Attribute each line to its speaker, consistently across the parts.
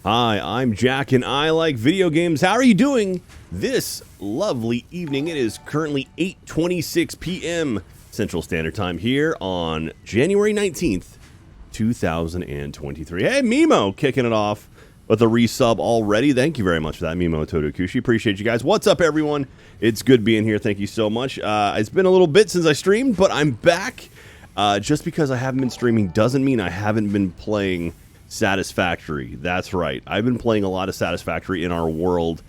Speaker 1: Hi, I'm Jack and I like video games. How are you doing this lovely evening? It is currently 8:26 p.m. Central Standard Time here on January 19th, 2023. Hey, Mimo kicking it off with a resub already. Thank you very much for that, Mimo Todokushi. Appreciate you guys. What's up, everyone? It's good being here. Thank you so much. It's been a little bit since I streamed, but I'm back. Just because I haven't been streaming doesn't mean I haven't been playing Satisfactory. That's right. I've been playing a lot of Satisfactory in our world,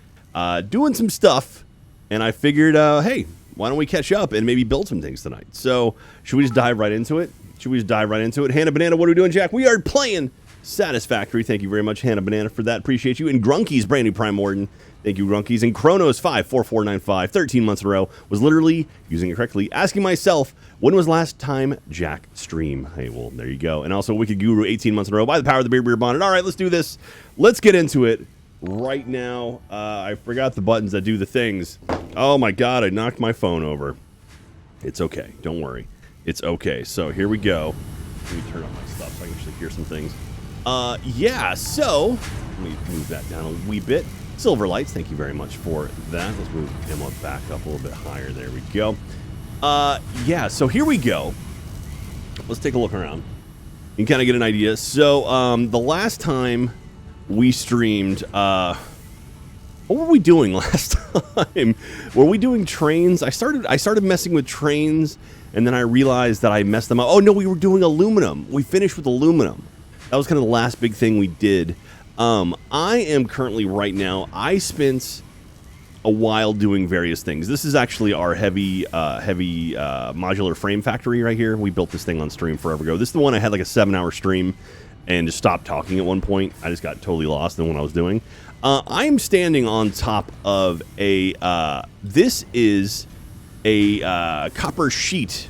Speaker 1: doing some stuff, and I figured, hey, why don't we catch up and maybe build some things tonight? So, should we just dive right into it? Hannah Banana, what are we doing, Jack? We are playing Satisfactory. Thank you very much, Hannah Banana, for that. Appreciate you. And Grunky's brand new Prime Warden. Thank you, Grunkies. And Chronos54495, 13 months in a row, was literally, using it correctly, asking myself, when was last time Jack stream? Hey, well, there you go. And also Wicked Guru, 18 months in a row, by the power of the Beer Bonnet. All right, let's do this. Let's get into it right now. I forgot the buttons that do the things. Oh, my God, I knocked my phone over. It's okay. Don't worry. It's okay. So here we go. Let me turn on my stuff so I can actually hear some things. Yeah, so let me move that down a wee bit. Silver Lights, thank you very much for that. Let's move him up back up a little bit higher. There we go. Yeah, so here we go. Let's take a look around. You can kind of get an idea. So, the last time we streamed, what were we doing last time? Were we doing trains? I started messing with trains, and then I realized that I messed them up. Oh, no, we were doing aluminum. We finished with aluminum. That was kind of the last big thing we did. I am currently right now, I spent a while doing various things. This is actually our heavy modular frame factory right here. We built this thing on stream forever ago. This is the one I had like a 7-hour stream and just stopped talking at one point. I just got totally lost in what I was doing. I'm standing on top of this is a copper sheet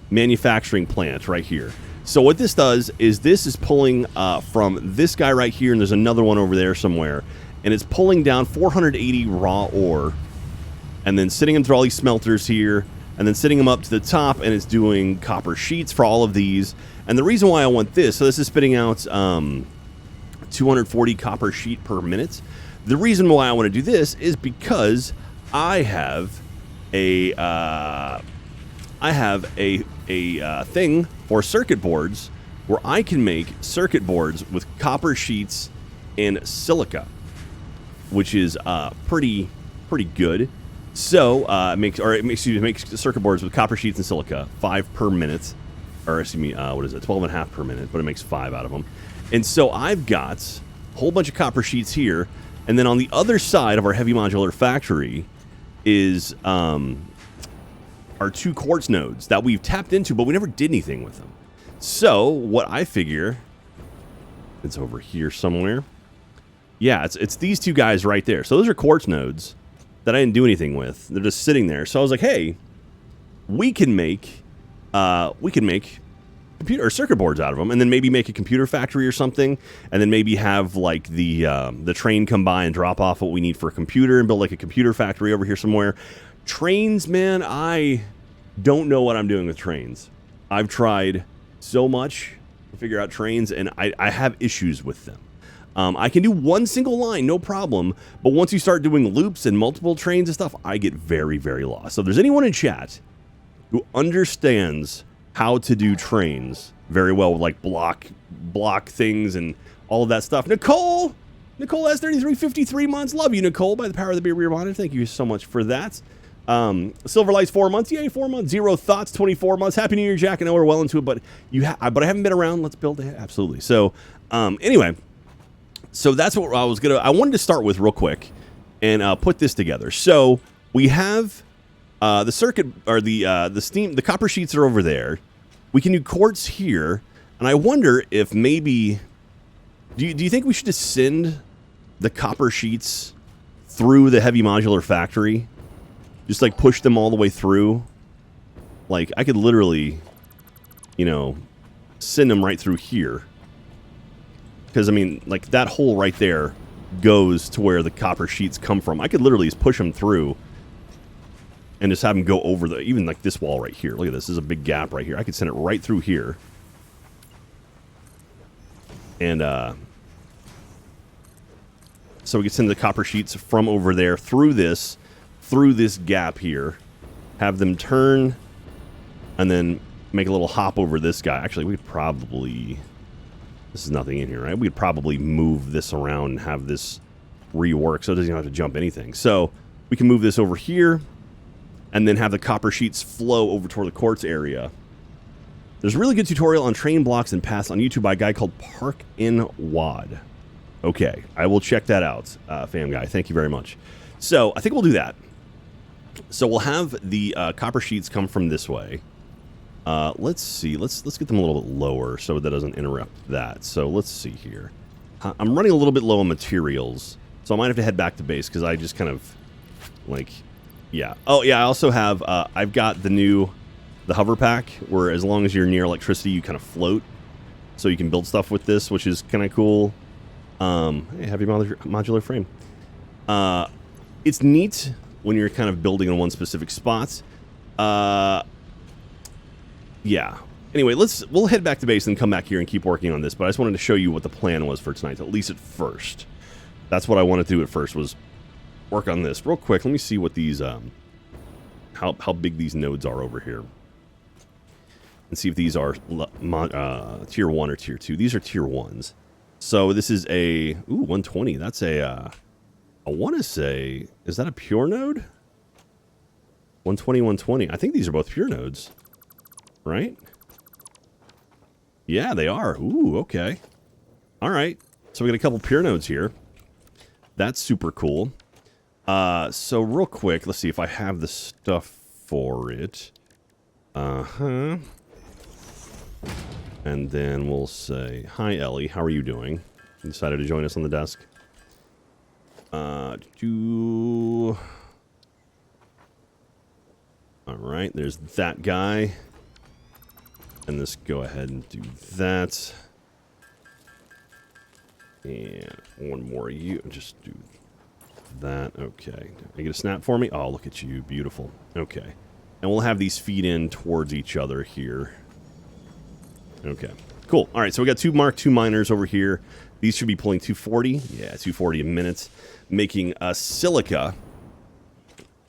Speaker 1: manufacturing plant right here. So what this does is this is pulling from this guy right here, and there's another one over there somewhere, and it's pulling down 480 raw ore, and then sitting them through all these smelters here, and then sitting them up to the top, and it's doing copper sheets for all of these. And the reason why I want this, so this is spitting out 240 copper sheet per minute. The reason why I want to do this is because I have a thing for circuit boards where I can make circuit boards with copper sheets and silica, which is pretty good. So it makes circuit boards with copper sheets and silica 5 per minute, or excuse me, what is it, 12.5 per minute, but it makes 5 out of them. And so I've got a whole bunch of copper sheets here, and then on the other side of our heavy modular factory is our 2 quartz nodes that we've tapped into, but we never did anything with them. So what I figure, it's over here somewhere. Yeah, it's these 2 guys right there. So those are quartz nodes that I didn't do anything with. They're just sitting there. So I was like, hey, we can make computer or circuit boards out of them, and then maybe make a computer factory or something, and then maybe have like the train come by and drop off what we need for a computer and build like a computer factory over here somewhere. Trains, man, I don't know what I'm doing with trains. I've tried so much to figure out trains, and I have issues with them. I can do one single line, no problem, but once you start doing loops and multiple trains and stuff, I get very, very lost. So if there's anyone in chat who understands how to do trains very well with like block things and all of that stuff, Nicole has 3353 months. Love you, Nicole, by the power of the Beer Bonnet. Thank you so much for that. Silver Lights 4 months. Yay, 4 months. Zero Thoughts 24 months. Happy New Year, Jack. I know we're well into it, but but I haven't been around. Let's build it. Absolutely. So, anyway, so that's what I wanted to start with real quick and put this together. So we have the circuit, or the copper sheets are over there. We can do quartz here, and I wonder if maybe, do you think we should just send the copper sheets through the heavy modular factory? Just like push them all the way through. Like I could literally, send them right through here. Because I mean, like that hole right there goes to where the copper sheets come from. I could literally just push them through and just have them go over even like this wall right here. Look at this. There's a big gap right here. I could send it right through here. And So we can send the copper sheets from over there through this gap here, have them turn, and then make a little hop over this guy. Actually, we'd probably... This is nothing in here, right? We'd probably move this around and have this rework so it doesn't have to jump anything. So we can move this over here and then have the copper sheets flow over toward the quartz area. There's a really good tutorial on train blocks and paths on YouTube by a guy called Park in Wad. Okay, I will check that out, fam guy. Thank you very much. So I think we'll do that. So we'll have the copper sheets come from this way. Let's see. Let's get them a little bit lower so that doesn't interrupt that. So let's see here. I'm running a little bit low on materials, so I might have to head back to base because I just kind of like, yeah. Oh yeah, I also have. I've got the hover pack where as long as you're near electricity, you kind of float, so you can build stuff with this, which is kind of cool. Hey, heavy modular frame. It's neat when you're kind of building in one specific spot. Yeah. Anyway, we'll head back to base and come back here and keep working on this, but I just wanted to show you what the plan was for tonight, at least at first. That's what I wanted to do at first, was work on this. Real quick, let me see what these, how big these nodes are over here. And see if these are tier 1 or tier 2. These are tier 1s. So this is a, 120. That's a, I want to say, is that a pure node? 120, 120. I think these are both pure nodes. Right? Yeah, they are. Ooh, okay. All right. So we got a couple pure nodes here. That's super cool. So real quick, let's see if I have the stuff for it. Uh-huh. And then we'll say, hi, Ellie. How are you doing? You decided to join us on the desk. All right, there's that guy. And let's go ahead and do that. And one more you. Just do that. Okay. You get a snap for me? Oh, look at you. Beautiful. Okay. And we'll have these feed in towards each other here. Okay. Cool. All right, so we got two Mark II miners over here. These should be pulling 240. Yeah, 240 a minute. Making silica.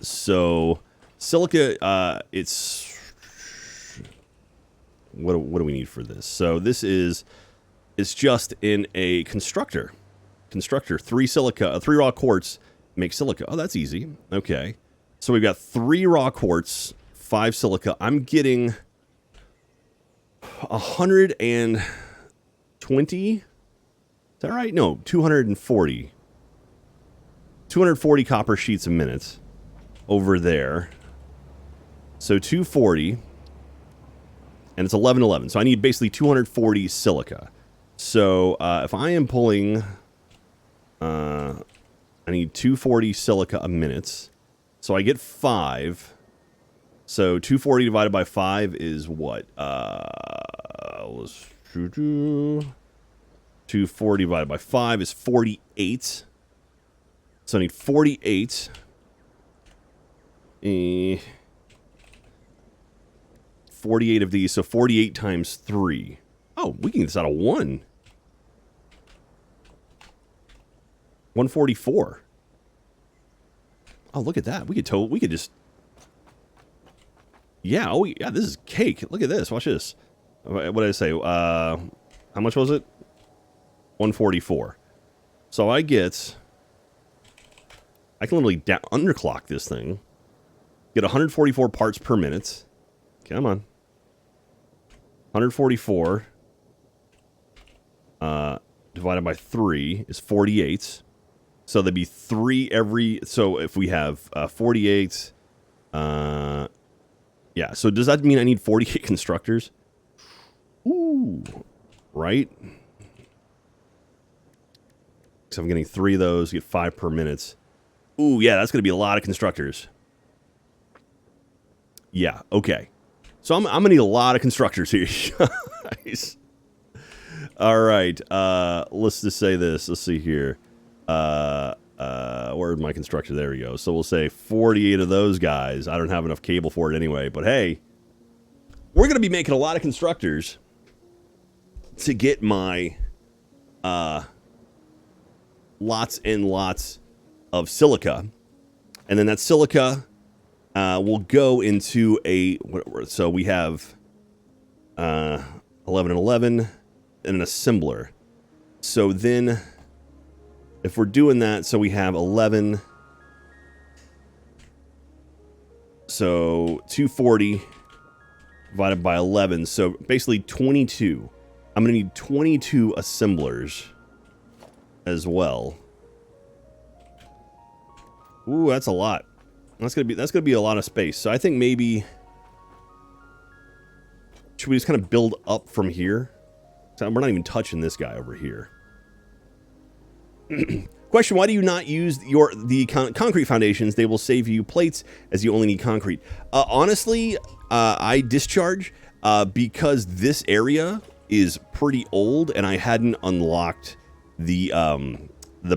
Speaker 1: So, silica, it's... What do we need for this? So this is, it's just in a constructor. 3 silica, 3 raw quartz make silica. Oh, that's easy. Okay. So we've got 3 raw quartz, 5 silica. I'm getting 120. Is that right? No, 240. 240 copper sheets a minute over there. So 240. And it's 1111. So I need basically 240 silica. So if I am pulling... I need 240 silica a minute. So I get 5. So 240 divided by 5 is what? 240 divided by 5 is 48. So I need 48. 48 of these, so 48 times 3. Oh, we can get this out of 1. 144. Oh, look at that. We could just... Yeah, oh, yeah, this is cake. Look at this. Watch this. What did I say? How much was it? 144. So I can literally underclock this thing. Get 144 parts per minute. Come on. 144 divided by 3 is 48. So there'd be 3 every... So if we have 48... yeah, so does that mean I need 48 constructors? Ooh. Right? So I'm getting 3 of those, get 5 per minute. Ooh, yeah, that's going to be a lot of constructors. Yeah, okay. So I'm going to need a lot of constructors here. Nice. All right. Let's just say this. Let's see here. Where's my constructor? There we go. So we'll say 48 of those guys. I don't have enough cable for it anyway. But hey, we're going to be making a lot of constructors to get my lots and lots of silica. And then that silica will go into a, so we have 11 and 11 and an assembler. So then if we're doing that, so we have 11, so 240 divided by 11, so basically 22. I'm going to need 22 assemblers as well. Ooh, that's a lot. That's gonna be a lot of space. So I think maybe should we just kind of build up from here? So we're not even touching this guy over here. Question: why do you not use the concrete foundations? They will save you plates as you only need concrete. Honestly, I discharge because this area is pretty old and I hadn't unlocked the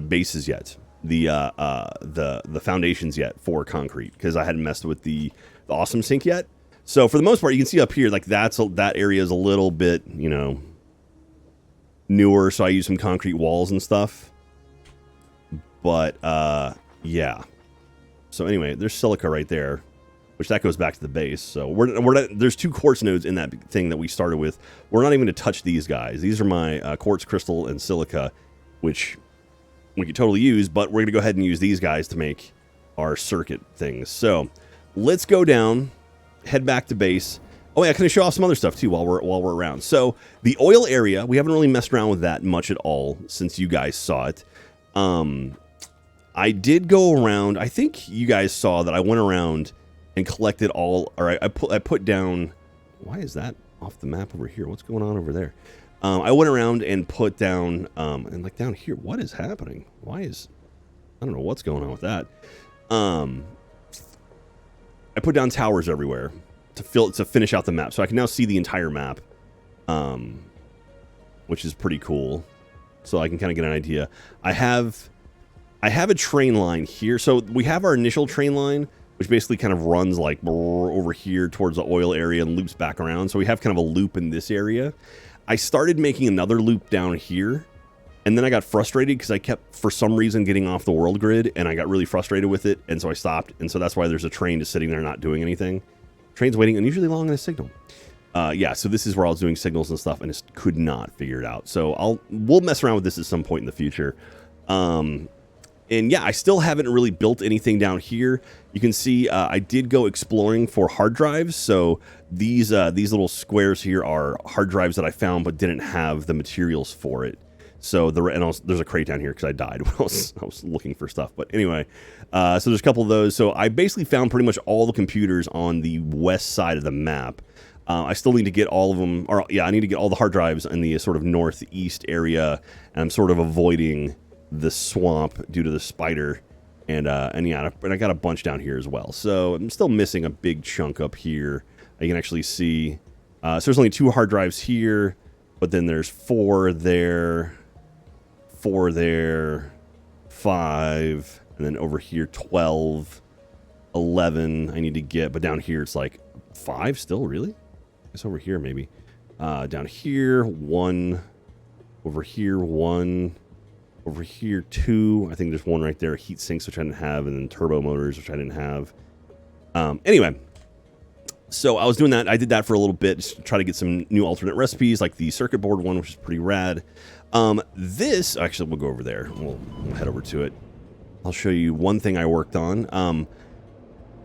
Speaker 1: bases yet. The foundations yet for concrete because I hadn't messed with the awesome sink yet. So for the most part, you can see up here like that area is a little bit, you know, newer. So I use some concrete walls and stuff. But yeah. So anyway, there's silica right there, which that goes back to the base. So we're not, there's 2 quartz nodes in that thing that we started with. We're not even going to touch these guys. These are my quartz crystal and silica, which we could totally use, but we're going to go ahead and use these guys to make our circuit things. So let's go down, head back to base. Oh, yeah, I can show off some other stuff too while we're around. So the oil area, we haven't really messed around with that much at all since you guys saw it. I did go around. I think you guys saw that I went around and collected all. Or I put down. Why is that off the map over here? What's going on over there? I went around and put down, and like down here, what is happening? Why is, I don't know what's going on with that. I put down towers everywhere to finish out the map. So I can now see the entire map, which is pretty cool. So I can kind of get an idea. I have a train line here. So we have our initial train line, which basically kind of runs like over here towards the oil area and loops back around. So we have kind of a loop in this area. I started making another loop down here, and then I got frustrated because I kept, for some reason, getting off the world grid, and I got really frustrated with it, and so I stopped, and so that's why there's a train just sitting there not doing anything. Train's waiting unusually long on a signal. Yeah, so this is where I was doing signals and stuff, and just could not figure it out. So we'll mess around with this at some point in the future. And yeah, I still haven't really built anything down here. You can see I did go exploring for hard drives. So these little squares here are hard drives that I found but didn't have the materials for it. So there's a crate down here because I died when I was looking for stuff. But anyway, so there's a couple of those. So I basically found pretty much all the computers on the west side of the map. I still need to get all of them. Or yeah, I need to get all the hard drives in the sort of northeast area. And I'm sort of avoiding the swamp due to the spider, and yeah, and I got a bunch down here as well. So I'm still missing a big chunk up here. You can actually see. So there's only 2 hard drives here, but then there's 4 there, 4 there, 5, and then over here 12, 11. I need to get, but down here it's like 5 still. Really? It's over here maybe. Down here 1, over here 1. Over here, 2. I think there's 1 right there. Heat sinks, which I didn't have, and then turbo motors, which I didn't have. Anyway, so I was doing that. I did that for a little bit, just to try to get some new alternate recipes, like the circuit board one, which is pretty rad. This, actually, we'll go over there. We'll head over to it. I'll show you one thing I worked on.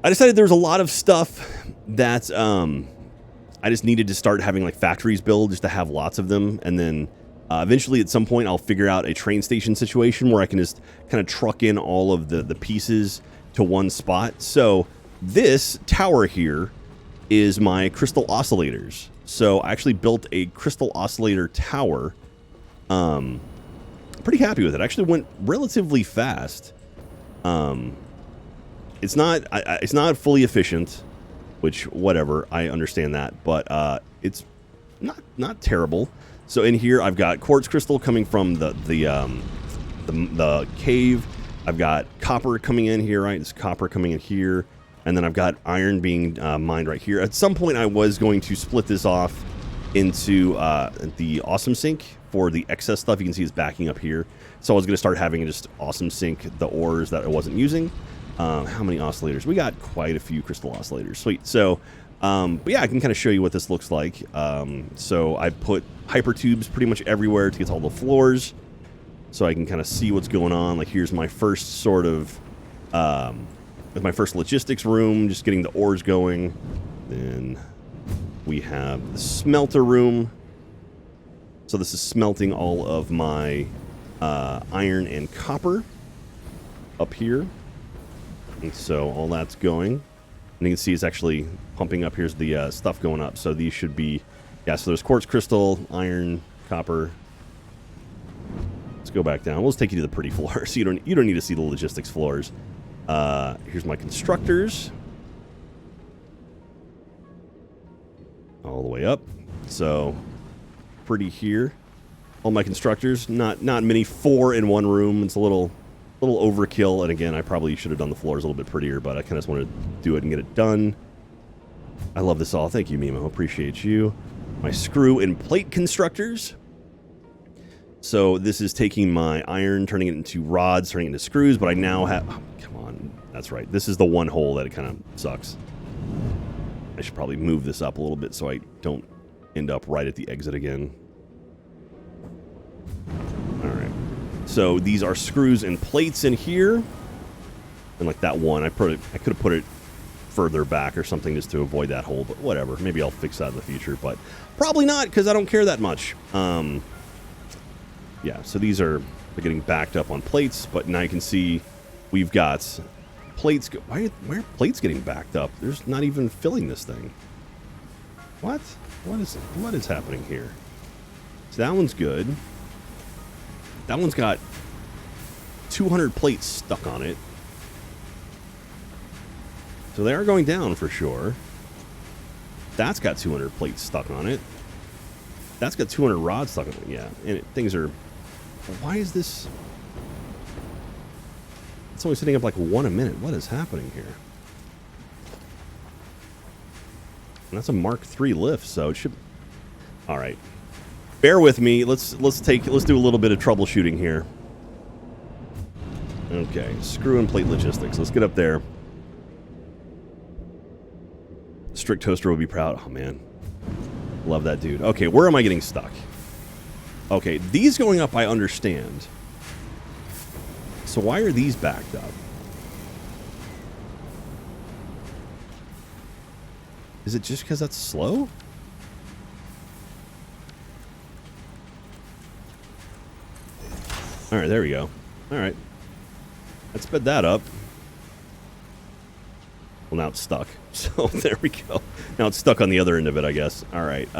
Speaker 1: I decided there was a lot of stuff that I just needed to start having like factories build, just to have lots of them, and then eventually, at some point, I'll figure out a train station situation where I can just kind of truck in all of the pieces to one spot. So this tower here is my crystal oscillators. So I actually built a crystal oscillator tower. Pretty happy with it. Actually went relatively fast. It's not fully efficient, which whatever, I understand that, but it's not terrible. So in here, I've got quartz crystal coming from the cave. I've got copper coming in here, right? It's copper coming in here. And then I've got iron being mined right here. At some point, I was going to split this off into the awesome sink for the excess stuff. You can see it's backing up here. So I was going to start having just awesome sync the ores that I wasn't using. How many oscillators? We got quite a few crystal oscillators. Sweet. So, but yeah, I can kind of show you what this looks like. So I put hypertubes pretty much everywhere to get to all the floors, so I can kind of see what's going on. Like here's my first sort of, my first logistics room, just getting the ores going. Then we have the smelter room. So this is smelting all of my iron and copper up here. And so all that's going. And you can see it's actually pumping up. Here's the stuff going up. So these should be, yeah, so there's quartz crystal, iron, copper. Let's go back down. We'll just take you to the pretty floors. You don't need to see the logistics floors. Here's my constructors. All the way up. So pretty here. All my constructors, not many 4 in one room. It's a little overkill, and again, I probably should have done the floors a little bit prettier, but I kind of just wanted to do it and get it done. I love this all. Thank you, Mimo. Appreciate you. My screw and plate constructors. So this is taking my iron, turning it into rods, turning it into screws, but I now have... Oh, come on. That's right. This is the one hole that it kind of sucks. I should probably move this up a little bit so I don't end up right at the exit again. Alright. So these are screws and plates in here. And like that one, I could have put it further back or something just to avoid that hole, but whatever. Maybe I'll fix that in the future, but probably not because I don't care that much. Yeah, so these are getting backed up on plates, but now you can see we've got plates. Why are plates getting backed up? There's not even filling this thing. What? What is happening here? So that one's good. That one's got 200 plates stuck on it. So they are going down for sure. That's got 200 plates stuck on it. That's got 200 rods stuck on it. Yeah, and things are... Why is this... It's only setting up like 1 a minute. What is happening here? And that's a Mark III lift, so it should... All right. Bear with me. Let's do a little bit of troubleshooting here. Okay, screw and plate logistics. Let's get up there. Strict Toaster would be proud. Oh, man. Love that dude. Okay, where am I getting stuck? Okay, these going up I understand. So why are these backed up? Is it just because that's slow? Alright, there we go. Alright. Let's sped that up. Well, now it's stuck. So, there we go. Now it's stuck on the other end of it, I guess. Alright,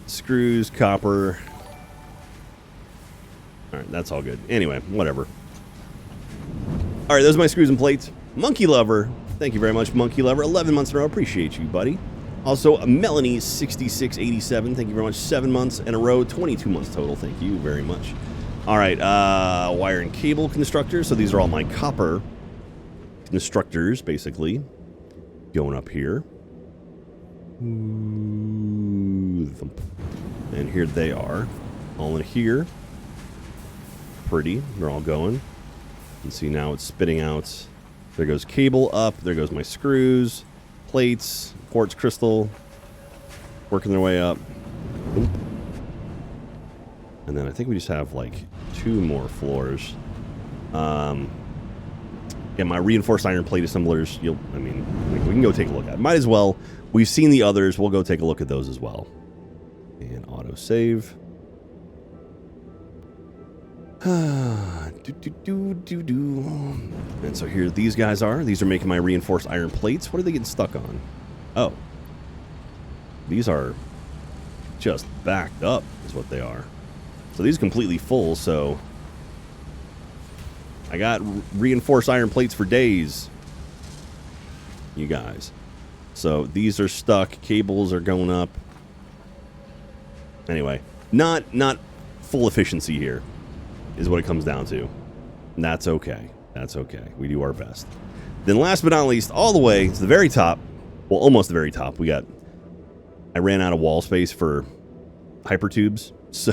Speaker 1: screws, copper. Alright, that's all good. Anyway, whatever. Alright, those are my screws and plates. Monkey Lover. Thank you very much, Monkey Lover. 11 months in a row. Appreciate you, buddy. Also, Melanie6687. Thank you very much. 7 months in a row. 22 months total. Thank you very much. Alright, wire and cable constructors. So these are all my copper constructors, basically. Going up here. And here they are. All in here. Pretty. They're all going. You can see now it's spitting out. There goes cable up. There goes my screws, plates, quartz crystal. Working their way up. Oop. And then I think we just have like 2 more floors. Yeah, my reinforced iron plate assemblers. We can go take a look at it. Might as well. We've seen the others. We'll go take a look at those as well. And auto save. And so here these guys are. These are making my reinforced iron plates. What are they getting stuck on? Oh. These are just backed up is what they are. So these are completely full, so I got reinforced iron plates for days. You guys. So these are stuck. Cables are going up. Anyway, not full efficiency here is what it comes down to. And that's okay. That's okay. We do our best. Then last but not least, all the way to the very top, well, almost the very top, I ran out of wall space for hypertubes. So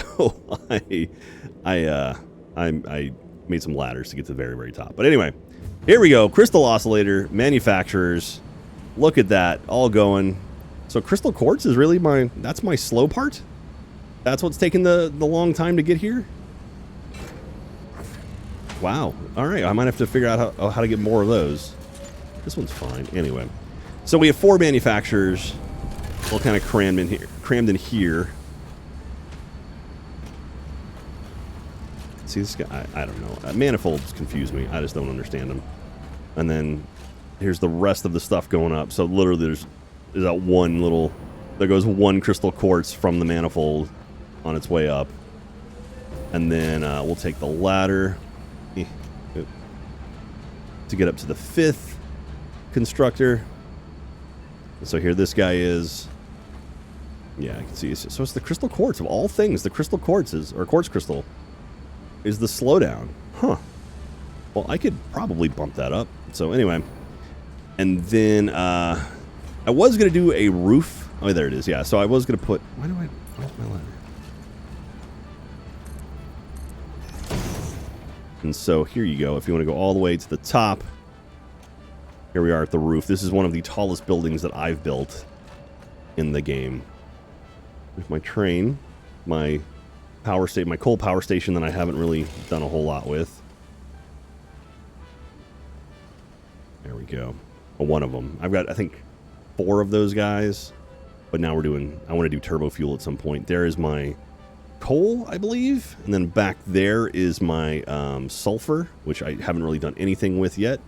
Speaker 1: I made some ladders to get to the very, very top. But anyway, here we go. Crystal oscillator manufacturers. Look at that, all going. So crystal quartz is really that's my slow part. That's what's taking the long time to get here. Wow. All right, I might have to figure out how to get more of those. This one's fine. Anyway, so we have 4 manufacturers, all kind of crammed in here. See this guy? I don't know. Manifolds confuse me. I just don't understand them. And then here's the rest of the stuff going up. So literally, there's that one little. There goes one crystal quartz from the manifold on its way up, and then we'll take the ladder to get up to the 5th constructor. So here this guy is. Yeah, I can see. So it's the crystal quartz of all things. The crystal quartz or quartz crystal is the slowdown. Huh. Well, I could probably bump that up. So anyway, and then I was going to do a roof. Oh, there it is. Yeah, so I was going to put... Where's my ladder? And so here you go. If you want to go all the way to the top, here we are at the roof. This is one of the tallest buildings that I've built in the game. There's my train, my my coal power station that I haven't really done a whole lot with. There we go. One of them. I've got, I think, 4 of those guys. But now I want to do turbo fuel at some point. There is my coal, I believe. And then back there is my sulfur, which I haven't really done anything with yet.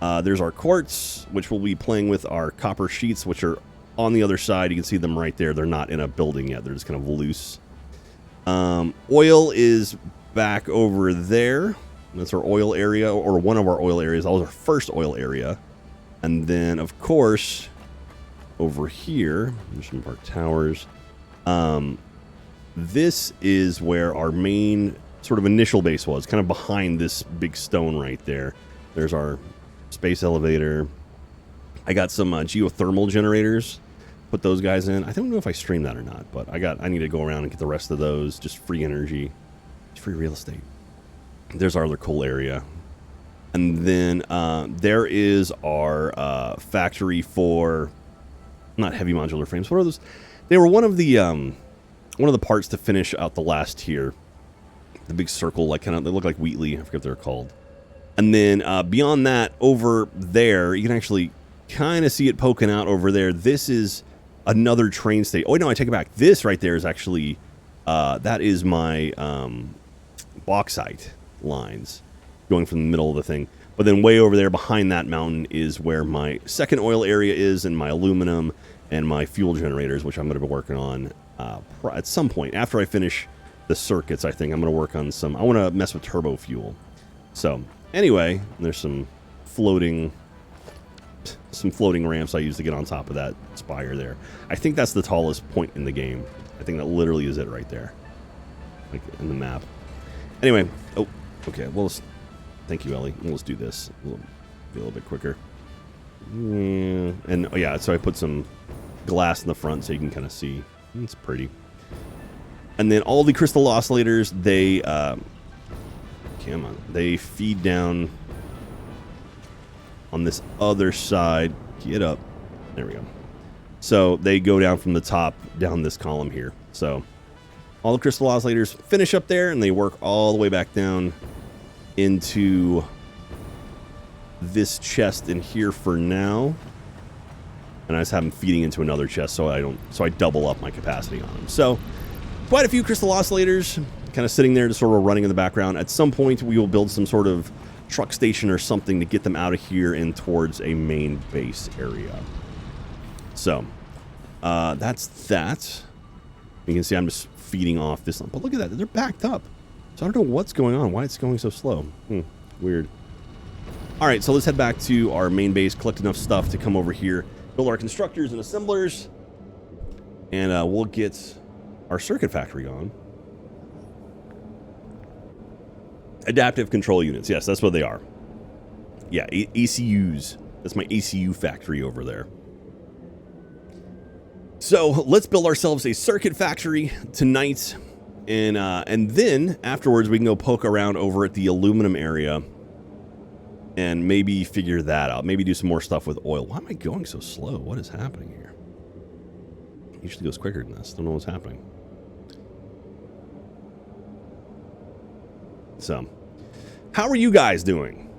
Speaker 1: There's our quartz, which we'll be playing with our copper sheets, which are on the other side. You can see them right there. They're not in a building yet. They're just kind of loose. Oil is back over there. That's our oil area, or one of our oil areas. That was our first oil area. And then, of course, over here, there's some of our towers. This is where our main sort of initial base was, kind of behind this big stone right there. There's our space elevator. I got some geothermal generators. Put those guys in. I don't know if I streamed that or not, but I need to go around and get the rest of those. Just free energy. It's free real estate. There's our other coal area. And then there is our factory for not heavy modular frames. What are those? They were one of the parts to finish out the last tier. The big circle, like they look like Wheatley. I forget what they're called. And then beyond that, over there, you can actually kind of see it poking out over there. This is another train station. Oh, no, I take it back. This right there is actually, that is my bauxite lines going from the middle of the thing. But then way over there behind that mountain is where my second oil area is, and my aluminum and my fuel generators, which I'm going to be working on at some point. After I finish the circuits, I think I'm going to work on I want to mess with turbo fuel. So anyway, there's some floating ramps I use to get on top of that spire there. I think that's the tallest point in the game. I think that literally is it right there, like in the map. Anyway, oh, okay. Well, thank you, Ellie. Let's do this. Be a little bit quicker. Yeah. And oh yeah, so I put some glass in the front so you can kind of see. It's pretty. And then all the crystal oscillators, they they feed down on this other side. Get up. There we go. So they go down from the top down this column here. So all the crystal oscillators finish up there, and they work all the way back down into this chest in here for now. And I just have them feeding into another chest so I double up my capacity on them. So quite a few crystal oscillators kind of sitting there just sort of running in the background. At some point we will build some sort of truck station or something to get them out of here and towards a main base area. So that's that. You can see I'm just feeding off this, but look at that, they're backed up. So I don't know what's going on, why it's going so slow. Weird. All right, so let's head back to our main base, collect enough stuff to come over here, build our constructors and assemblers, and we'll get our circuit factory on. Adaptive control units. Yes, that's what they are. Yeah, ECUs. That's my ECU factory over there. So let's build ourselves a circuit factory tonight. And then afterwards we can go poke around over at the aluminum area and maybe figure that out. Maybe do some more stuff with oil. Why am I going so slow? What is happening here? It usually goes quicker than this. Don't know what's happening. So, how are you guys doing?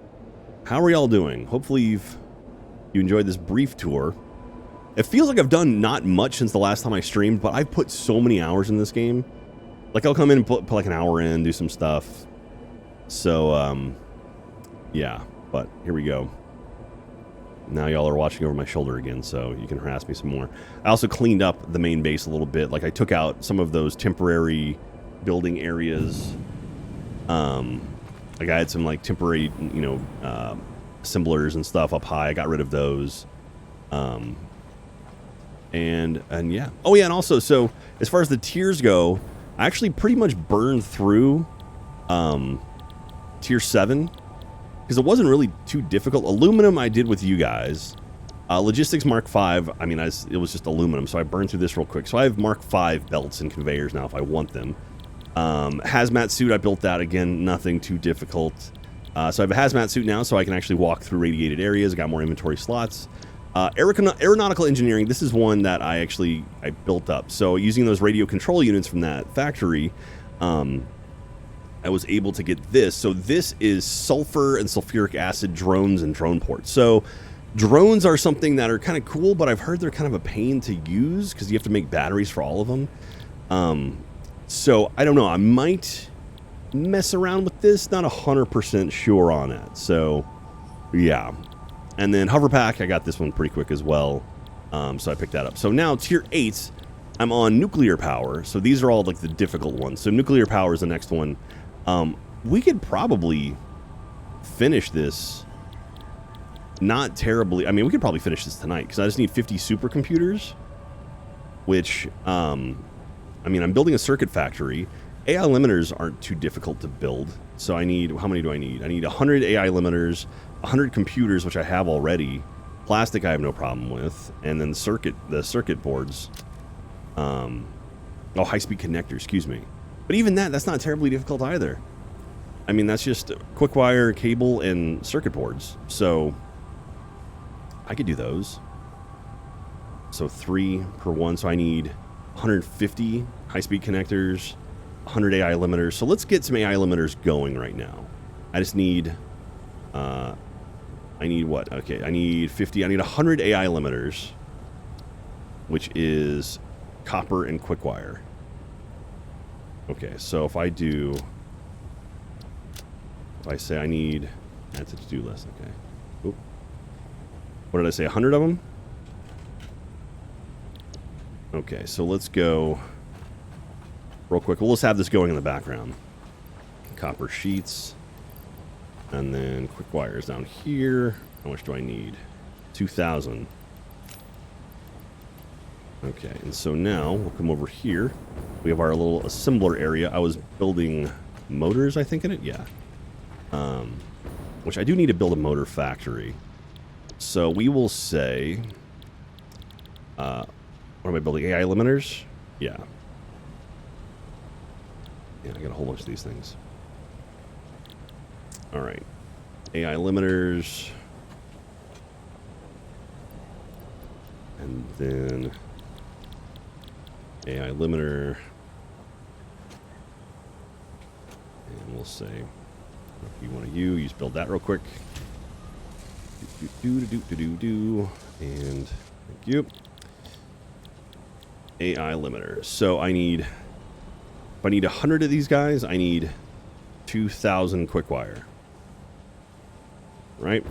Speaker 1: How are y'all doing? Hopefully you enjoyed this brief tour. It feels like I've done not much since the last time I streamed, but I've put so many hours in this game. Like, I'll come in and put like an hour in, do some stuff. So, yeah. But here we go. Now y'all are watching over my shoulder again, so you can harass me some more. I also cleaned up the main base a little bit. Like, I took out some of those temporary building areas. Like, I had some, like, temporary, you know, assemblers and stuff up high. I got rid of those. And yeah. Oh, yeah, and also, so, as far as the tiers go, I actually pretty much burned through, tier 7. Because it wasn't really too difficult. Aluminum I did with you guys. Logistics Mark 5, I mean, it was just aluminum, so I burned through this real quick. So I have Mark 5 belts and conveyors now if I want them. Hazmat suit, I built that again, nothing too difficult. So I have a hazmat suit now, so I can actually walk through radiated areas. I got more inventory slots. Aeronautical engineering, this is one that I built up. So using those radio control units from that factory, I was able to get this. So this is sulfur and sulfuric acid drones and drone ports. So drones are something that are kind of cool, but I've heard they're kind of a pain to use because you have to make batteries for all of them. So I don't know. I might mess around with this. Not 100% sure on it. So yeah. And then hover pack, I got this one pretty quick as well. So I picked that up. So now tier 8, I'm on nuclear power. So these are all like the difficult ones. So nuclear power is the next one. We could probably finish this not terribly. I mean, we could probably finish this tonight because I just need 50 supercomputers, which, I mean, I'm building a circuit factory. AI limiters aren't too difficult to build. So I need, how many do I need? I need 100 AI limiters, 100 computers, which I have already. Plastic I have no problem with. And then the circuit boards. Oh, high-speed connector, excuse me. But even that's not terribly difficult either. I mean, that's just quick wire, cable, and circuit boards. So I could do those. So 3 per one. So I need 150 high-speed connectors, 100 AI limiters. So let's get some AI limiters going right now. I just need... I need what? Okay, I need 50. I need 100 AI limiters, which is copper and quick wire. Okay, so if I say I need, that's a to-do list, okay. Oop. What did I say, 100 of them? Okay, so let's go real quick. We'll just have this going in the background. Copper sheets. And then quick wires down here. How much do I need? 2,000. Okay, and so now we'll come over here. We have our little assembler area. I was building motors, I think, in it. Yeah. Which I do need to build a motor factory. So we will say... what am I building? AI limiters? Yeah. Yeah, I got a whole bunch of these things. Alright. AI limiters. And then... AI limiter. And we'll say... If you want to just build that real quick. And thank you. AI limiter. So I need... If I need 100 of these guys, I need 2,000 quick wire. Right?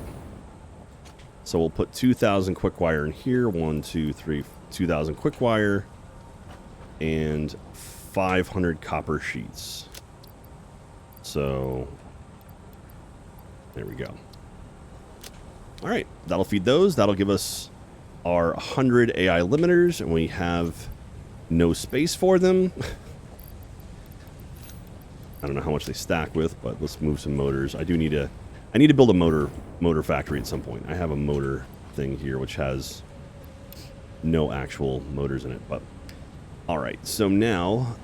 Speaker 1: So we'll put 2,000 quick wire in here. 1, 2, 3, 2,000 quick wire. And 500 copper sheets. So... There we go. All right, that'll feed those. That'll give us our 100 AI limiters, and we have no space for them. I don't know how much they stack with, but let's move some motors. I need to build a motor factory at some point. I have a motor thing here, which has no actual motors in it. But all right, so now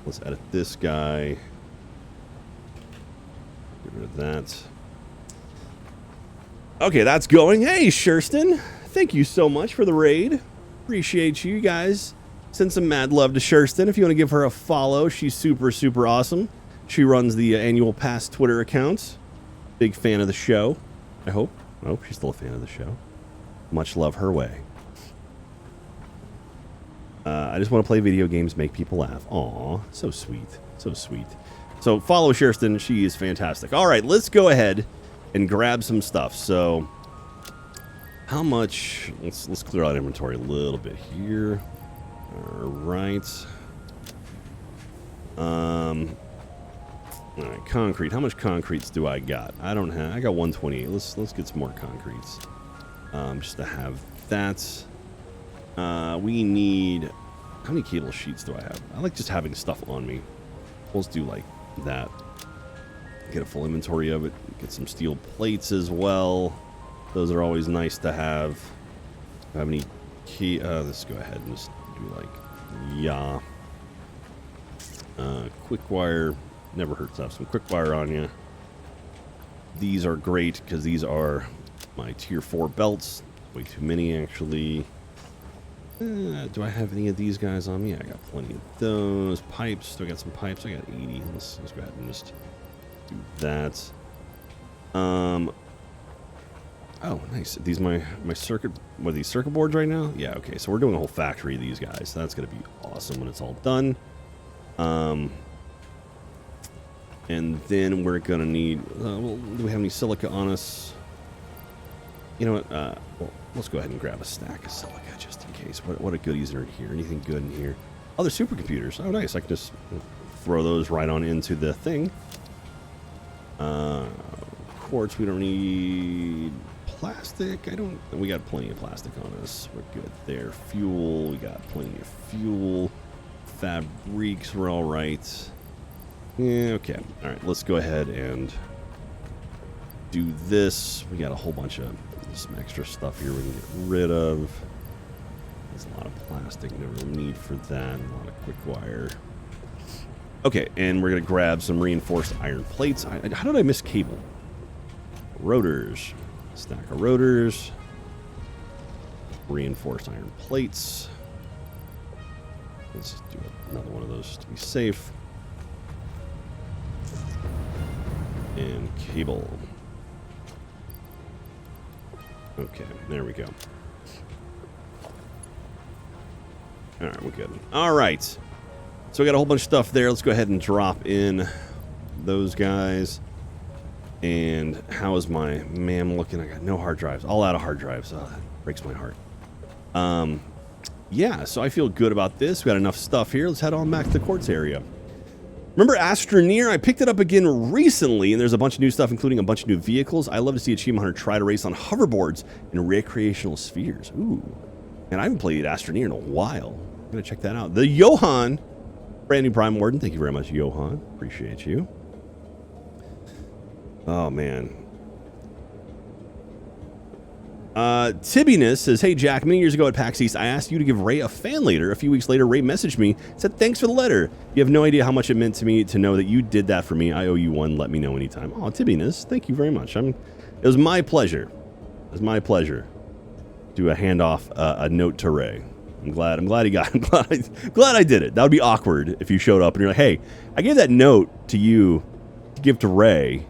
Speaker 1: Let's edit this guy. Get rid of that. Okay, that's going. Hey, Shurston. Thank you so much for the raid. Appreciate you guys. Send some mad love to Shurston. If you want to give her a follow, she's super, super awesome. She runs the Annual Pass Twitter account. Big fan of the show, I hope. I hope she's still a fan of the show. Much love her way. I just want to play video games, make people laugh. Aw, so sweet. So sweet. So follow Shurston. She is fantastic. All right, let's go ahead and grab some stuff. So how much? Let's clear out inventory a little bit here. All right. All right, concrete. How much concretes do I got? I don't have. I got 128. Let's get some more concretes. Just to have that. We need. How many cable sheets do I have? I like just having stuff on me. Let's do like that. Get a full inventory of it. Get some steel plates as well. Those are always nice to have. Do I have any key? Let's go ahead and just do like, yeah. Quick wire. Never hurts to have some quick wire on you. These are great because these are my tier 4 belts. Way too many, actually. Do I have any of these guys on me? I got plenty of those. Pipes. Do I got some pipes? I got 80. Let's go ahead and just do that. Oh, nice. These my circuit. What are these, circuit boards right now? Yeah. Okay. So we're doing a whole factory of these guys. So that's gonna be awesome when it's all done. And then we're gonna need. Well, do we have any silica on us? You know what? Well, let's go ahead and grab a stack of silica just in case. What a goodies are in here? Anything good in here? Oh, they're supercomputers. Oh, nice. I can just throw those right on into the thing. Quartz. We don't need plastic. We got plenty of plastic on us. We're good there. Fuel. We got plenty of fuel. Fabrics. We're all right. Yeah. Okay. All right. Let's go ahead and do this. We got a whole bunch of some extra stuff here we can get rid of. There's a lot of plastic. No real need for that. A lot of quick wire. Okay, and we're going to grab some reinforced iron plates. How did I miss cable? Rotors. Stack of rotors. Reinforced iron plates. Let's do another one of those to be safe. And cable. Okay, there we go. All right, we're good. All right. So we got a whole bunch of stuff there. Let's go ahead and drop in those guys. And how is my MAM looking? I got no hard drives. All out of hard drives. Oh, that breaks my heart. Yeah, so I feel good about this. We got enough stuff here. Let's head on back to the quartz area. Remember Astroneer? I picked it up again recently, and there's a bunch of new stuff, including a bunch of new vehicles. I love to see Achievement Hunter try to race on hoverboards in recreational spheres. Ooh. And I haven't played Astroneer in a while. I'm going to check that out. The Johan, brand new Prime Warden. Thank you very much, Johan. Appreciate you. Oh, man. Tibiness says, hey, Jack, many years ago at PAX East, I asked you to give Ray a fan letter. A few weeks later, Ray messaged me, said, thanks for the letter. You have no idea how much it meant to me to know that you did that for me. I owe you one. Let me know anytime. Oh, Tibiness, thank you very much. It was my pleasure. It was my pleasure to hand off a note to Ray. I'm glad he got it. Glad I did it. That would be awkward if you showed up and you're like, hey, I gave that note to you to give to Ray,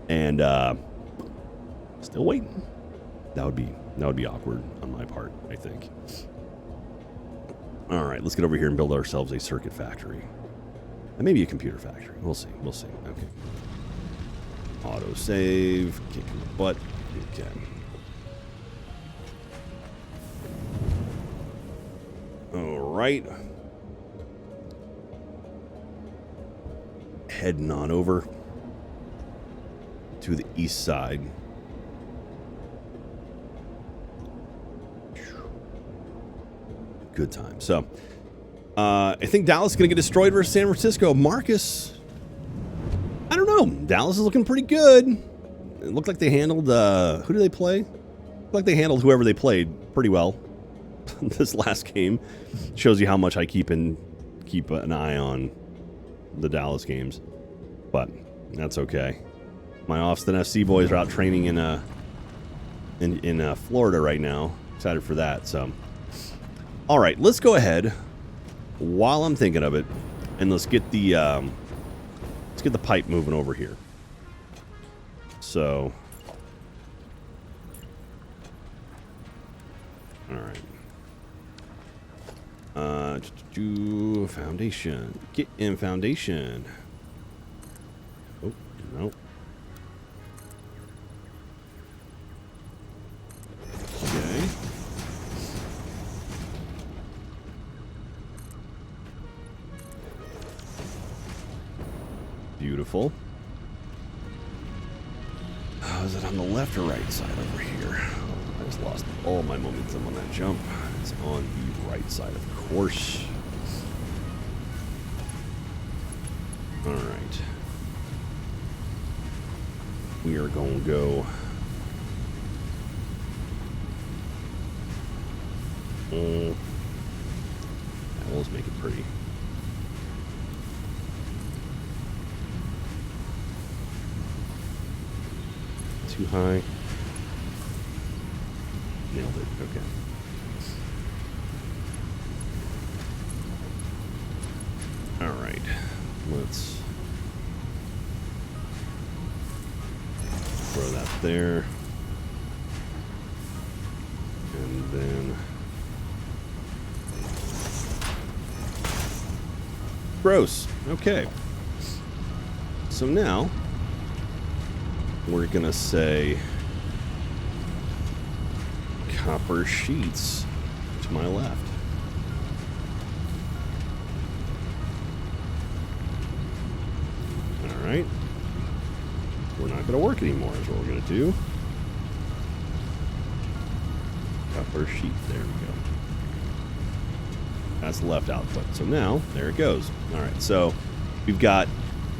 Speaker 1: and still waiting. That would be awkward on my part, I think. All right, let's get over here and build ourselves a circuit factory. And maybe a computer factory. We'll see. We'll see. Okay. Auto save. Kick in the butt. Okay. All right. Heading on over to the east side. Good time. So, I think Dallas is going to get destroyed versus San Francisco. Marcus, I don't know. Dallas is looking pretty good. It looked like they handled, who did they play? It looked like they handled whoever they played pretty well. This last game shows you how much I keep an eye on the Dallas games, but that's okay. My Austin FC boys are out training in Florida right now. Excited for that. So, all right, let's go ahead while I'm thinking of it, and let's get the pipe moving over here. So, all right. Do foundation. Get in foundation. Oh, no. Okay. Beautiful. Oh, is it on the left or right side over here? I just lost all my momentum on that jump. It's on the right side, of course. All right. We are going to go. Yeah, well, let's make it pretty. Too high. Nailed it. Okay. All right. Let's throw that there. And then gross. Okay. So now we're gonna say copper sheets to my left. All right. We're not gonna work anymore is what we're gonna do. Copper sheet. There we go. That's the left output. So now, there it goes. All right, so we've got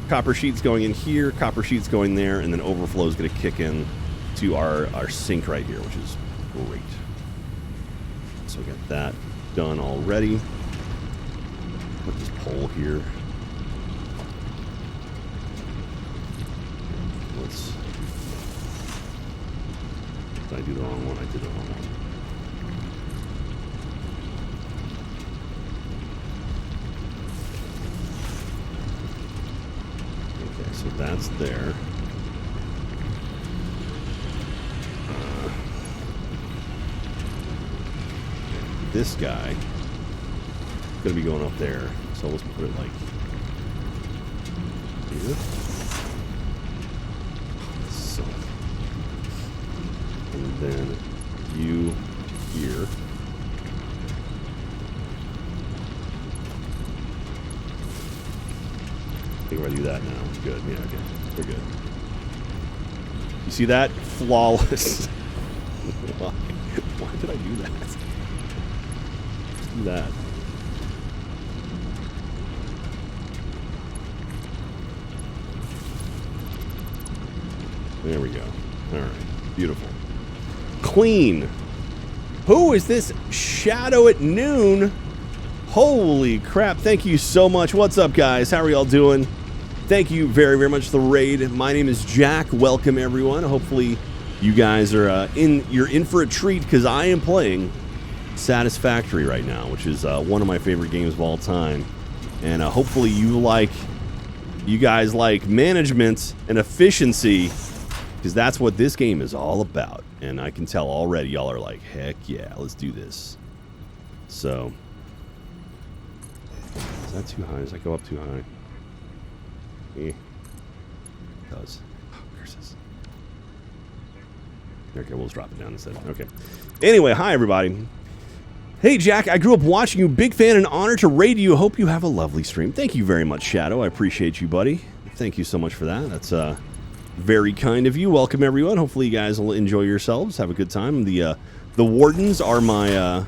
Speaker 1: copper sheets going in here, copper sheets going there, and then overflow is going to kick in to our sink right here, which is great. So we got that done already. Put this pole here. Let's... Did I do the wrong one? I did the wrong one. So that's there. This guy is going to be going up there. So let's put it like here. So, and then you here. I think if I do that now, good. Yeah, okay. We're good. You see that? Flawless. Why did I do that? Let's do that. There we go. All right. Beautiful. Clean. Who is this Shadow at Noon? Holy crap. Thank you so much. What's up, guys? How are y'all doing? Thank you very, very much for the raid. My name is Jack. Welcome, everyone. Hopefully, you guys are you're in for a treat because I am playing Satisfactory right now, which is one of my favorite games of all time. And hopefully you guys like management and efficiency, because that's what this game is all about. And I can tell already y'all are like, heck yeah, let's do this. So, is that too high? Does that go up too high? It does. Oh, curses. Okay, we'll just drop it down instead. Okay. Anyway, hi everybody. Hey Jack, I grew up watching you. Big fan and honored to raid you. Hope you have a lovely stream. Thank you very much, Shadow. I appreciate you, buddy. Thank you so much for that. That's very kind of you. Welcome everyone. Hopefully you guys will enjoy yourselves. Have a good time. The wardens are my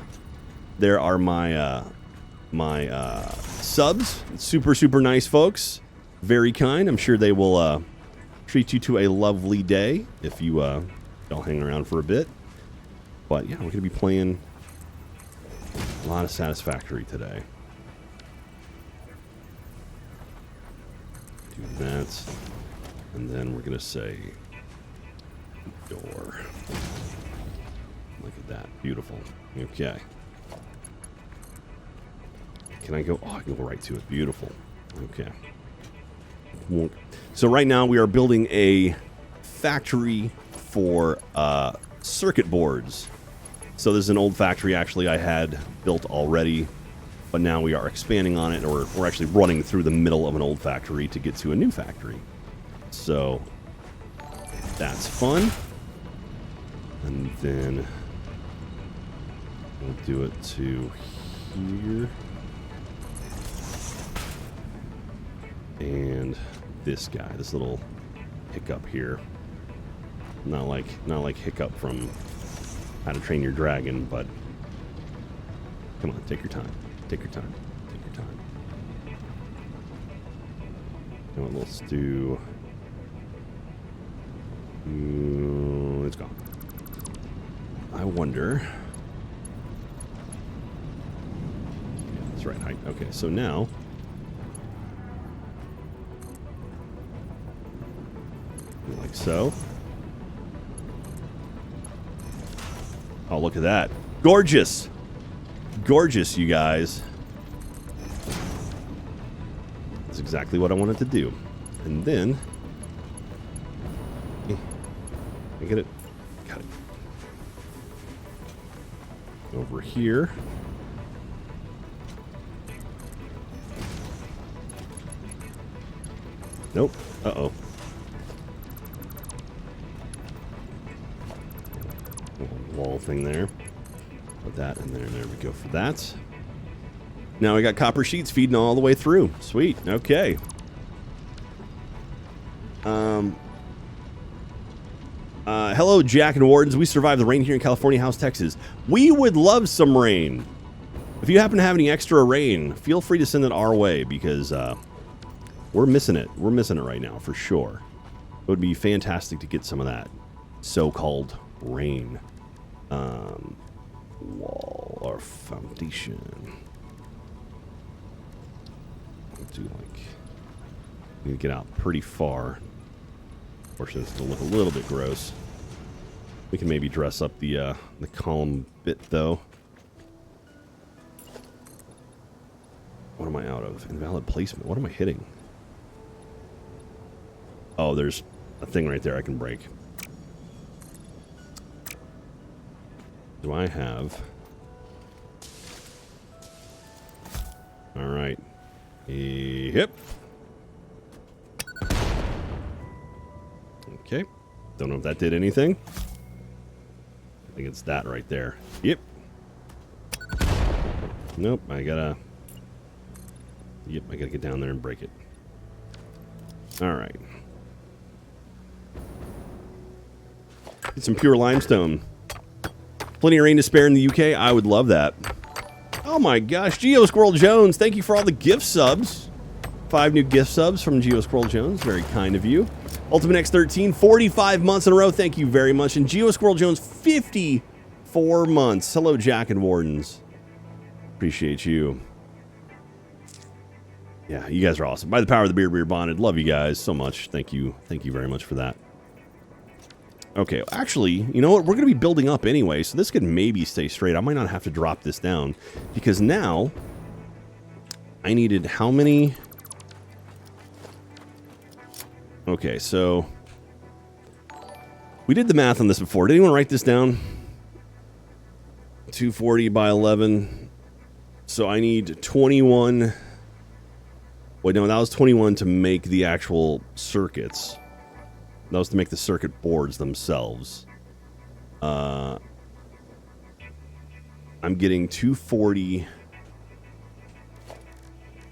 Speaker 1: my subs. Super, super nice folks. Very kind. I'm sure they will treat you to a lovely day if you don't hang around for a bit. But yeah, we're going to be playing a lot of Satisfactory today. do that. And then we're going to say door. Look at that. Beautiful. Okay. Can I go? Oh, I can go right to it. Beautiful. Okay. So right now we are building a factory for circuit boards. So this is an old factory actually I had built already, but now we are expanding on it, or we're actually running through the middle of an old factory to get to a new factory. So that's fun. And then we'll do it to here. And this guy, this little hiccup here. Not like Hiccup from How to Train Your Dragon, but come on, take your time. Take your time. Take your time. You know what, let's do... it's gone. I wonder... Yeah, that's right height. Okay, so now... like so. Oh, look at that. Gorgeous. Gorgeous, you guys. That's exactly what I wanted to do. And then... I get it. Got it. Over here. Nope. Uh-oh. Wall thing there. Put that in there. There we go for that. Now we got copper sheets feeding all the way through. Sweet. Okay. Hello, Jack and Wardens. We survived the rain here in California House, Texas. We would love some rain. If you happen to have any extra rain, feel free to send it our way, because we're missing it. We're missing it right now, for sure. It would be fantastic to get some of that so-called rain. Wall or foundation. Do like... need to get out pretty far. Unfortunately, it's going to look a little bit gross. We can maybe dress up the column bit, though. What am I out of? Invalid placement. What am I hitting? Oh, there's a thing right there I can break. Do I have... Alright. Yep. Okay. Don't know if that did anything. I think it's that right there. Yep. Nope, I gotta... Yep, I gotta get down there and break it. Alright. Get some pure limestone. Plenty of rain to spare in the UK. I would love that. Oh my gosh, Geo Squirrel Jones, thank you for all the gift subs. 5 new gift subs from Geo Squirrel Jones. Very kind of you. Ultimate X13, 45 months in a row. Thank you very much. And Geo Squirrel Jones, 54 months. Hello, Jack and Wardens. Appreciate you. Yeah, you guys are awesome. By the power of the beer, we are bonded. Love you guys so much. Thank you. Thank you very much for that. Okay, actually, you know what? We're going to be building up anyway, so this could maybe stay straight. I might not have to drop this down, because now I needed how many? Okay, so we did the math on this before. Did anyone write this down? 240 by 11. So I need 21. Wait, no, that was 21 to make the actual circuits. That was to make the circuit boards themselves. I'm getting 240.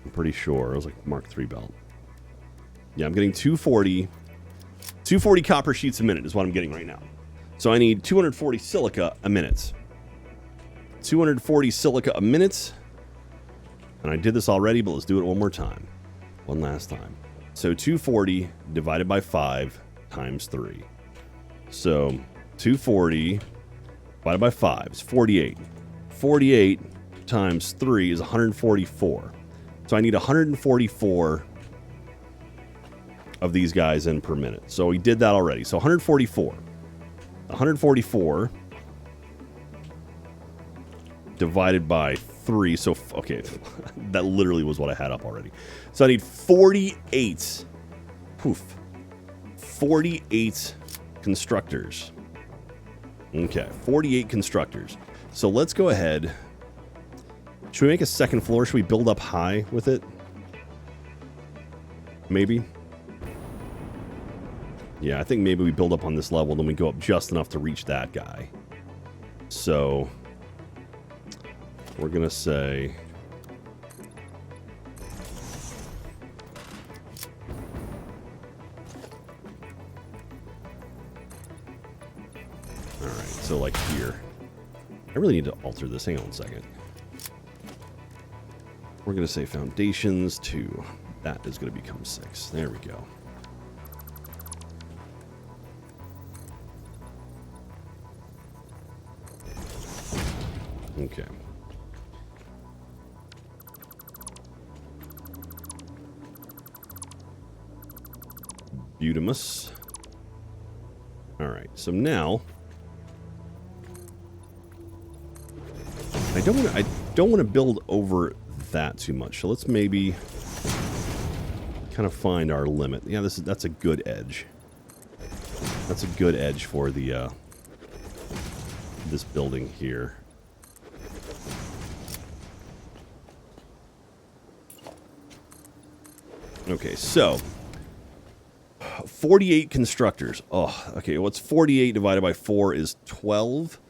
Speaker 1: I'm pretty sure. It was like Mark III belt. Yeah, I'm getting 240 copper sheets a minute is what I'm getting right now. So I need 240 silica a minute. 240 silica a minute. And I did this already, but let's do it one more time. One last time. So 240 divided by 5 times 3. So 240 divided by 5 is 48. 48 times 3 is 144. So I need 144 of these guys in per minute. So we did that already. So 144. 144 divided by 3. So, okay, that literally was what I had up already. So I need 48. Poof. 48 constructors. Okay, 48 constructors. So let's go ahead. Should we make a second floor? Should we build up high with it? Maybe. Yeah, I think maybe we build up on this level, then we go up just enough to reach that guy. So we're going to say... All right, so like here. I really need to alter this. Hang on a second. We're going to say foundations 2. That is going to become 6. There we go. Okay. Beautimus. All right, so now I don't want to build over that too much. So let's maybe kind of find our limit. Yeah, that's a good edge. That's a good edge for the this building here. Okay, so 48 constructors. Oh, okay, what's 48 divided by 4 is 12.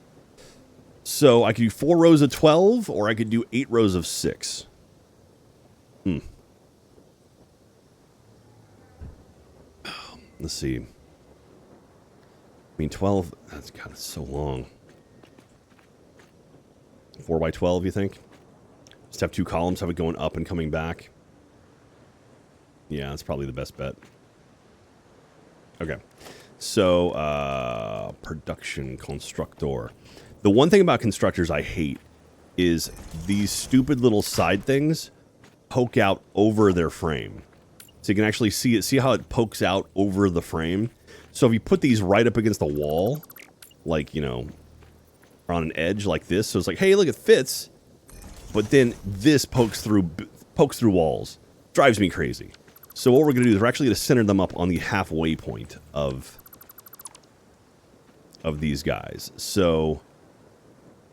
Speaker 1: So I could do 4 rows of 12, or I could do 8 rows of 6. Let's see. I mean, 12, that's, God, it's so long. 4 by 12, you think? Just have 2 columns, have it going up and coming back. Yeah, that's probably the best bet. Okay. So, production constructor. The one thing about constructors I hate is these stupid little side things poke out over their frame. So you can actually see it. See how it pokes out over the frame? So if you put these right up against the wall, like, you know, on an edge like this, so it's like, hey, look, it fits. But then this pokes through walls. Drives me crazy. So what we're going to do is we're actually going to center them up on the halfway point of these guys. So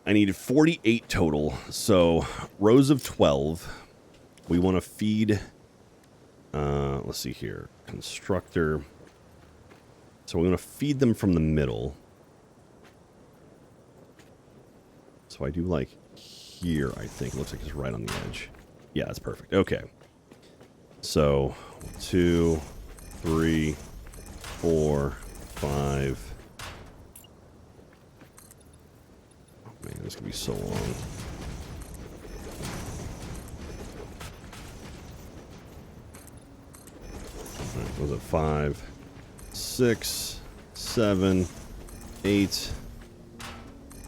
Speaker 1: I needed 48 total. So rows of 12. We want to feed, let's see here, constructor. So we're going to feed them from the middle. So I do like here, I think. It looks like it's right on the edge. Yeah, that's perfect. Okay. So 2, 3, 4, 5. Oh man, this could be so long. All right, was it 5, 6, 7, 8,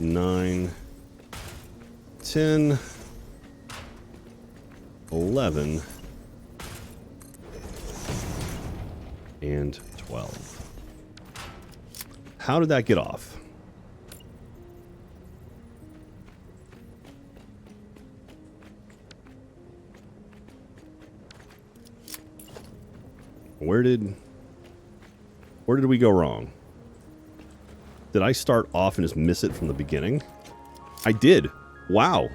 Speaker 1: 9, 10, 11, and 12. How did that get off? Where did we go wrong? Did I start off and just miss it from the beginning? I did. Wow.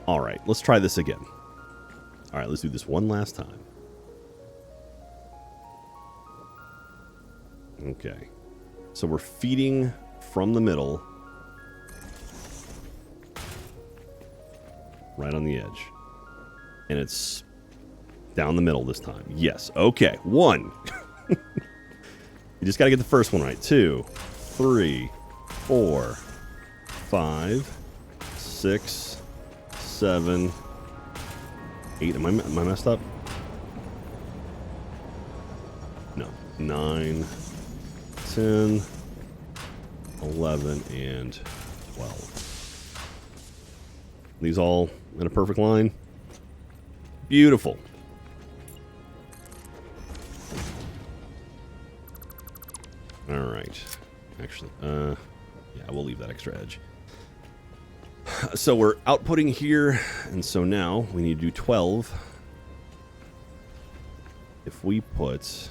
Speaker 1: All right, let's try this again. All right, let's do this one last time. Okay. So we're feeding from the middle. Right on the edge. And it's down the middle this time. Yes. Okay. 1. You just got to get the first one right. 2, 3, 4, 5, 6, 7, 8. Am I messed up? No. 9, 10, 11, and 12. These all in a perfect line. Beautiful. All right. Actually, yeah, we'll leave that extra edge. So we're outputting here, and so now we need to do 12. If we put...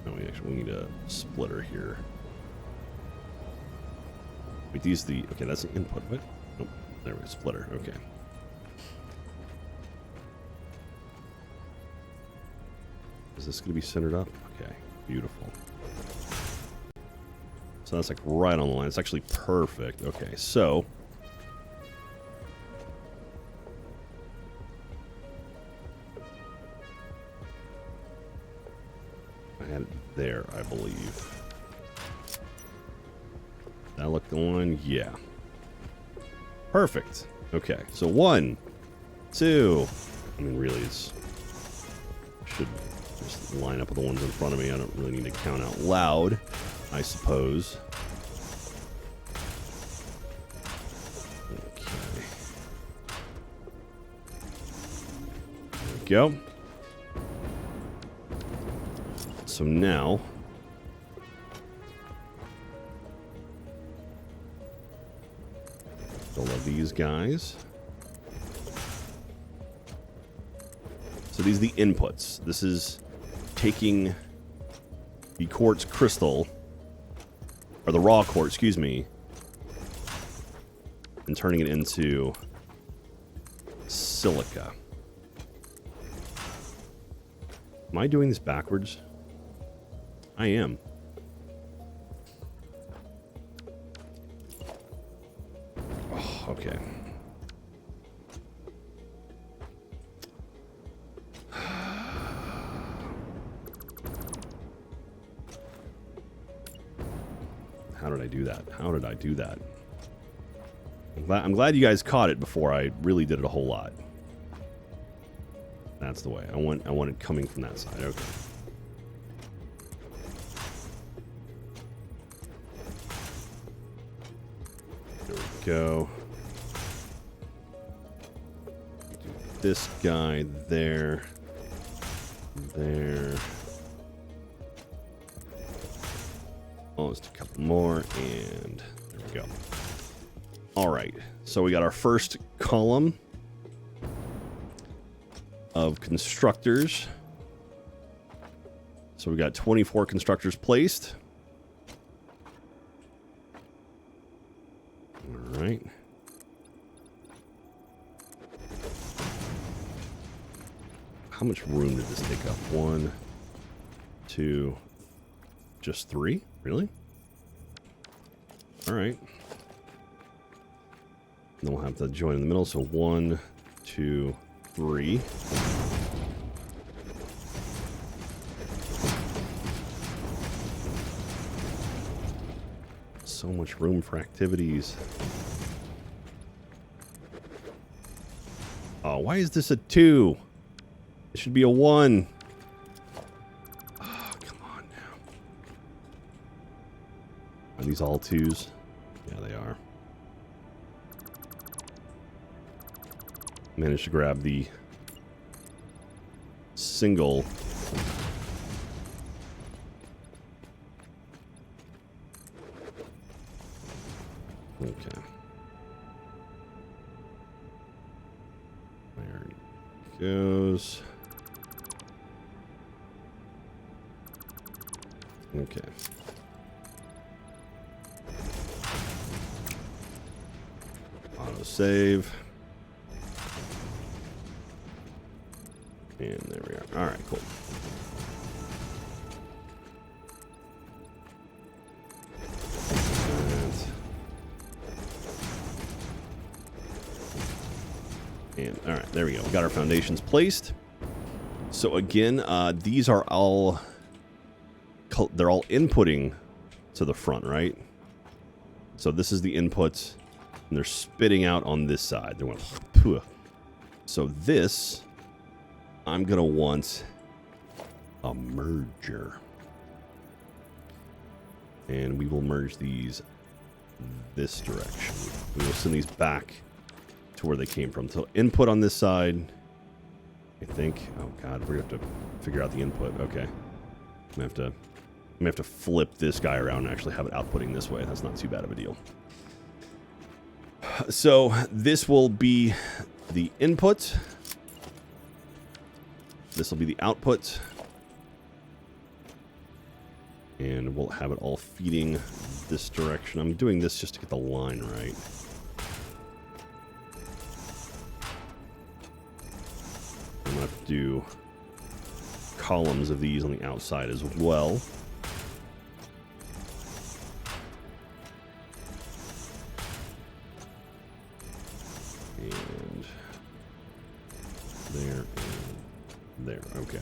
Speaker 1: No, we need a splitter here. Wait, these the... Okay, that's the input. What? Nope. There we go. Splitter. Okay. Is this going to be centered up? Okay. Beautiful. So that's like right on the line. It's actually perfect. Okay, so... I had it there, I believe. That looked the line? Yeah. Perfect. Okay, so 1, 2... I mean, really, it's... should just line up with the ones in front of me. I don't really need to count out loud, I suppose. Okay. There we go. So now... All of these guys. So these are the inputs. This is taking the quartz crystal, or the raw quartz, excuse me, and turning it into silica. Am I doing this backwards? I am. Oh, okay. How did I do that? How did I do that? I'm glad you guys caught it before I really did it a whole lot. That's the way. I want it coming from that side. Okay. There we go. Do this guy there. There. Oh, just a couple more, and there we go. All right, so we got our first column of constructors. So we got 24 constructors placed. All right. How much room did this take up? 1, 2, just 3? Really? All right. And then we'll have to join in the middle. So 1, 2, 3. So much room for activities. Oh, why is this a 2? It should be a 1. Oh, come on now. Are these all 2s? Yeah, they are. Managed to grab the single. Okay. There it goes. Okay. Auto-save. And there we are. All right, cool. And all right, there we go. We got our foundations placed. So again, these are all, they're all inputting to the front, right? So this is the input, and they're spitting out on this side. They're going, so this, I'm gonna want a merger. And we will merge these this direction. We will send these back to where they came from. So input on this side, I think. Oh god, we're gonna have to figure out the input. Okay, I'm gonna have to flip this guy around and actually have it outputting this way. That's not too bad of a deal. So this will be the input. This will be the output. And we'll have it all feeding this direction. I'm doing this just to get the line right. I'm going to have to do columns of these on the outside as well. And there and there. Okay.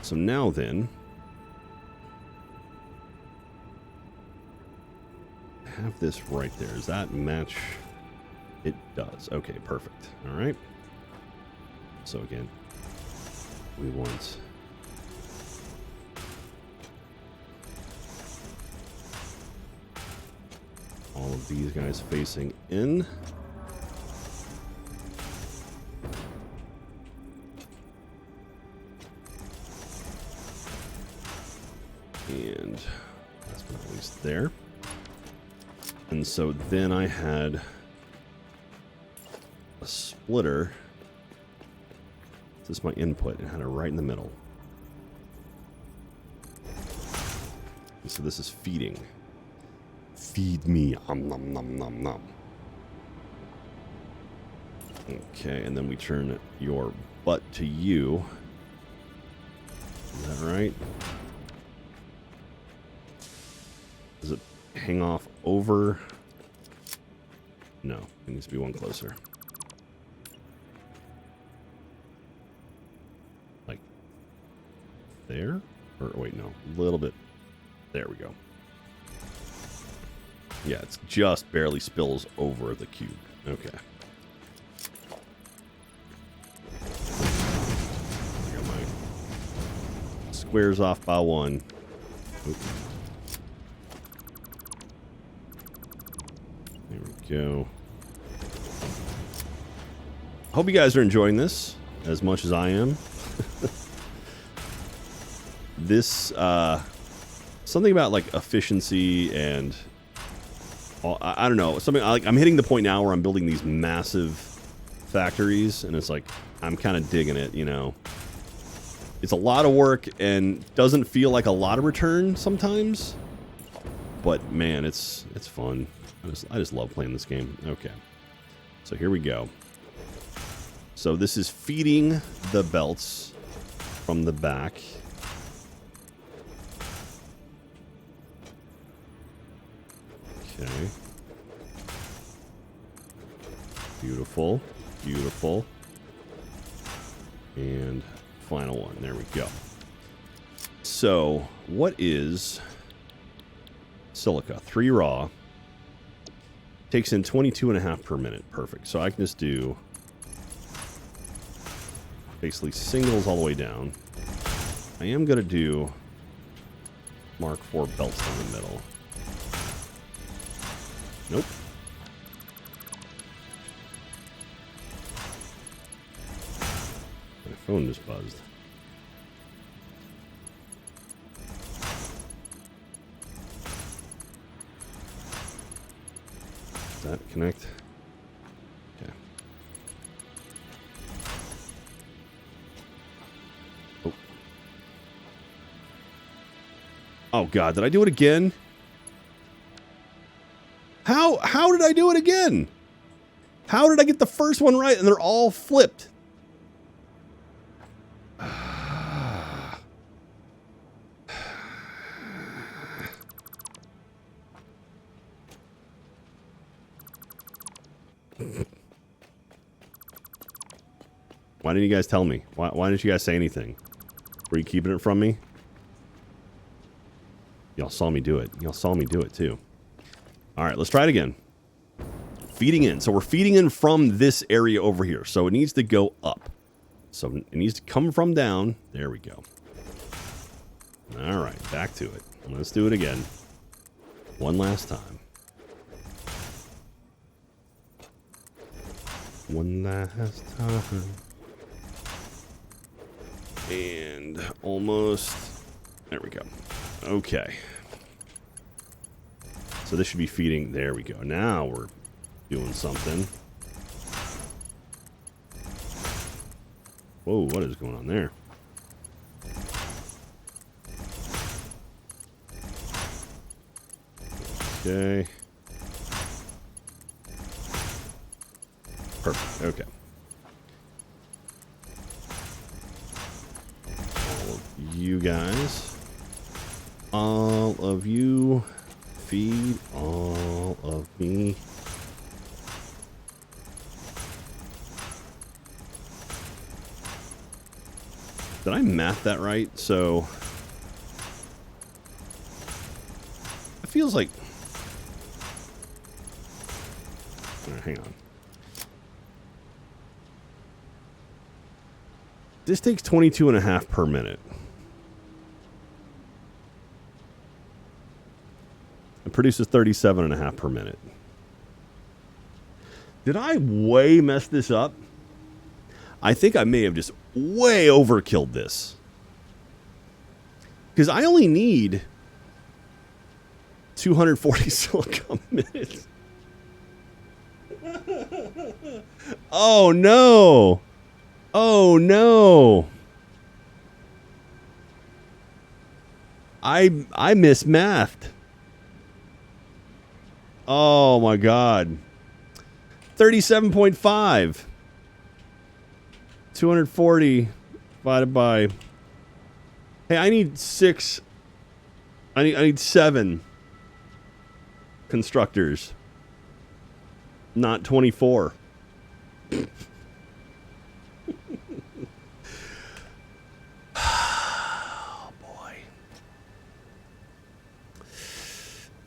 Speaker 1: So now then, have this right there. Does that match? It does. Okay, perfect. All right. So again, we want all of these guys facing in. And last but not least there. And so then I had a splitter. This is my input. It had it right in the middle. And so this is feeding. Feed me. Nom nom nom nom. Okay, and then we turn your butt to you. Is that right? Does it hang off over? No, it needs to be one closer. Like there? Or wait, no, a little bit. There we go. Yeah, it's just barely spills over the cube. Okay. I got my squares off by one. Oops. There we go. Hope you guys are enjoying this as much as I am. This, something about like efficiency and I don't know, something like I'm hitting the point now where I'm building these massive factories, and it's like I'm kind of digging it, you know. It's a lot of work and doesn't feel like a lot of return sometimes, but man, it's fun. I just love playing this game. Okay, so here we go. So this is feeding the belts from the back. Okay. Beautiful. Beautiful. And final one. There we go. So, what is silica? 3 raw. Takes in 22.5 per minute. Perfect. So I can just do basically singles all the way down. I am going to do Mark IV belts in the middle. Nope. My phone just buzzed. Does that connect? Okay. Oh. Oh God, did I do it again? How did I do it again? How did I get the first one right and they're all flipped? Why didn't you guys tell me? Why didn't you guys say anything? Were you keeping it from me? Y'all saw me do it. Y'all saw me do it too. All right, let's try it again. Feeding in. So we're feeding in from this area over here. So it needs to go up. So it needs to come from down. There we go. All right, back to it. Let's do it again. One last time. One last time. And almost. There we go. Okay. So this should be feeding. There we go. Now we're doing something. Whoa, what is going on there? Okay. Perfect. Okay. All of you guys. All of you. Feed all of me. Did I math that right? So it feels like. All right, hang on. This takes 22.5 per minute. It produces 37.5 per minute. Did I way mess this up? I think I may have just way overkilled this. Because I only need 240 silicon minutes. Oh no! Oh no! I mismathed. Oh my god. 37.5. 240 divided by. Hey, I need 6. I need 7 constructors. Not 24. Oh boy.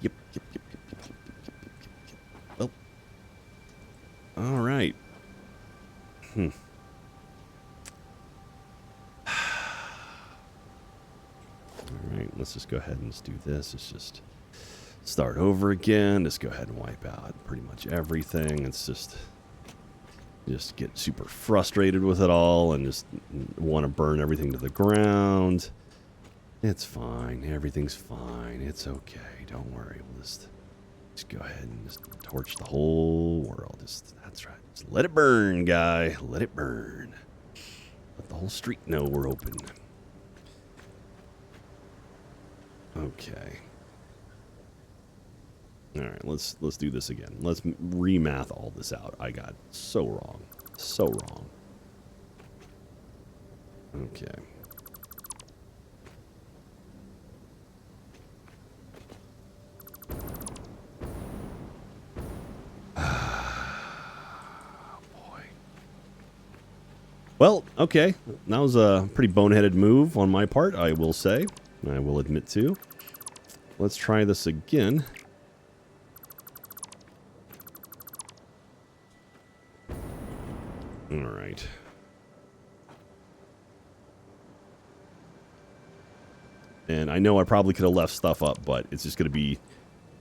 Speaker 1: Yep. Well. All right. Alright, let's just go ahead and just do this. Let's just start over again. Just go ahead and wipe out pretty much everything. It's just get super frustrated with it all and just want to burn everything to the ground. It's fine. Everything's fine. It's okay. Don't worry. We'll just go ahead and just torch the whole world. That's right. Just let it burn, guy. Let it burn. Let the whole street know we're open. Okay. All right, let's do this again. Let's remath all this out. I got so wrong. So wrong. Okay. Boy. Well, okay. That was a pretty boneheaded move on my part, I will say. I will admit to. Let's try this again. All right. And I know I probably could have left stuff up, but it's just going to be,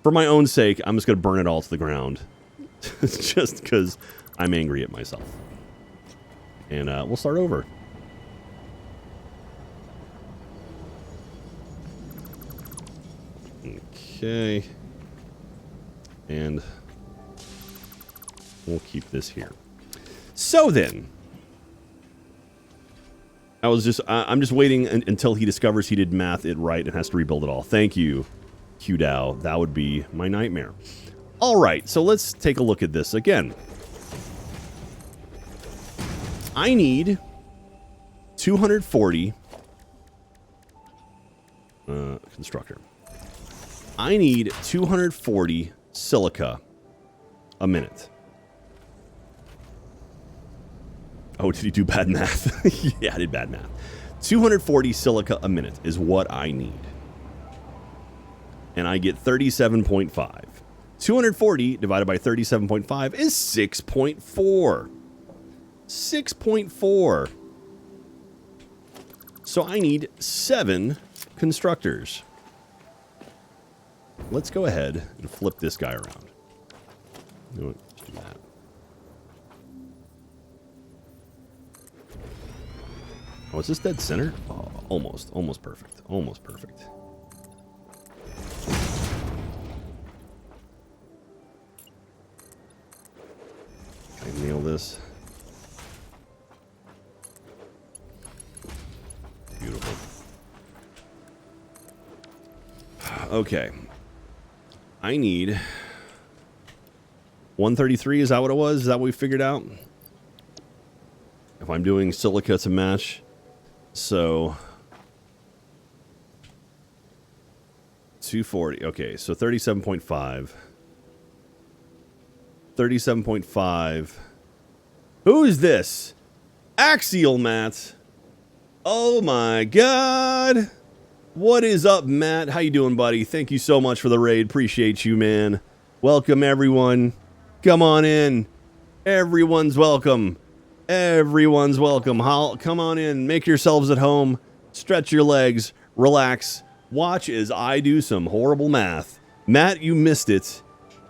Speaker 1: for my own sake, I'm just going to burn it all to the ground. It's just because I'm angry at myself. And we'll start over. Okay. And we'll keep this here. So then, I'm just waiting until he discovers he did math it right and has to rebuild it all. Thank you, QDAO. That would be my nightmare. All right, so let's take a look at this again. I need 240 constructor. I need 240 silica a minute. Oh, did he do bad math? Yeah, I did bad math. 240 silica a minute is what I need. And I get 37.5. 240 divided by 37.5 is 6.4. 6.4. So I need 7 constructors. let's go ahead and flip this guy around. You know what? Let's do that. Oh, is this dead center? Oh, almost perfect. Almost perfect. Can I nail this? Beautiful. Okay. I need 133. Is that what it was? Is that what we figured out? If I'm doing silica to match. So 240. Okay, so 37.5. 37.5. Who is this? Axial Matt. Oh my god. What is up, Matt? How you doing, buddy? Thank you so much for the raid. Appreciate you, man. Welcome, everyone. Come on in. Everyone's welcome. Everyone's welcome. Come on in. Make yourselves at home. Stretch your legs. Relax. Watch as I do some horrible math. Matt, you missed it.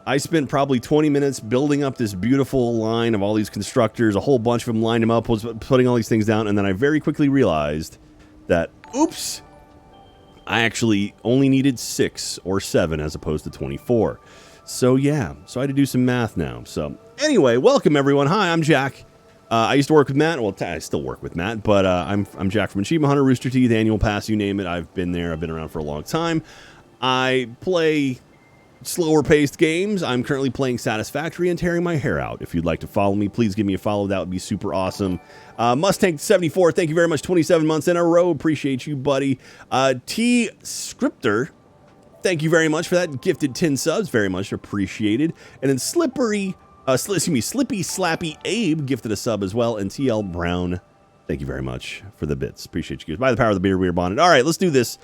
Speaker 1: I spent probably 20 minutes building up this beautiful line of all these constructors. A whole bunch of them lined them up, was putting all these things down, and then I very quickly realized that, oops, I actually only needed 6 or 7 as opposed to 24. So yeah, so I had to do some math now. So anyway, welcome everyone. Hi, I'm Jack. I used to work with Matt. Well, I still work with Matt, but I'm Jack from Achievement Hunter, Rooster Teeth, Annual Pass, you name it. I've been there. I've been around for a long time. I play slower paced games. I'm currently playing Satisfactory and tearing my hair out. If you'd like to follow me, please give me a follow. That would be super awesome. Mustang74, thank you very much. 27 months in a row. Appreciate you, buddy. T Scriptor, thank you very much for that. Gifted 10 subs. Very much appreciated. And then Slippy Slappy Abe gifted a sub as well. And TL Brown, thank you very much for the bits. Appreciate you guys. By the power of the beard, we are bonded. All right, let's do this.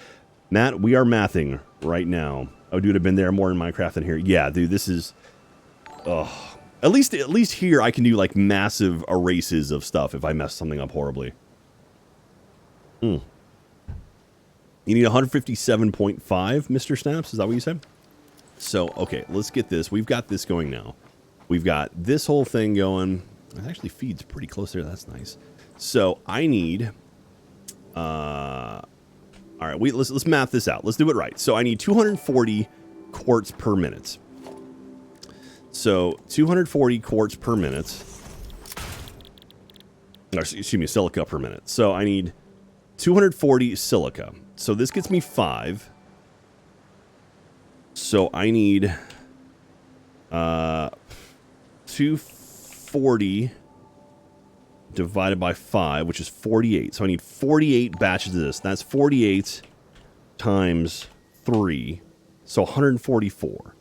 Speaker 1: Matt, we are mathing right now. Oh, dude, I've been there more in Minecraft than here. Yeah, dude, this is... Oh, at least here I can do like massive erases of stuff if I mess something up horribly. You need 157.5, Mr. Snaps? Is that what you said? So, okay, let's get this. We've got this going now. We've got this whole thing going. It actually feeds pretty close there. That's nice. So I need... all right, let's math this out. Let's do it right. So I need 240 quartz per minute. So 240 quartz per minute. Or, excuse me, silica per minute. So I need 240 silica. So this gets me 5. So I need 240 divided by 5, which is 48. So I need 48 batches of this. That's 48 times 3. So 144.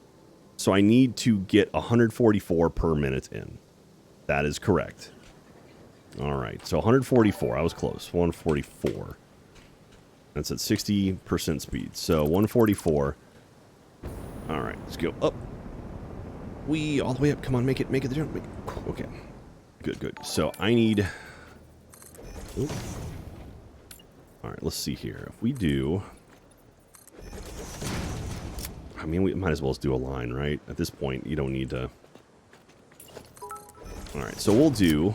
Speaker 1: So I need to get 144 per minute in. That is correct. All right. So 144. I was close. 144. That's at 60% speed. So 144. All right. Let's go up. All the way up. Come on. Make it the jump. Okay. Good. So I need... Ooh. All right, let's see here. If we do... I mean, we might as well just do a line, right? At this point, you don't need to... All right, so we'll do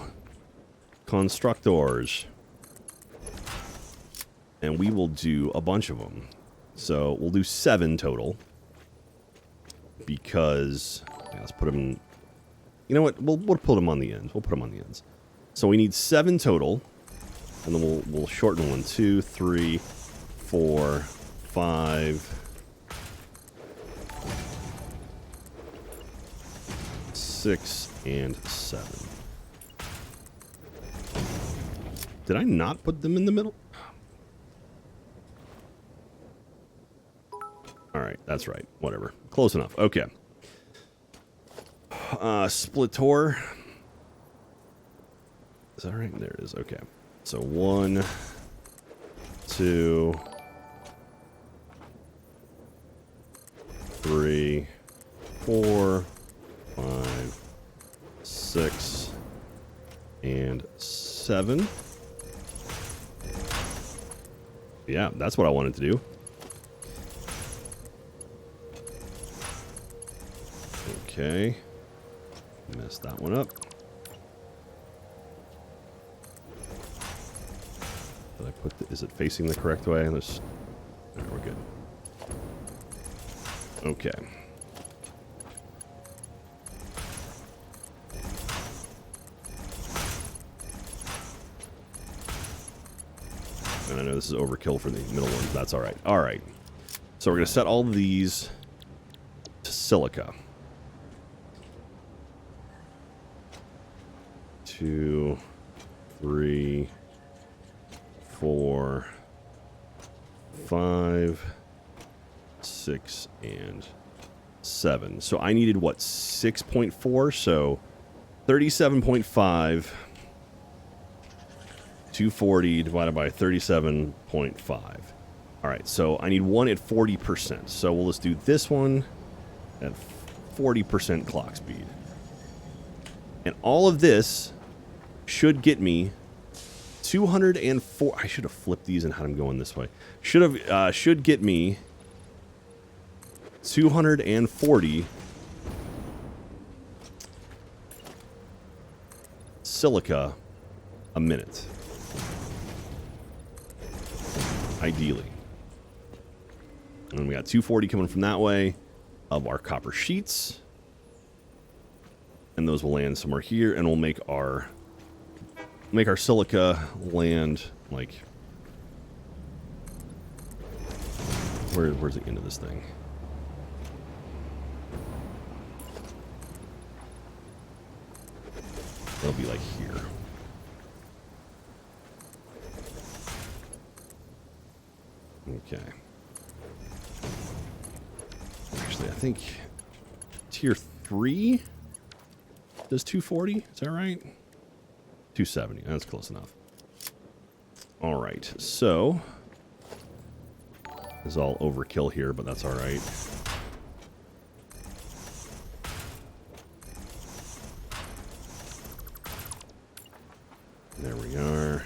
Speaker 1: constructors. And we will do a bunch of them. So we'll do 7 total. Because... Yeah, let's put them in... You know what? We'll put them on the ends. We'll put them on the ends. So we need 7 total. And then we'll shorten 1, 2, 3, 4, 5, 6, and 7. Did I not put them in the middle? All right, that's right. Whatever. Close enough. Okay. Splitor. Is that right? There it is. Okay. So 1, 2, 3, 4, 5, 6, and 7. Yeah, that's what I wanted to do. Okay. Messed that one up. Did I put is it facing the correct way? There, we're good. Okay. And I know this is overkill for the middle ones. That's all right. All right. So we're going to set all of these to silica. 2, 3, 4, 5, 6, and 7. So I needed, what, 6.4? So 37.5, 240 divided by 37.5. All right, so I need one at 40%. So we'll just do this one at 40% clock speed. And all of this should get me 204. I should have flipped these and had them going this way. Should get me 240 silica a minute. Ideally. And then we got 240 coming from that way of our copper sheets. And those will land somewhere here, and we'll make our silica land like where's the end of this thing? It'll be like here. Okay. Actually, I think tier 3 does 240. Is that right? 270. That's close enough. All right. So this is all overkill here, but that's all right. There we are.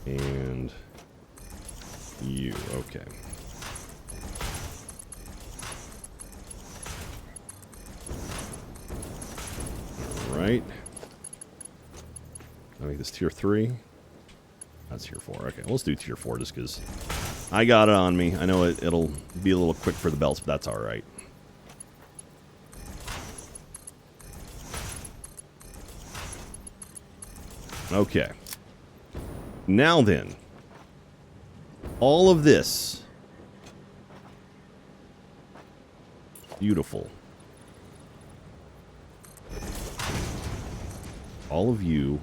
Speaker 1: And you. Okay. All right. I make this tier 3. That's tier 4. Okay, let's do tier 4 just because I got it on me. I know it'll be a little quick for the belts, but that's all right. Okay. Now then, all of this, beautiful. All of you,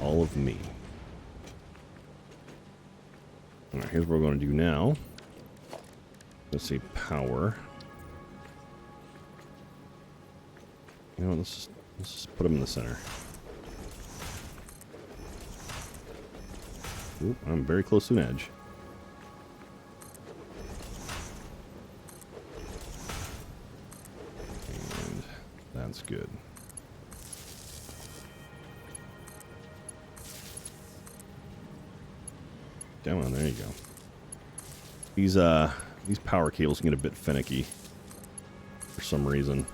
Speaker 1: all of me. All right, here's what we're going to do now. Let's say power. You know, let's just put them in the center. Oop, I'm very close to an edge. And that's good. Come on, there you go. These power cables can get a bit finicky for some reason.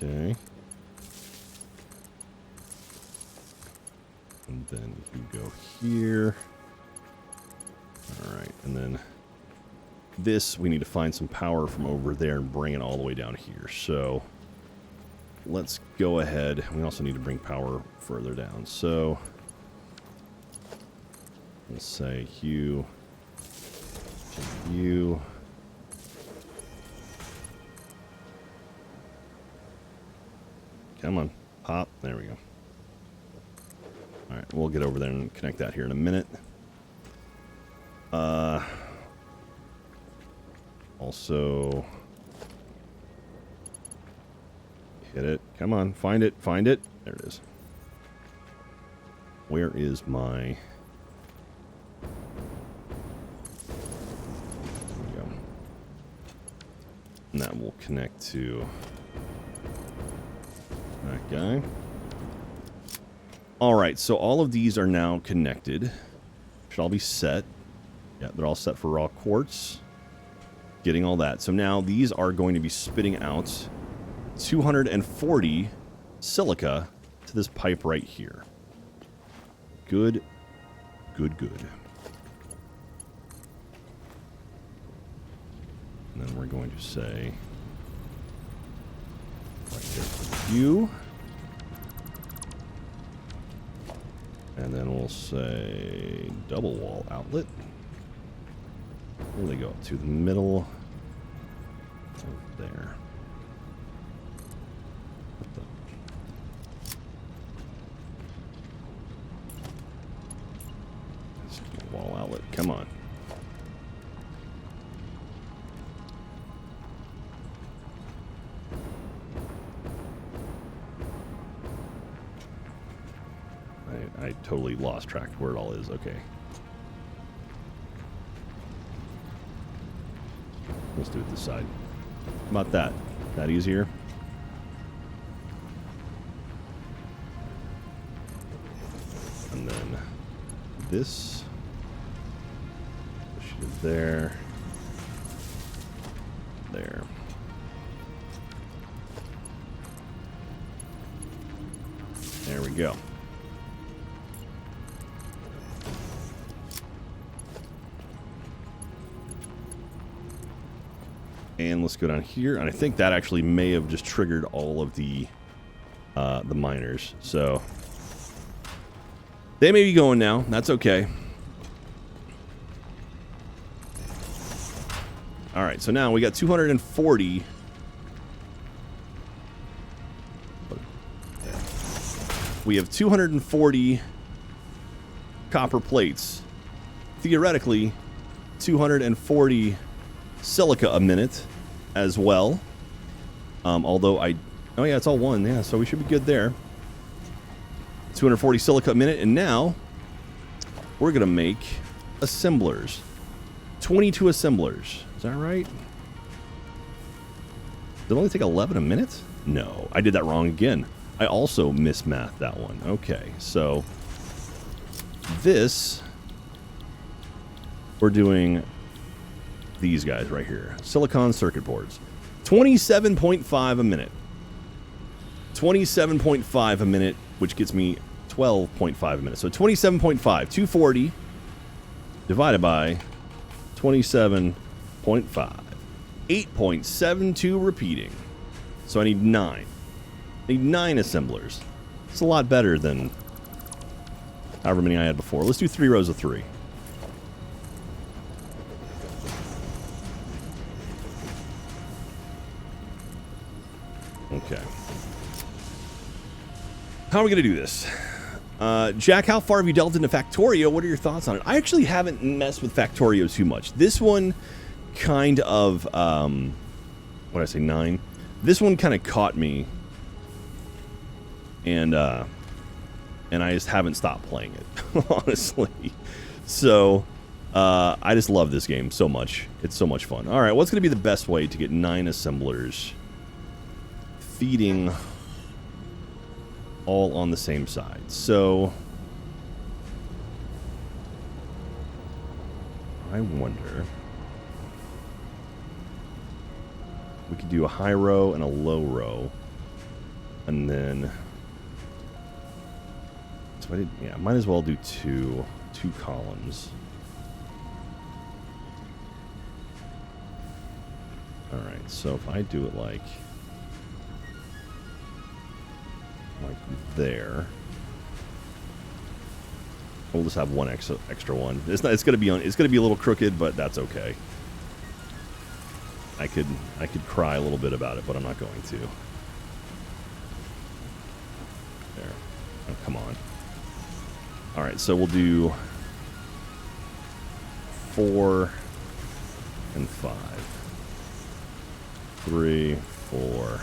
Speaker 1: Okay. And then you go here. All right, and then this, we need to find some power from over there and bring it all the way down here. So let's go ahead. We also need to bring power further down. So let's say you. Come on, pop. There we go. All right, we'll get over there and connect that here in a minute. Also, hit it. Come on, find it. Find it. There it is. Where is my... There we go. And that will connect to that guy. All right, so all of these are now connected. Should all be set. Yeah, they're all set for raw quartz. Getting all that. So now these are going to be spitting out 240 silica to this pipe right here. Good, good, good. And then we're going to say right here for you. And then we'll say double wall outlet. Where do they go up to? The middle. Over there. What the? Wall outlet. Come on. I totally lost track of where it all is. Okay. Let's do it this side. How about that? That easier? And then this. Push it there. There. There we go. And let's go down here, and I think that actually may have just triggered all of the miners. So they may be going now. That's okay. All right, so now we got 240. We have 240 copper plates. Theoretically, 240 silica a minute as well. Although oh yeah, it's all one. Yeah, so we should be good there. 240 silica a minute, and now we're gonna make assemblers. 22 assemblers. Is that right? Did it only take 11 a minute? No, I did that wrong again. I also mismathed that one. Okay, so this, we're doing these guys right here. Silicon circuit boards. 27.5 a minute. 27.5 a minute, which gets me 12.5 a minute. So 27.5, 240 divided by 27.5. 8.72 repeating. So I need 9. I need 9 assemblers. It's a lot better than however many I had before. Let's do 3 rows of 3. Okay. How are we going to do this? Jack, how far have you delved into Factorio? What are your thoughts on it? I actually haven't messed with Factorio too much. This one kind of, what did I say, 9? This one kind of caught me, and I just haven't stopped playing it, honestly. So, I just love this game so much. It's so much fun. All right, what's going to be the best way to get 9 assemblers feeding all on the same side? So I wonder, we could do a high row and a low row, and then so yeah, might as well do two columns. All right, so if I do it like there, we'll just have one extra one. It's not. It's gonna be on. It's gonna be a little crooked, but that's okay. I could cry a little bit about it, but I'm not going to. There. Oh, come on. All right, so we'll do 4 and 5. 3, 4,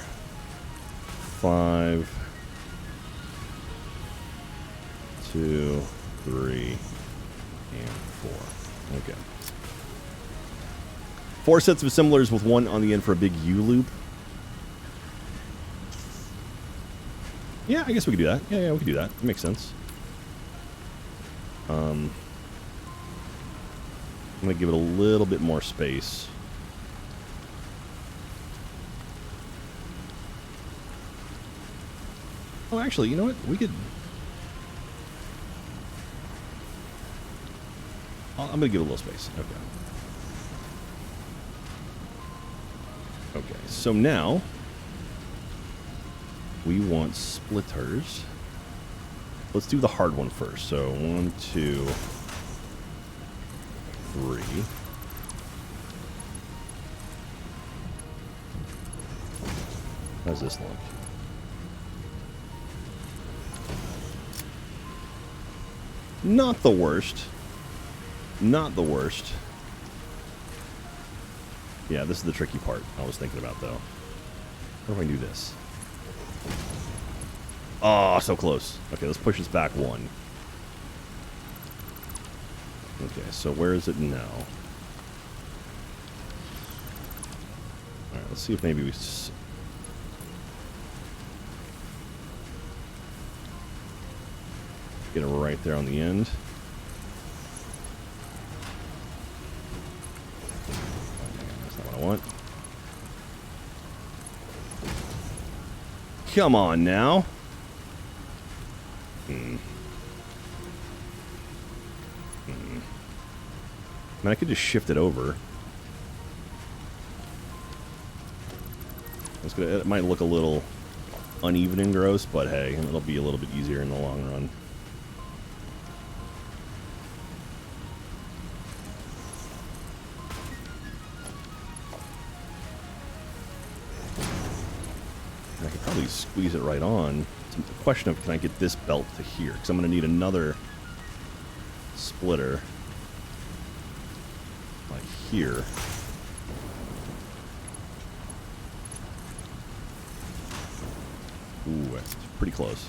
Speaker 1: 5. 2, 3, and 4. Okay. 4 sets of assemblers with 1 on the end for a big U-loop. Yeah, I guess we could do that. Yeah, we could do that. It makes sense. I'm going to give it a little bit more space. Oh, actually, you know what? We could... I'm going to give it a little space. Okay. Okay, so now we want splitters. Let's do the hard one first. So 1, 2, 3. How's this look? Not the worst. Not the worst. Yeah, this is the tricky part I was thinking about, though. How do I do this? Oh, so close. Okay, let's push this back 1. Okay, so where is it now? Alright, let's see if maybe we... Get it right there on the end. That's not what I want. Come on now. I mean, I could just shift it over. It might look a little uneven and gross, but hey, it'll be a little bit easier in the long run. And I could probably squeeze it right on. It's a question of, can I get this belt to here? Because I'm going to need another splitter. Like here. Ooh, that's pretty close.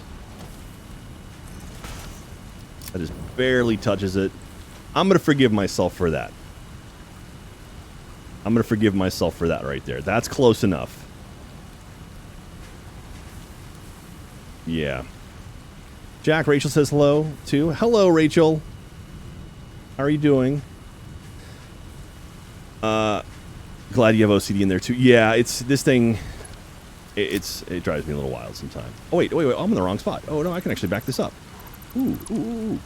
Speaker 1: That just barely touches it. I'm going to forgive myself for that. I'm going to forgive myself for that right there. That's close enough. Yeah. Jack, Rachel says hello, too. Hello, Rachel. How are you doing? Glad you have OCD in there, too. Yeah, it's this thing... It drives me a little wild sometimes. Oh, wait. I'm in the wrong spot. Oh, no, I can actually back this up. Ooh.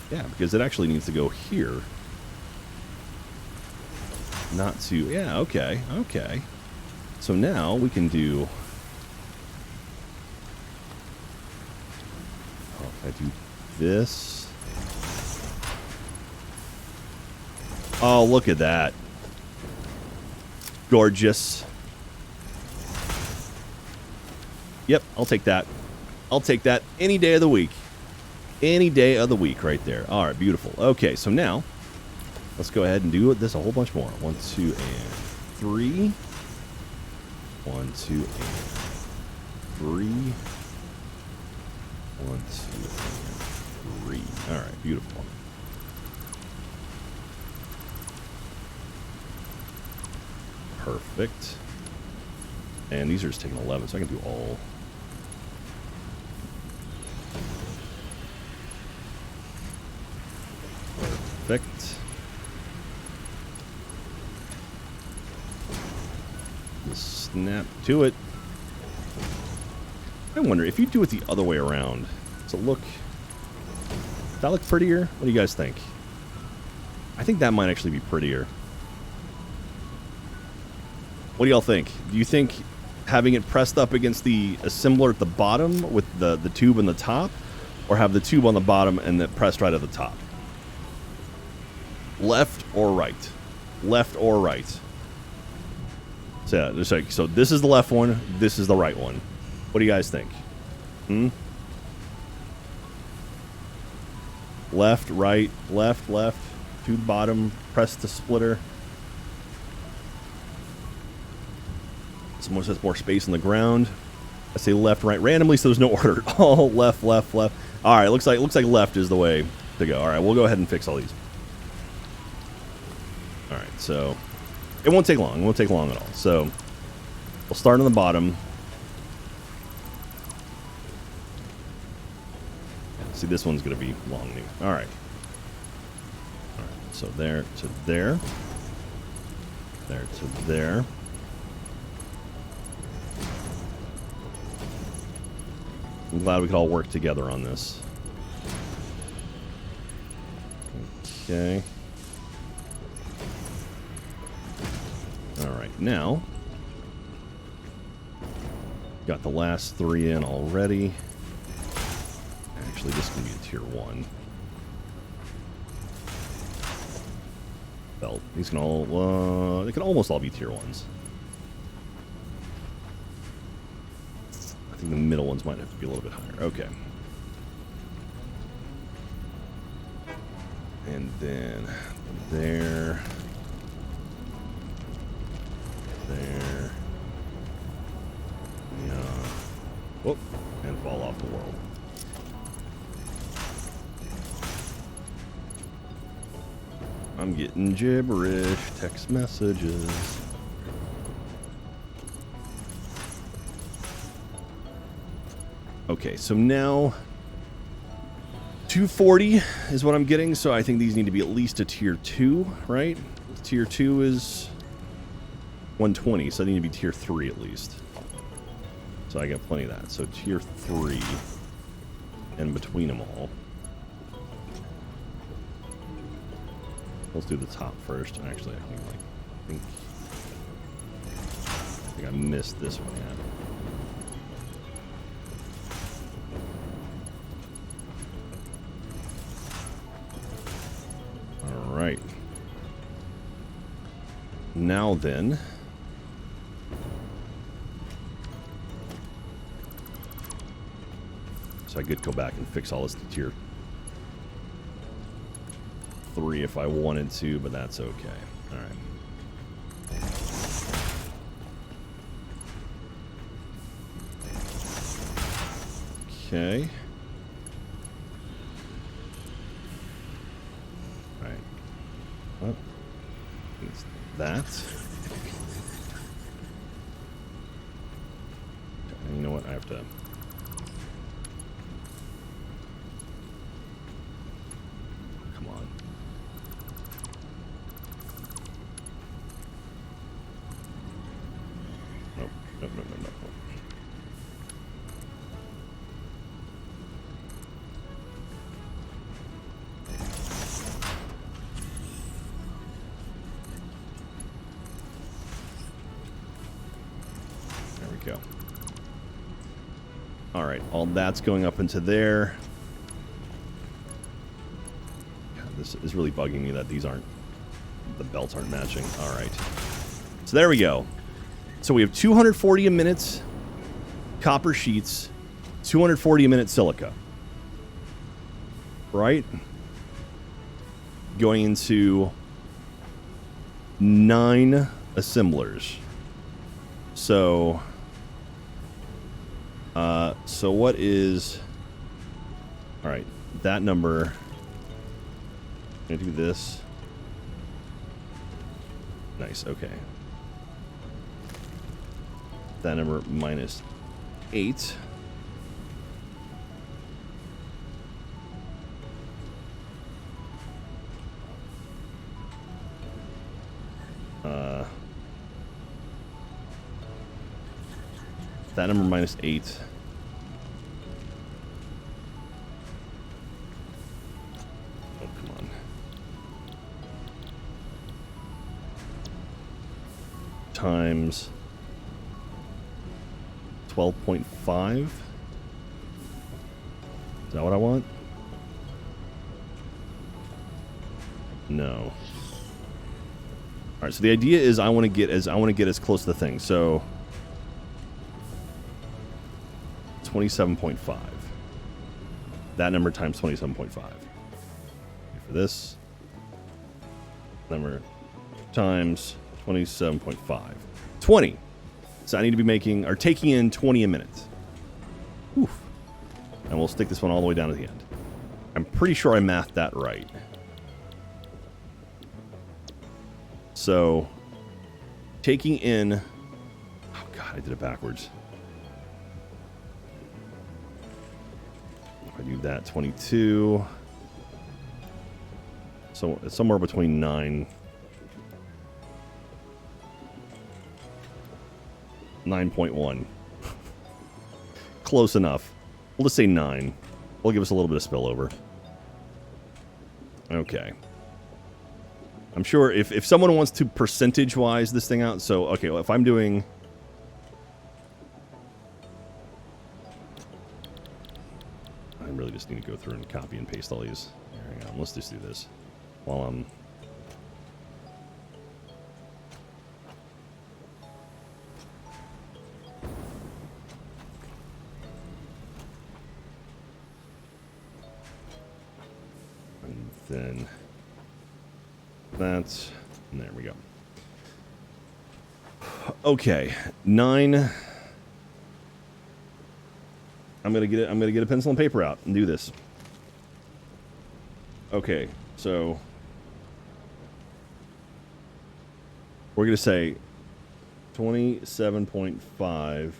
Speaker 1: Yeah, because it actually needs to go here. Not to... Yeah, okay. So now we can do... Oh, if I do this... Oh, look at that. Gorgeous. Yep, I'll take that. I'll take that any day of the week. Any day of the week right there. All right, beautiful. Okay, so now let's go ahead and do this a whole bunch more. 1, 2, and 3. 1, 2, and 3. 1, 2, and 3. All right, beautiful. Perfect. And these are just taking 11, so I can do all. Perfect. Just snap to it. I wonder if you do it the other way around, does it look... Does that look prettier? What do you guys think? I think that might actually be prettier. What do y'all think? Do you think having it pressed up against the assembler at the bottom with the tube on the top, or have the tube on the bottom and then pressed right at the top? Left or right? Left or right? So yeah, just like, so this is the left one, this is the right one. What do you guys think? Left, right, left, to the bottom, press the splitter. Someone says more space on the ground. I say left, right, randomly, so there's no order. Oh, left. All right, looks like left is the way to go. All right, we'll go ahead and fix all these. All right, so it won't take long. It won't take long at all. So we'll start on the bottom. See, this one's gonna be long. All right. So there to there. There to there. I'm glad we could all work together on this. Okay. Alright, now got the last 3 in already. Actually, this can be a tier 1. Belt. These can all, they can almost all be tier 1s. I think the middle ones might have to be a little bit higher. Okay. And then there. There. Yeah. Whoop. And fall off the world. I'm getting gibberish text messages. Okay, so now 240 is what I'm getting, so I think these need to be at least a tier 2, right? Tier 2 is 120, so they need to be tier 3 at least. So I got plenty of that. So tier 3 and between them all. Let's do the top first. Actually, I think I missed this one yet. All right. Now then, so I could go back and fix all this to tier 3 if I wanted to, but that's okay. All right. Okay. All right. Well, it's that. And you know what? I have to. Come on. Nope. Nope. Nope. Nope. Nope. Go. All right, all that's going up into there. God, this is really bugging me that these aren't, the belts aren't matching. All right, so there we go. So we have 240 a minute copper sheets, 240 a minute silica. Right? Going into 9 assemblers. So what is, all right, that number, I'm gonna do this. Nice, okay. That number minus 8. That number minus 8. Oh, come on. Times 12.5. Is that what I want? No. All right, so the idea is I want to get as close to the thing. So 27.5. That number times 27.5. For this number times 27.5. 20. So I need to be making or taking in 20 a minute. Oof. And we'll stick this one all the way down to the end. I'm pretty sure I mathed that right. So taking in, oh god, I did it backwards. If I do that, 22. So it's somewhere between 9. 9.1. Close enough. We'll just say 9. We'll give us a little bit of spillover. Okay. I'm sure if someone wants to percentage-wise this thing out, so, okay, well, if I'm doing... I really just need to go through and copy and paste all these. Hang on, let's just do this while I'm... Then that's, and there we go. Okay, 9. I'm gonna get a pencil and paper out and do this. Okay, so we're gonna say 27.5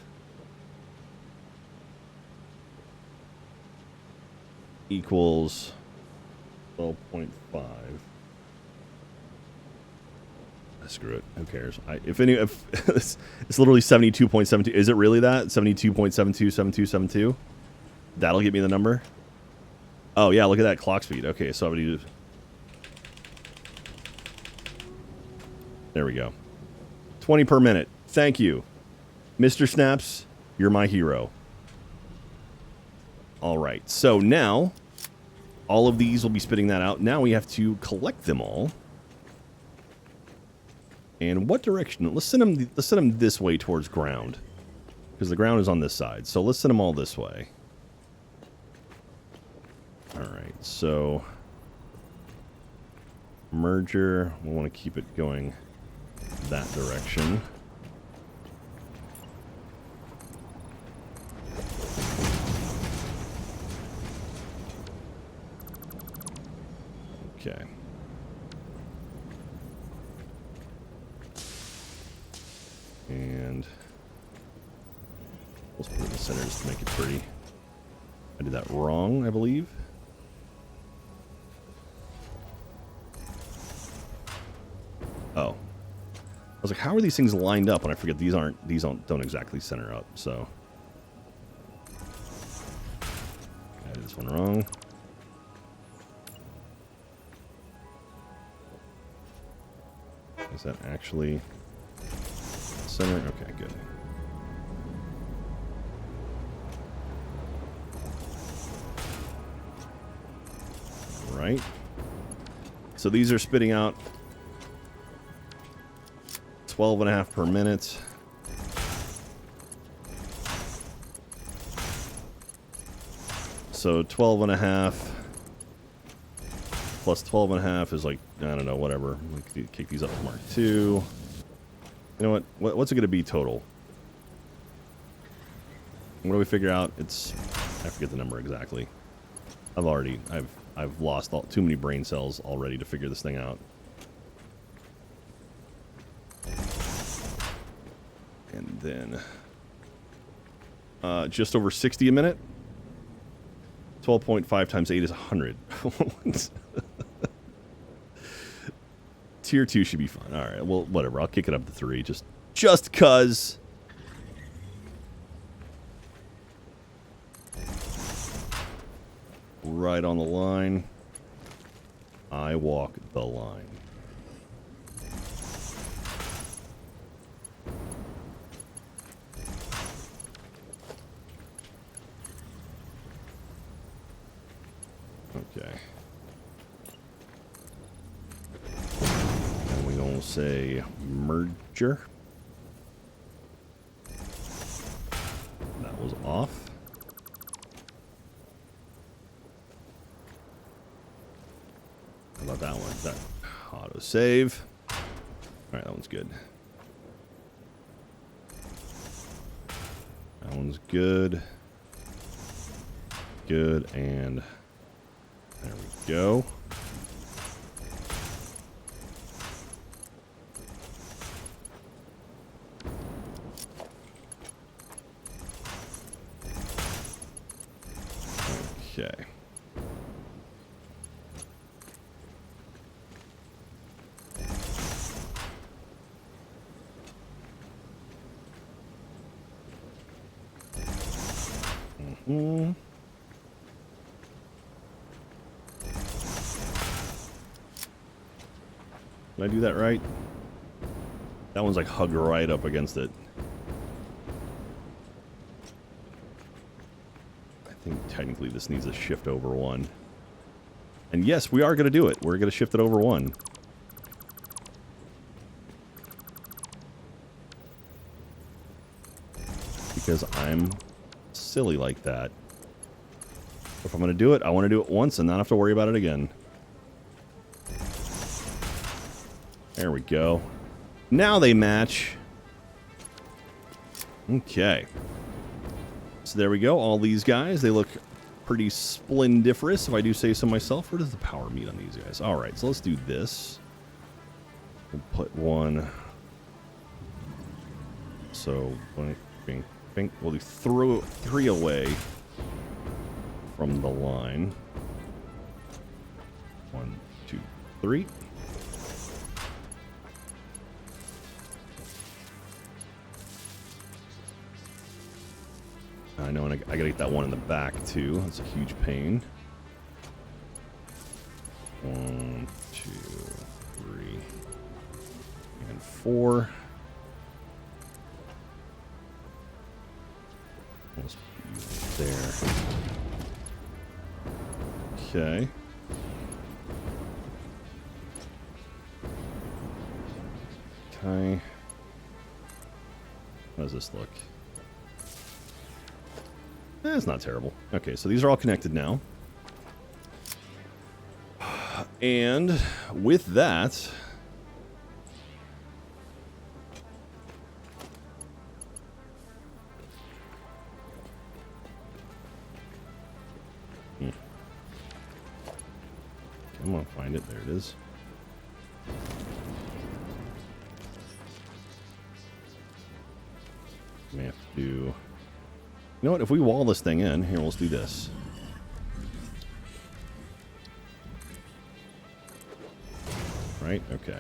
Speaker 1: equals 12.5. Screw it. Who cares? If it's literally 72.72. Is it really that? 72.727272? That'll get me the number? Oh, yeah, look at that clock speed. Okay, so I'm going to do... There we go. 20 per minute. Thank you. Mr. Snaps, you're my hero. All right, so now... all of these will be spitting that out. Now we have to collect them all. And what direction? Let's send them this way towards ground. Because the ground is on this side. So let's send them all this way. Alright, so... merger. We want to keep it going that direction. Okay. And let's put it in the center just to make it pretty. I did that wrong, I believe. Oh. I was like, how are these things lined up? And I forget these don't exactly center up, so. I did this one wrong. Is that actually center? Okay, good. All right. So these are spitting out 12.5 per minute. So 12.5 plus 12.5 is like, I don't know, whatever. We could kick these up to Mark II. You know what? What's it going to be total? What do we figure out? It's, I forget the number exactly. I've lost too many brain cells already to figure this thing out. And then just over 60 a minute. 12.5 times 8 is 100. Tier 2 should be fine. All right, well, whatever. I'll kick it up to 3 just cuz. Right on the line. I walk the line. Okay. And we're going to say merger. That was off. How about that one? That auto save. All right, that one's good. That one's good. Good, and there we go. Okay. Mm. Did I do that right? That one's like hugged right up against it. I think technically this needs a shift over 1. And yes, we are going to do it. We're going to shift it over 1. Because I'm silly like that. If I'm going to do it, I want to do it once and not have to worry about it again. There we go. Now they match. Okay. So there we go. All these guys, they look pretty splendiferous, if I do say so myself. Where does the power meet on these guys? All right, so let's do this. We'll put one. So, bing, bing. We'll do 3 away from the line. 1, 2, 3. I know, and I gotta get that one in the back too. That's a huge pain. 1, 2, 3, and 4. Let's be there. Okay. Okay. How does this look? It's not terrible. Okay, so these are all connected now. And with that, come on, find it. There it is. May have to do. You know what? If we wall this thing in, here, let's do this. Right? Okay.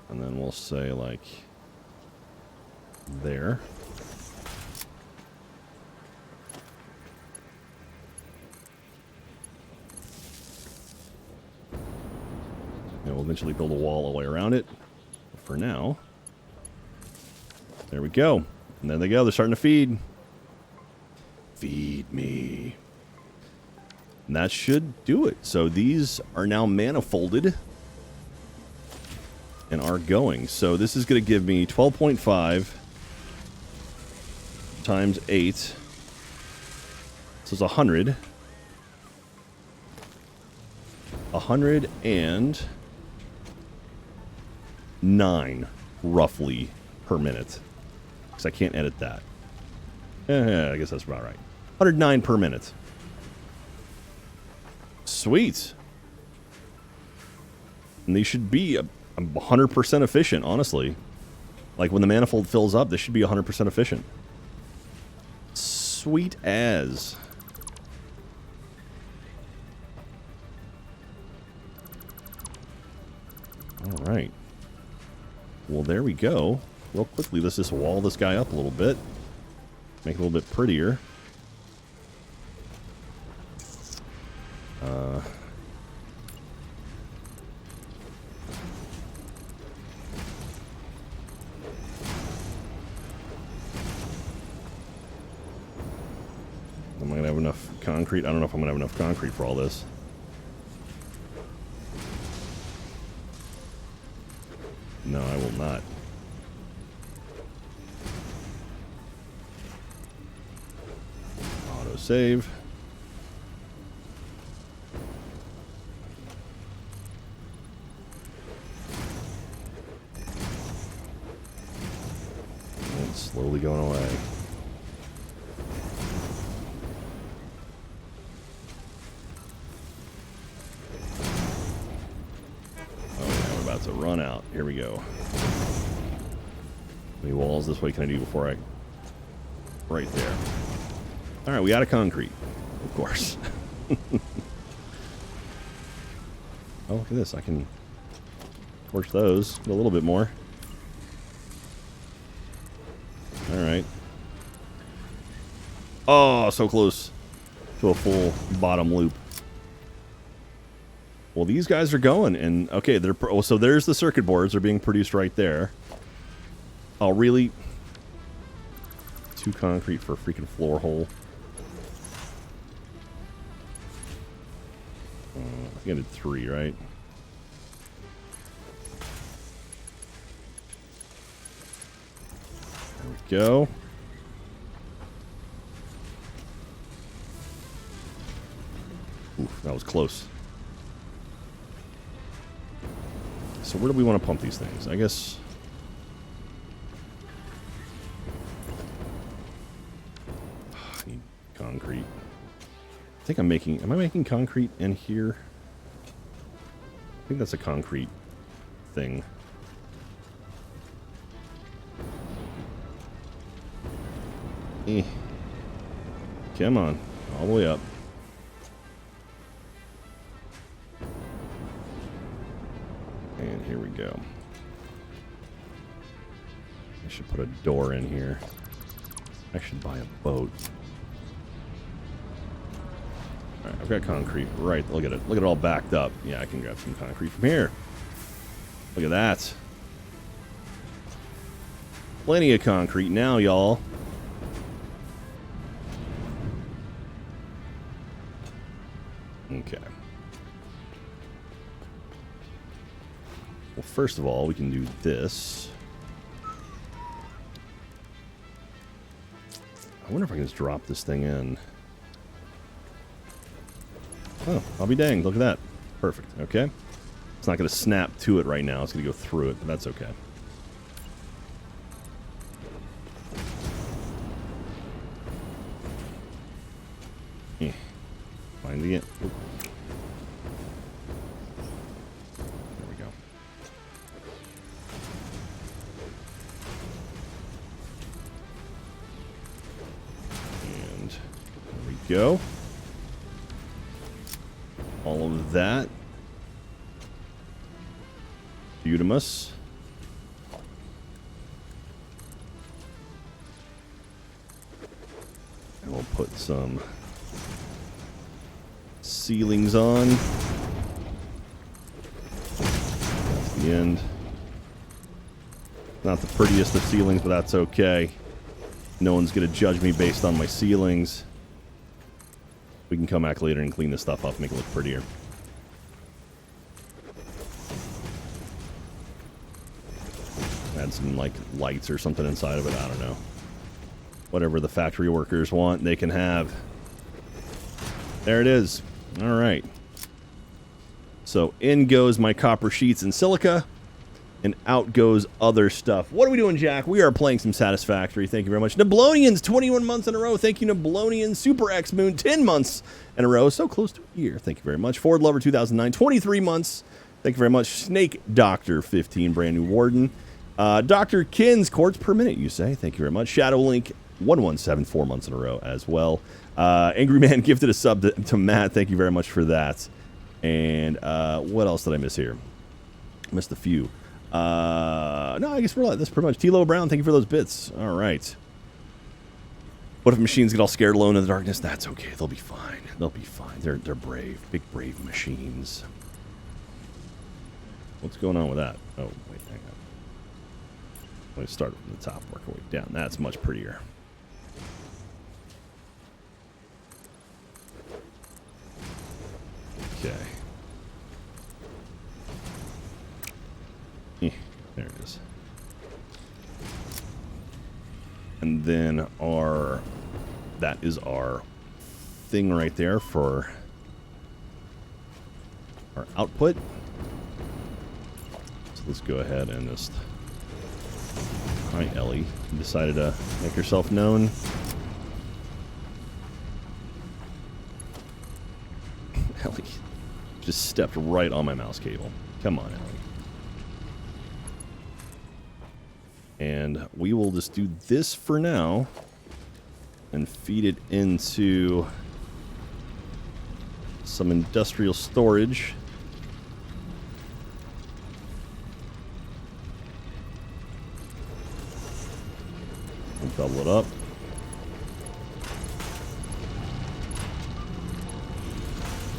Speaker 1: And then we'll say, like, there. And we'll eventually build a wall all the way around it. But for now, there we go. And there they go. They're starting to feed. Feed me. And that should do it. So these are now manifolded and are going. So this is going to give me 12.5 times 8. So it's 100. 109 roughly per minute. Because I can't edit that. Yeah, I guess that's about right. 109 per minute. Sweet. And these should be 100% efficient, honestly. Like when the manifold fills up, this should be 100% efficient. Sweet as. All right. Well, there we go. Real quickly, let's just wall this guy up a little bit. Make it a little bit prettier. Am I going to have enough concrete? I don't know if I'm going to have enough concrete for all this. No, I will not. Auto save. And it's slowly going away. To run out. Here we go. How many walls this way can I do before I... Right there. Alright, we out of concrete. Of course. Oh, look at this. I can Torch those a little bit more. Alright. Oh, so close to a full bottom loop. Well, these guys are going, and okay, they're so there's the circuit boards are being produced right there. Oh, really? 2 concrete for a freaking floor hole. I think I did 3, right? There we go. Oof, that was close. So where do we want to pump these things? I guess... I need concrete. I think I'm making... Am I making concrete in here? I think that's a concrete thing. Come on. All the way up. And here we go. I should put a door in here. I should buy a boat. Alright, I've got concrete right. Look at it. Look at it all backed up. Yeah, I can grab some concrete from here. Look at that. Plenty of concrete now, y'all. Okay. Well, first of all, we can do this. I wonder if I can just drop this thing in. Oh, I'll be danged. Look at that. Perfect. Okay. It's not going to snap to it right now. It's going to go through it, but that's okay. Finding it. Oop. There we go. And there we go. All of that. Beautimus. And we'll put some ceilings on. That's the end. Not the prettiest of ceilings, but that's okay. No one's going to judge me based on my ceilings. We can come back later and clean this stuff up, make it look prettier. Add some, like, lights or something inside of it. I don't know. Whatever the factory workers want, they can have. There it is. All right. So in goes my copper sheets and silica, and out goes other stuff. What are we doing, Jack? We are playing some Satisfactory. Thank you very much. Nablonians, 21 months in a row. Thank you, Nablonians. Super X Moon, 10 months in a row. So close to a year. Thank you very much. Ford Lover, 2009, 23 months. Thank you very much. Snake Doctor, 15, brand new Warden. Dr. Kins, quartz per minute, you say. Thank you very much. Shadow Link, 117, 4 months in a row as well. Angry Man gifted a sub to Matt. Thank you very much for that. And what else did I miss here? Missed a few. No, I guess that's pretty much. T-Lo Brown, thank you for those bits. All right. What if machines get all scared alone in the darkness? That's okay. They'll be fine. They'll be fine. They're brave. Big, brave machines. What's going on with that? Oh, wait, hang on. Let me start from the top, work our way down. That's much prettier. Okay. There it is. And then that is our thing right there for our output. So let's go ahead and just... Hi, Ellie. You decided to make yourself known. Ellie just stepped right on my mouse cable. Come on, Ellie. And we will just do this for now and feed it into some industrial storage. Double it up.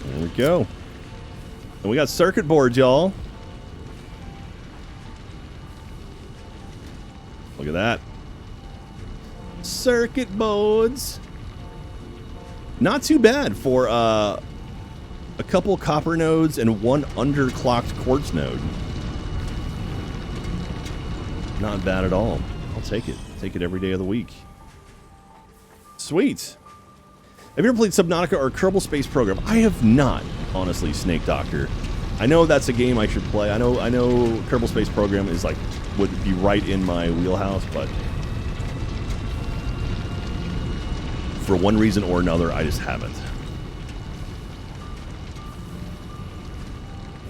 Speaker 1: There we go. And we got circuit boards, y'all. Look at that. Circuit boards. Not too bad for a couple copper nodes and one underclocked quartz node. Not bad at all. I'll take it. Take it every day of the week. Sweet. Have you ever played Subnautica or Kerbal Space Program? I have not, honestly, Snake Doctor. I know that's a game I should play. I know Kerbal Space Program is like would be right in my wheelhouse, but for one reason or another, I just haven't.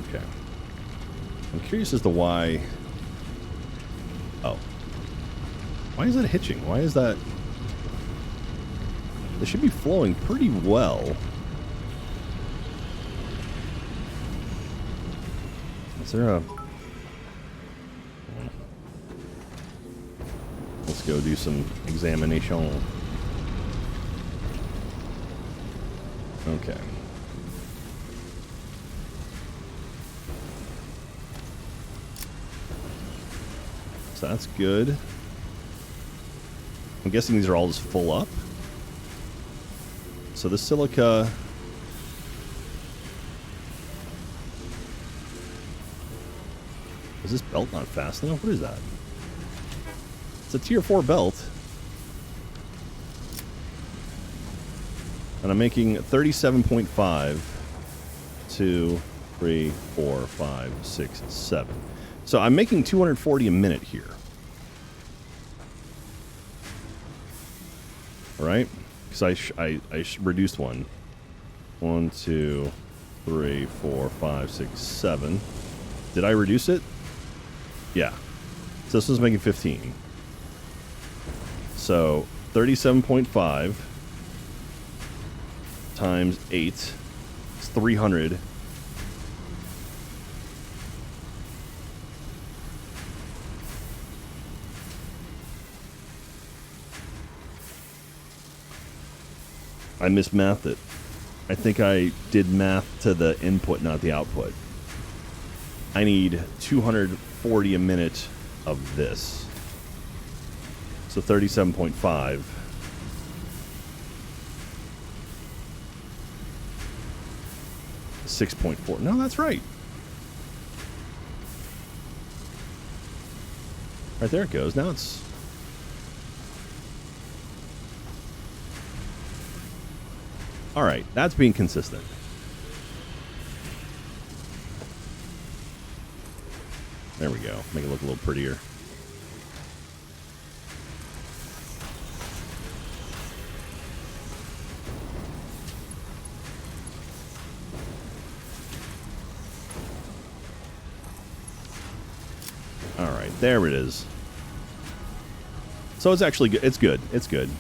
Speaker 1: Okay. I'm curious as to why. Oh. Why is that hitching? Why is that? They should be flowing pretty well. Is there a... Let's go do some examination. Okay. So that's good. I'm guessing these are all just full up. So the silica... Is this belt not fast enough? What is that? It's a tier 4 belt. And I'm making 37.5, 2, 3, 4, 5, 6, 7. So I'm making 240 a minute here. All right? Because I reduced one. 1, 2, 3, 4, 5, 6, 7. Did I reduce it? Yeah. So this was making 15. So 37.5 times 8 is 300. I mismathed it. I think I did math to the input, not the output. I need 240 a minute of this. So 37.5. 6.4. No, that's right. Right there it goes. Now it's... Alright, that's being consistent. There we go. Make it look a little prettier. Alright, there it is. So it's actually good. It's good. It's good.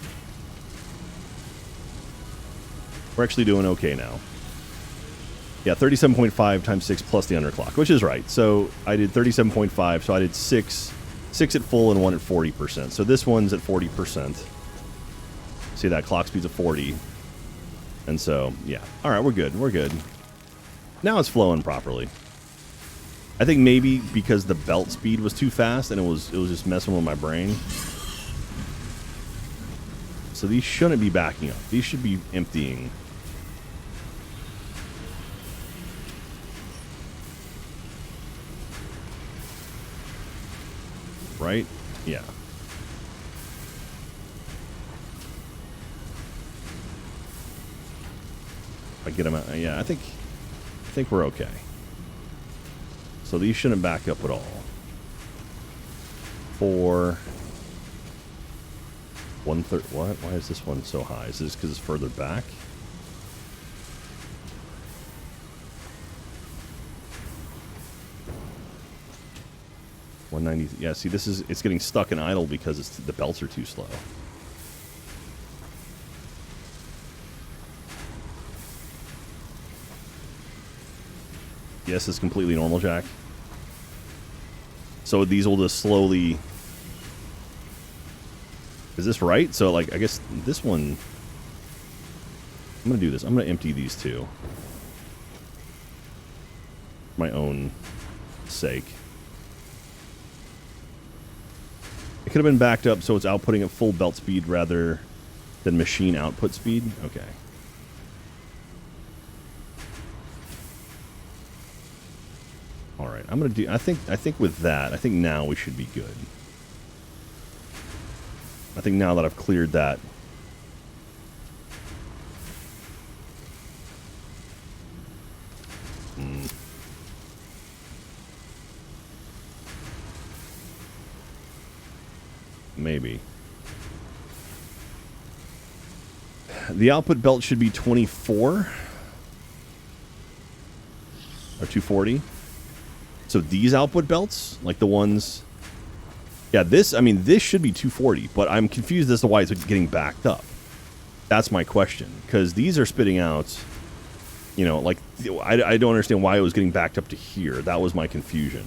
Speaker 1: We're actually doing okay now. Yeah, 37.5 times 6 plus the underclock, which is right. So I did 37.5, so I did 6 at full and 1 at 40%. So this one's at 40%. See that clock speed's at 40. And so, yeah. All right, we're good. We're good. Now it's flowing properly. I think maybe because the belt speed was too fast and it was just messing with my brain. So these shouldn't be backing up. These should be emptying. Right? Yeah. If I get them out, yeah, I think we're okay. So these shouldn't back up at all. 4, 1/3. What? Why is this one so high? Is this because it's further back? $190. Yeah, see, this is, it's getting stuck and idle because it's, the belts are too slow. Yes, it's completely normal, Jack. So these will just slowly Is this right? So, like, I guess this one... I'm going to do this. I'm going to empty these two. For my own sake. It could have been backed up so it's outputting at full belt speed rather than machine output speed. Okay. All right. I'm going to do... I think with that, I think now we should be good. I think now that I've cleared that... Maybe. The output belt should be 24 or 240. So these output belts, like the ones... Yeah, this, I mean, this should be 240, but I'm confused as to why it's getting backed up. That's my question. Because these are spitting out, you know, like, I don't understand why it was getting backed up to here. That was my confusion.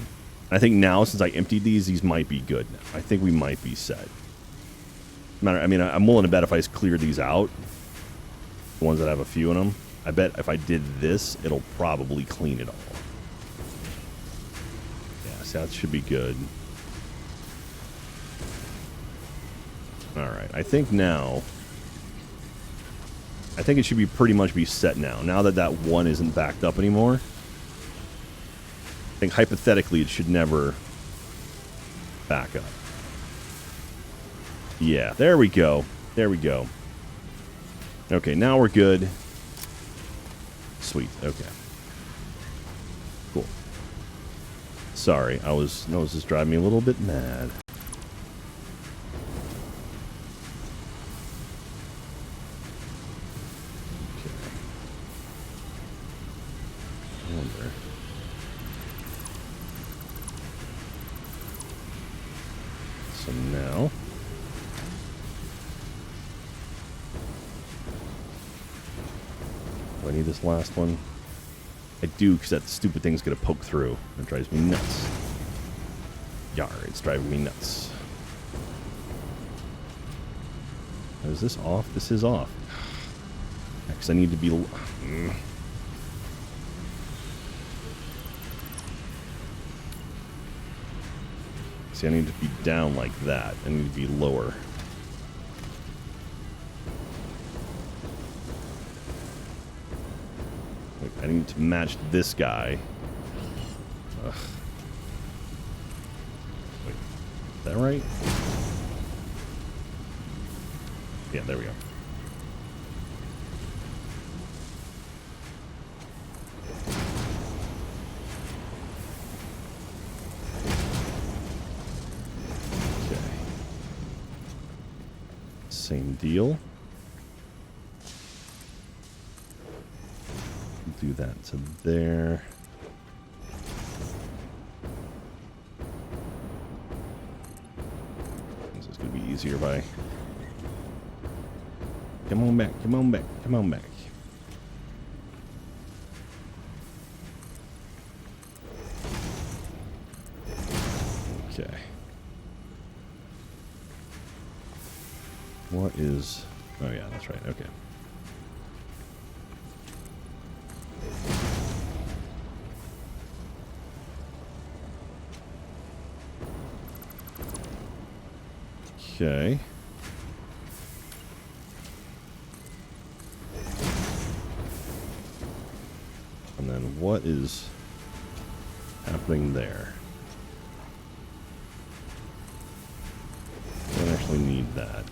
Speaker 1: I think now, since I emptied these might be good now. I think we might be set. I mean, I'm willing to bet if I just clear these out, the ones that have a few in them, I bet if I did this, it'll probably clean it all. Yeah, so that should be good. Alright, I think now... I think it should be pretty much be set now. Now that that one isn't backed up anymore. I think hypothetically it should never back up. Yeah, there we go. There we go. Okay, now we're good. Sweet, okay. Cool. Sorry, that was just driving me a little bit mad. So now, do I need this last one? I do, because that stupid thing's going to poke through. It drives me nuts. Yar, it's driving me nuts. Is this off? This is off. Because I need to be... See, I need to be down like that. I need to be lower. Like, I need to match this guy. Ugh. Wait, is that right? Yeah, there we go. Same deal. Do that to there. This is going to be easier by... Come on back, come on back, come on back. Okay. What is... Oh yeah, that's right, okay. Okay. And then what is happening there? I don't actually need that.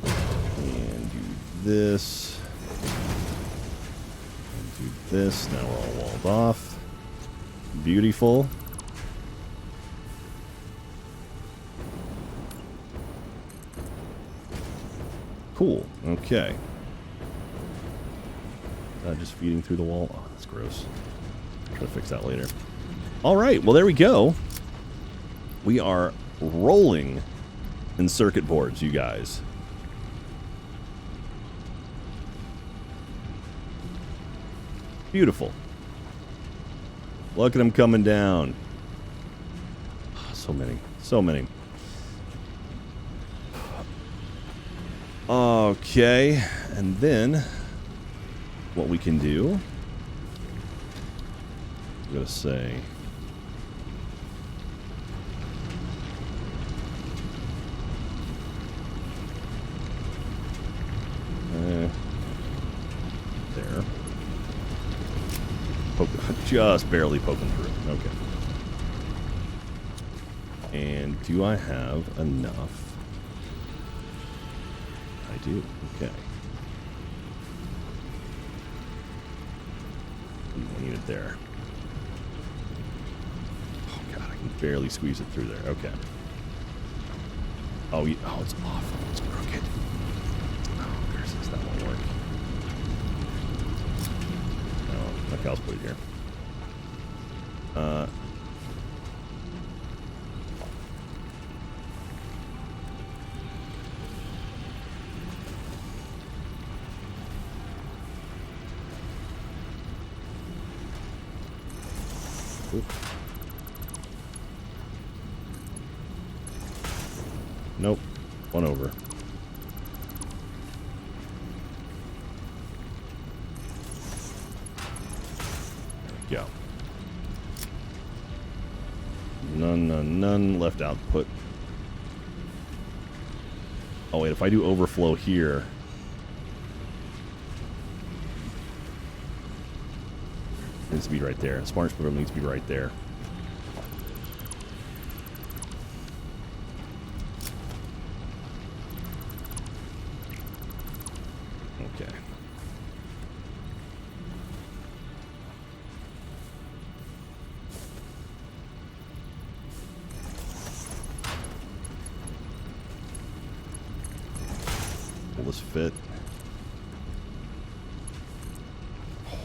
Speaker 1: And do this. And do this. Now we're all walled off. Beautiful. Cool. Okay. Just feeding through the wall. Oh, that's gross. I'll try to fix that later. All right. Well, there we go. We are rolling in circuit boards, you guys. Beautiful. Look at them coming down. So many. So many. Okay. And then what we can do, I'm going to say, there. Just barely poking through. Okay. And do I have enough? I do. Okay. I need it there. Oh god, I can barely squeeze it through there. Okay. Oh, oh, it's awful. It's crooked. Oh, curses, that won't work. No, okay, I'll put it here. Oop. Nope. One over. There we go. None left output. Oh wait, if I do overflow here, it needs to be right there. Smart program needs to be right there. Okay. Will this fit? Oh,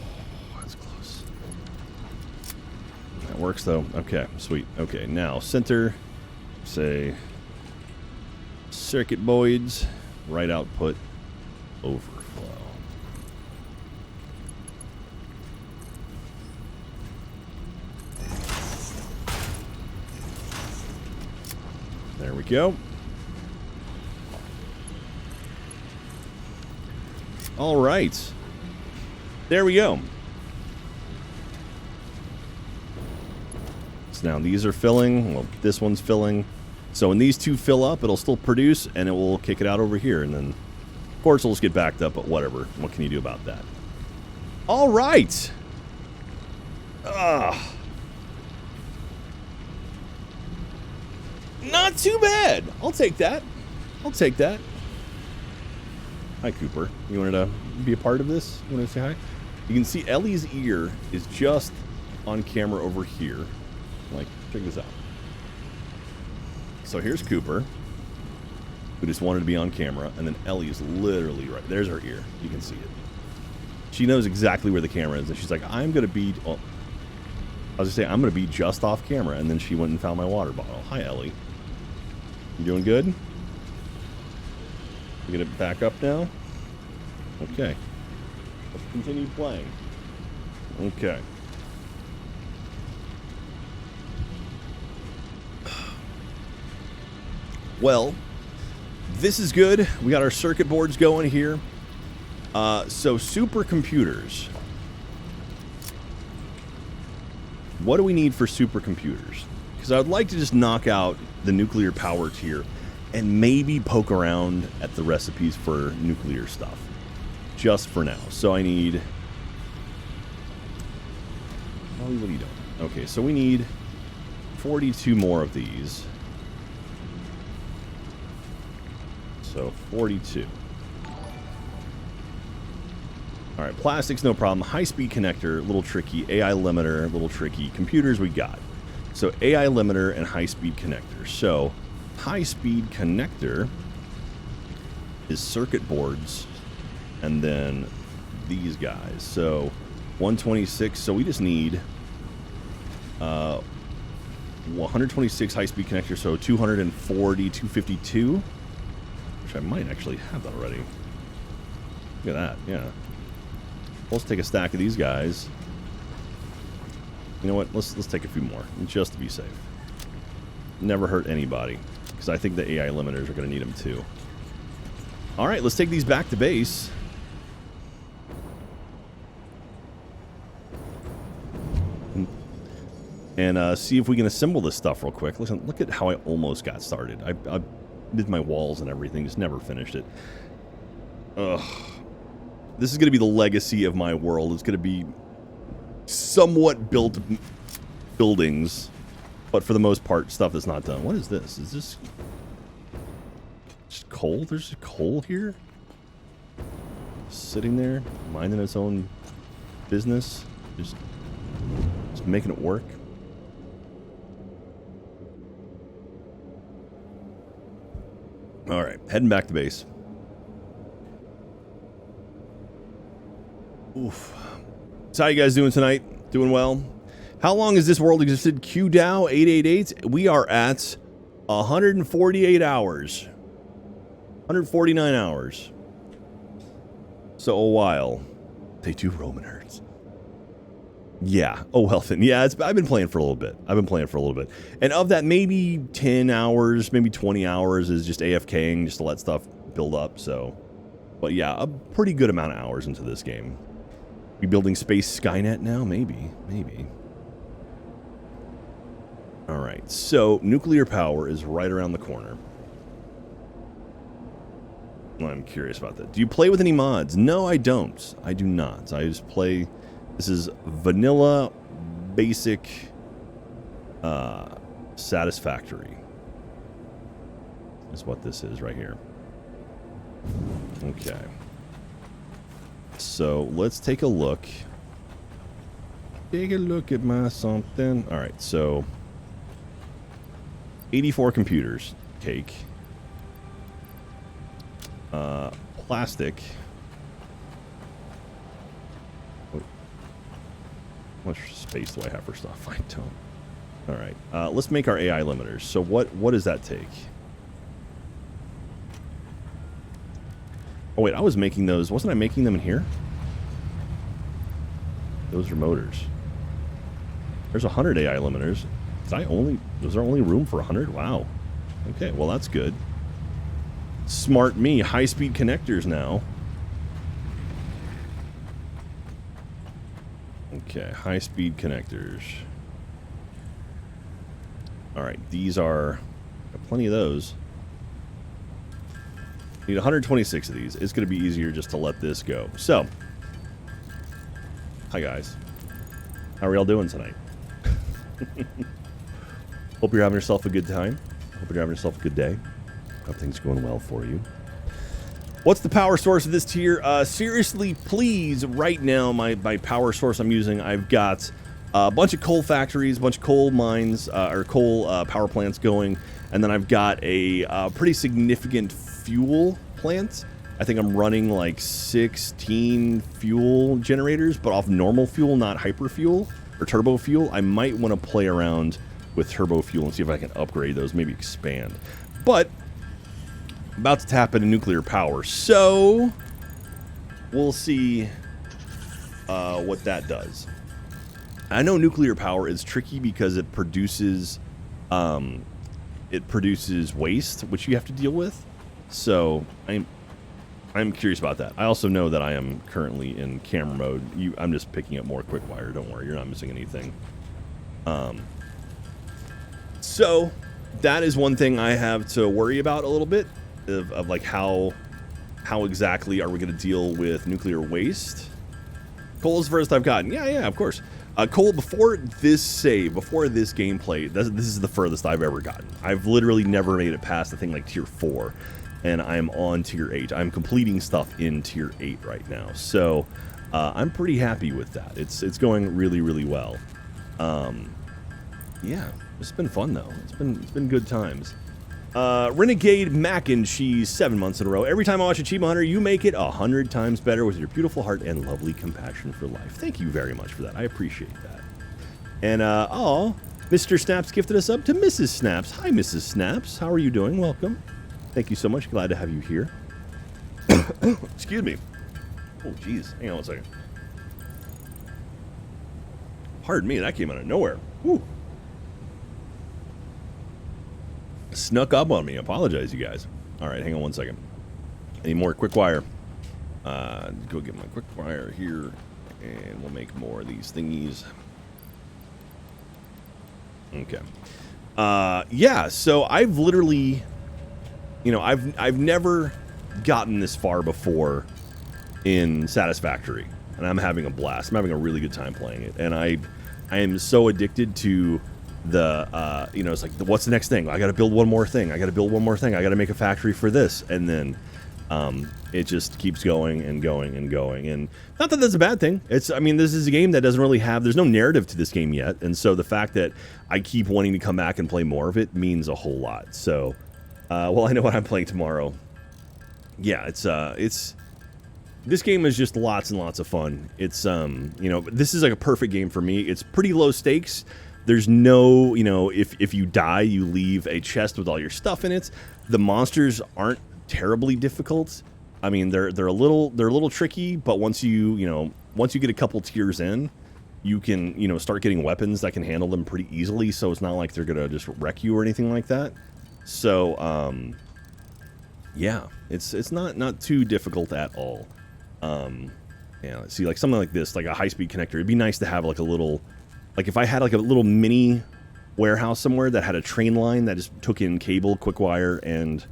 Speaker 1: that's close. That works though. Okay, sweet. Okay, now center, say circuit boards, right output, overflow. There we go. All right. There we go. So now these are filling. Well, this one's filling. So when these two fill up, it'll still produce, and it will kick it out over here. And then, of course, it'll just get backed up, but whatever. What can you do about that? All right. Not too bad. I'll take that. I'll take that. Hi, Cooper. You wanted to be a part of this? You want to say hi? You can see Ellie's ear is just on camera over here. Like, check this out. So here's Cooper, who just wanted to be on camera, and then Ellie is literally right. There's her ear. You can see it. She knows exactly where the camera is, and she's like, I'm going to be... Well, I was going to say, I'm going to be just off camera, and then she went and found my water bottle. Hi, Ellie. You doing good? You get it back up now? Okay. Let's continue playing. Okay. Well, this is good. We got our circuit boards going here. So supercomputers. What do we need for supercomputers? Because I would like to just knock out the nuclear power tier and maybe poke around at the recipes for nuclear stuff. Just for now. So I need... Oh, what are you doing? Okay, so we need 42 more of these. So 42. Alright, plastics, no problem. High-speed connector, a little tricky. AI limiter, a little tricky. Computers, we got. So AI limiter and high-speed connector. So high-speed connector is circuit boards, and then these guys. So 126. So we just need 126 high-speed connector. So 240, 252, which I might actually have that already. Look at that. Yeah. Let's take a stack of these guys. You know what? Let's take a few more, just to be safe. Never hurt anybody, because I think the AI limiters are going to need them too. All right, let's take these back to base. And see if we can assemble this stuff real quick. Listen, look at how I almost got started. I did my walls and everything, just never finished it. Ugh. This is going to be the legacy of my world. It's going to be somewhat built buildings, but for the most part, stuff that's not done. What is this? Is this just coal? There's coal here? Sitting there, minding its own business. Just making it work. All right, heading back to base. Oof. So how you guys doing tonight? Doing well? How long has this world existed? QDAO 888. We are at 148 hours. 149 hours. So a while. They do Roman Hertz. Yeah. Oh, well then. Yeah, I've been playing for a little bit. And of that, maybe 10 hours, maybe 20 hours is just AFKing, just to let stuff build up. So, but yeah, a pretty good amount of hours into this game. We building Space Skynet now? Maybe. All right. So nuclear power is right around the corner. I'm curious about that. Do you play with any mods? No, I don't. I do not. I just play. This is vanilla, basic, Satisfactory. Is what this is right here. Okay. So let's take a look. Take a look at my something. All right. So 84 computers. Cake. Plastic. How much space do I have for stuff? I don't. All right. Let's make our AI limiters. So what does that take? Oh wait, I was making those. Wasn't I making them in here? Those are motors. There's 100 AI limiters. Was there only room for 100? Wow. Okay, well that's good. Smart me. High-speed connectors now. Okay, high-speed connectors. All right, these are got plenty of those. Need 126 of these. It's going to be easier just to let this go. So, hi guys. How are y'all doing tonight? Hope you're having yourself a good time. Hope you're having yourself a good day. Hope things are going well for you. What's the power source of this tier? Seriously, please, right now, my power source I'm using, I've got a bunch of coal factories, a bunch of coal mines, or coal power plants going, and then I've got a pretty significant fuel plant. I think I'm running like 16 fuel generators, but off normal fuel, not hyper fuel or turbo fuel. I might want to play around with turbo fuel and see if I can upgrade those, maybe expand. But about to tap into nuclear power, so we'll see what that does. I know nuclear power is tricky because it produces waste, which you have to deal with. So I'm curious about that. I also know that I am currently in camera mode. I'm just picking up more quick wire. Don't worry, you're not missing anything. So that is one thing I have to worry about a little bit of like how exactly are we going to deal with nuclear waste. Coal is the furthest I've gotten. Yeah, of course. Coal, before this save, before this gameplay, this is the furthest I've ever gotten. I've literally never made it past a thing like tier 4, and I'm on tier 8. I'm completing stuff in tier 8 right now, so I'm pretty happy with that. It's going really, really well. Yeah, it's been fun though. It's been good times. Renegade Mac and Cheese, 7 months in a row. Every time I watch Achievement Hunter, you make it 100 times better with your beautiful heart and lovely compassion for life. Thank you very much for that. I appreciate that. And, Mr. Snaps gifted us up to Mrs. Snaps. Hi, Mrs. Snaps. How are you doing? Welcome. Thank you so much. Glad to have you here. Excuse me. Oh, jeez. Hang on one second. Pardon me, that came out of nowhere. Whew. Snuck up on me. Apologize, you guys. All right, hang on one second. Any more quick wire? Go get my quick wire here, and we'll make more of these thingies. Okay. Yeah, so I've literally, you know, I've never gotten this far before in Satisfactory, and I'm having a blast. I'm having a really good time playing it, and I am so addicted to the, you know, it's like, what's the next thing? I got to build one more thing. I got to build one more thing. I got to make a factory for this, and then it just keeps going and going and going. And not that that's a bad thing. It's, I mean, this is a game that doesn't really have, there's no narrative to this game yet, and so the fact that I keep wanting to come back and play more of it means a whole lot. So, well, I know what I'm playing tomorrow. Yeah, it's this game is just lots and lots of fun. It's, you know, this is like a perfect game for me. It's pretty low stakes. There's no, you know, if you die, you leave a chest with all your stuff in it. The monsters aren't terribly difficult. I mean, they're a little tricky, but once you get a couple tiers in, you can, you know, start getting weapons that can handle them pretty easily. So it's not like they're gonna just wreck you or anything like that. So, yeah, it's not too difficult at all. Yeah, see, like something like this, like a high-speed connector, it'd be nice to have like a little, like if I had like a little mini warehouse somewhere that had a train line that just took in cable, quick wire, and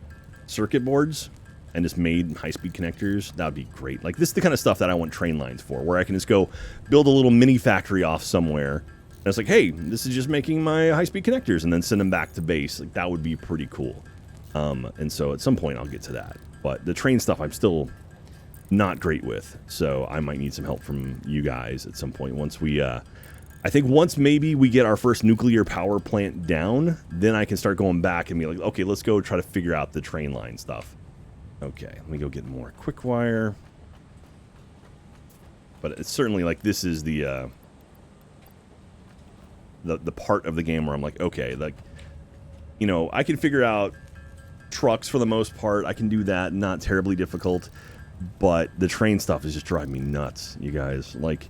Speaker 1: circuit boards, and just made high-speed connectors, that would be great. Like, this is the kind of stuff that I want train lines for, where I can just go build a little mini factory off somewhere, and it's like, hey, this is just making my high-speed connectors, and then send them back to base. Like, that would be pretty cool. And so at some point I'll get to that. But the train stuff I'm still not great with, so I might need some help from you guys at some point. Once we, I think once maybe we get our first nuclear power plant down, then I can start going back and be like, okay, let's go try to figure out the train line stuff. Okay, let me go get more quick wire. But it's certainly like, this is the part of the game where I'm like, okay, like, you know, I can figure out trucks for the most part. I can do that, not terribly difficult. But the train stuff is just driving me nuts, you guys. Like,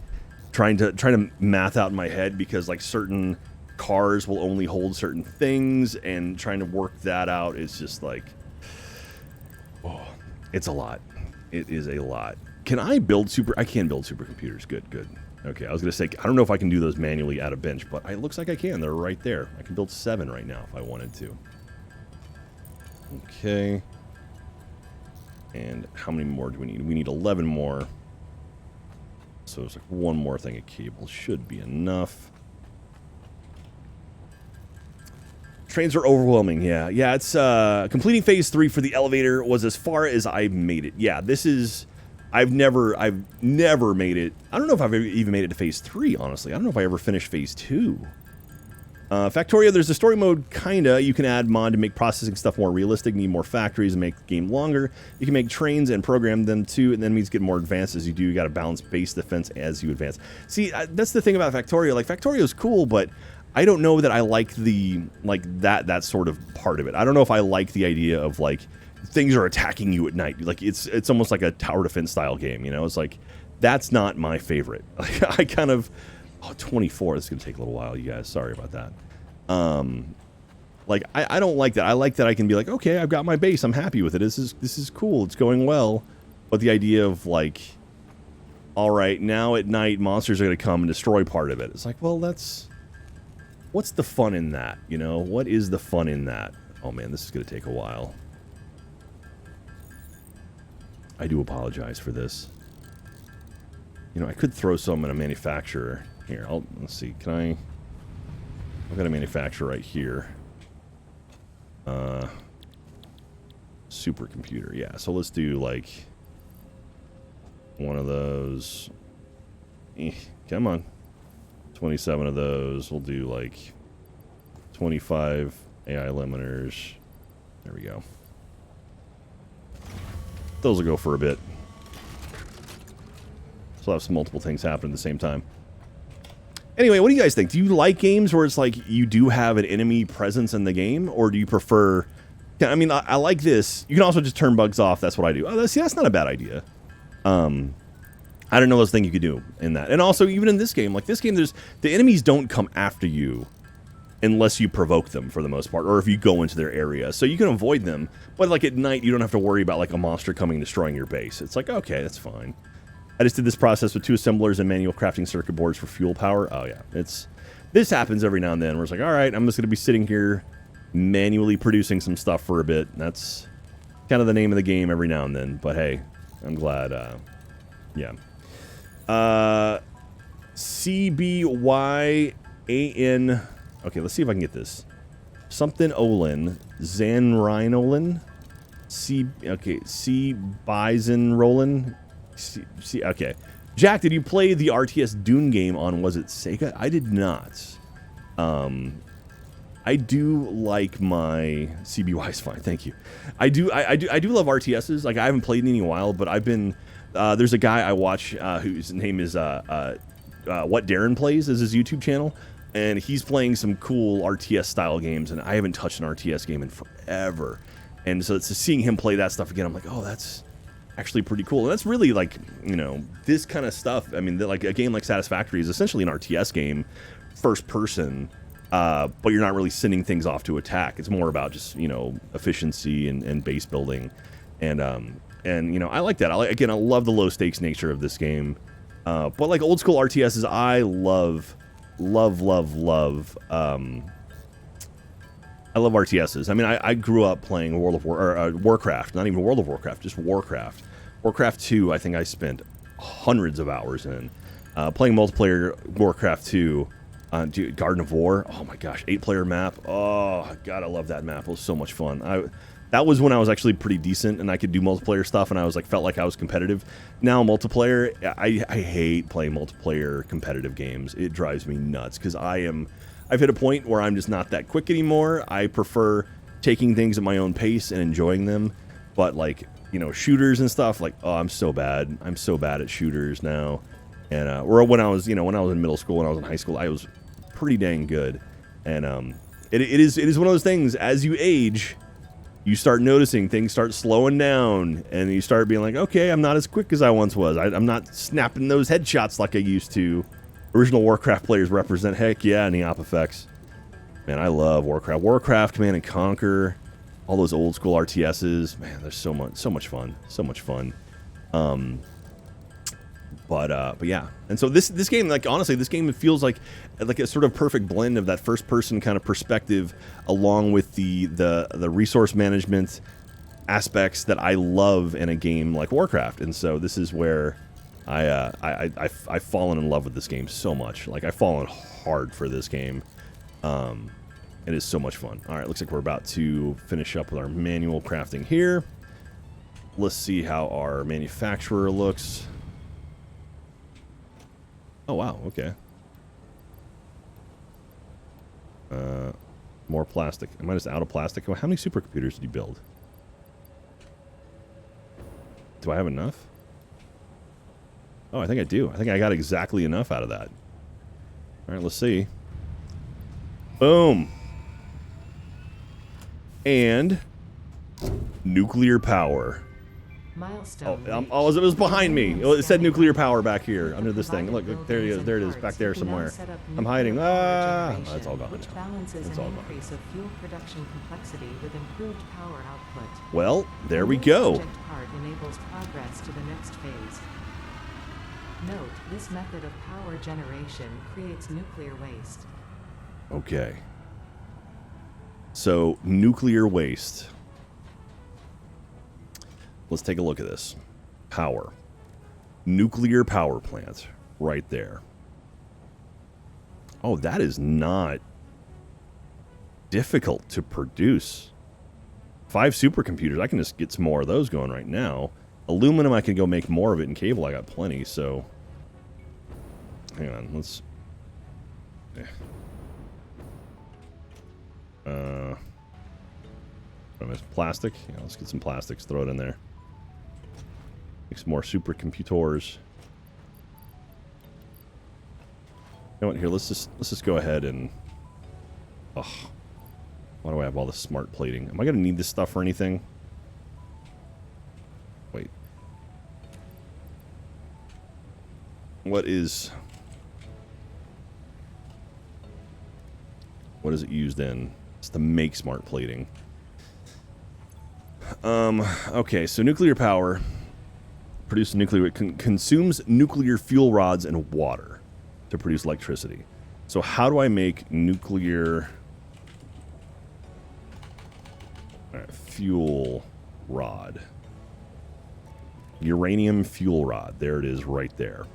Speaker 1: trying to math out in my head, because like certain cars will only hold certain things, and trying to work that out is just like, oh, it's a lot. It is a lot. Can I build I can build supercomputers. Good. Okay, I was gonna say, I don't know if I can do those manually at a bench, but it looks like I can. They're right there. I can build 7 right now if I wanted to. Okay. And how many more do we need? We need 11 more. So it's like one more thing of cable should be enough. Trains are overwhelming. Yeah, it's completing phase 3 for the elevator was as far as I made it. Yeah, this is, I've never made it. I don't know if I've even made it to phase 3, honestly. I don't know if I ever finished phase 2. Factorio, there's a story mode, kinda. You can add mod to make processing stuff more realistic, need more factories and make the game longer. You can make trains and program them too, and then means get more advanced as you do. You gotta balance base defense as you advance. See, that's the thing about Factorio. Like, Factorio's cool, but I don't know that I like that sort of part of it. I don't know if I like the idea of, like, things are attacking you at night. Like, it's almost like a tower defense style game, you know? It's like, that's not my favorite. Like, I kind of... Oh, 24. This is going to take a little while, you guys. Sorry about that. Like, I don't like that. I like that I can be like, okay, I've got my base. I'm happy with it. This is cool. It's going well. But the idea of, like, all right, now at night, monsters are going to come and destroy part of it. It's like, well, what's the fun in that? You know, what is the fun in that? Oh, man, this is going to take a while. I do apologize for this. You know, I could throw some in a manufacturer. Here, let's see, I've got a manufacturer right here. Supercomputer, yeah. So let's do, like, one of those. Come on. 27 of those. We'll do, like, 25 AI limiters. There we go. Those will go for a bit. So I'll have some multiple things happen at the same time. Anyway, what do you guys think? Do you like games where it's like you do have an enemy presence in the game? Or do you prefer... I mean, I like this. You can also just turn bugs off. That's what I do. Oh, see, that's not a bad idea. I I don't know those things you could do in that. And also, even in this game, like this game, the enemies don't come after you unless you provoke them for the most part, or if you go into their area. So you can avoid them, but like at night, you don't have to worry about like a monster coming and destroying your base. It's like, okay, that's fine. I just did this process with 2 assemblers and manual crafting circuit boards for fuel power. Oh yeah, this happens every now and then where it's like, all right, I'm just going to be sitting here manually producing some stuff for a bit. That's kind of the name of the game every now and then, but hey, I'm glad, yeah. CBYAN. Okay, let's see if I can get this. Something Olin. Zanrine okay, C. Bison Roland. Okay. Jack, did you play the RTS Dune game on, was it Sega? I did not. I do like my CBY is fine, thank you. I do love RTSs. Like I haven't played any in a while, but I've been there's a guy I watch whose name is What Darren Plays is his YouTube channel, and he's playing some cool RTS style games, and I haven't touched an RTS game in forever. And so it's seeing him play that stuff again, I'm like, oh, that's actually pretty cool. And that's really like, you know, this kind of stuff. I mean, like a game like Satisfactory is essentially an RTS game, first person, but you're not really sending things off to attack. It's more about just, you know, efficiency and base building. And you know, I like that. I love the low stakes nature of this game. But like old school RTSs, I love I love RTSs. I mean, I grew up playing Warcraft, not even World of Warcraft, just Warcraft. Warcraft 2, I think I spent hundreds of hours in. Playing multiplayer Warcraft 2, Garden of War, oh my gosh, 8-player map. Oh, God, I love that map. It was so much fun. That was when I was actually pretty decent and I could do multiplayer stuff and I was like, felt like I was competitive. Now multiplayer, I hate playing multiplayer competitive games. It drives me nuts because I've hit a point where I'm just not that quick anymore. I prefer taking things at my own pace and enjoying them. But like, you know, shooters and stuff, like, oh, I'm so bad. I'm so bad at shooters now. And or when I was in middle school, when I was in high school, I was pretty dang good. And it is one of those things, as you age, you start noticing things start slowing down, and you start being like, okay, I'm not as quick as I once was. I'm not snapping those headshots like I used to. Original Warcraft players represent, heck yeah, in the op effects. Man, I love Warcraft. Warcraft, Command and Conquer, all those old school RTSs. Man, there's so much fun. So much fun. But yeah. And so this game, like, honestly, this game feels like a sort of perfect blend of that first person kind of perspective along with the resource management aspects that I love in a game like Warcraft. And so this is where I've fallen in love with this game so much. Like, I've fallen hard for this game. It is so much fun. All right, looks like we're about to finish up with our manual crafting here. Let's see how our manufacturer looks. Oh, wow, okay. More plastic. Am I just out of plastic? How many supercomputers did you build? Do I have enough? Oh, I think I do. I think I got exactly enough out of that. All right, let's see. Boom. And nuclear power.
Speaker 2: Milestone.
Speaker 1: Oh, it was behind me. It said nuclear power back here under this thing. Look, there it is. There it is, back there somewhere. I'm hiding. Ah, oh, it's all gone.
Speaker 2: Which balances
Speaker 1: It's
Speaker 2: an
Speaker 1: all gone.
Speaker 2: increase of fuel production complexity with improved power output.
Speaker 1: Well, there we go.
Speaker 2: Project part enables progress to the next phase. Note, this method of power generation creates nuclear waste.
Speaker 1: Okay. So, nuclear waste. Let's take a look at this. Power. Nuclear power plant. Right there. Oh, that is not difficult to produce. 5 supercomputers. I can just get some more of those going right now. Aluminum, I can go make more of it. And cable, I got plenty, so... Hang on, let's... Plastic? Yeah, let's get some plastics, throw it in there. Make some more supercomputers. You know what, here, let's just go ahead and... Ugh. Why do I have all this smart plating? Am I gonna need this stuff for anything? Wait. What is it used in? It's to make smart plating. Okay, so nuclear power consumes nuclear fuel rods and water to produce electricity. So how do I make nuclear fuel rod? Uranium fuel rod. There it is right there.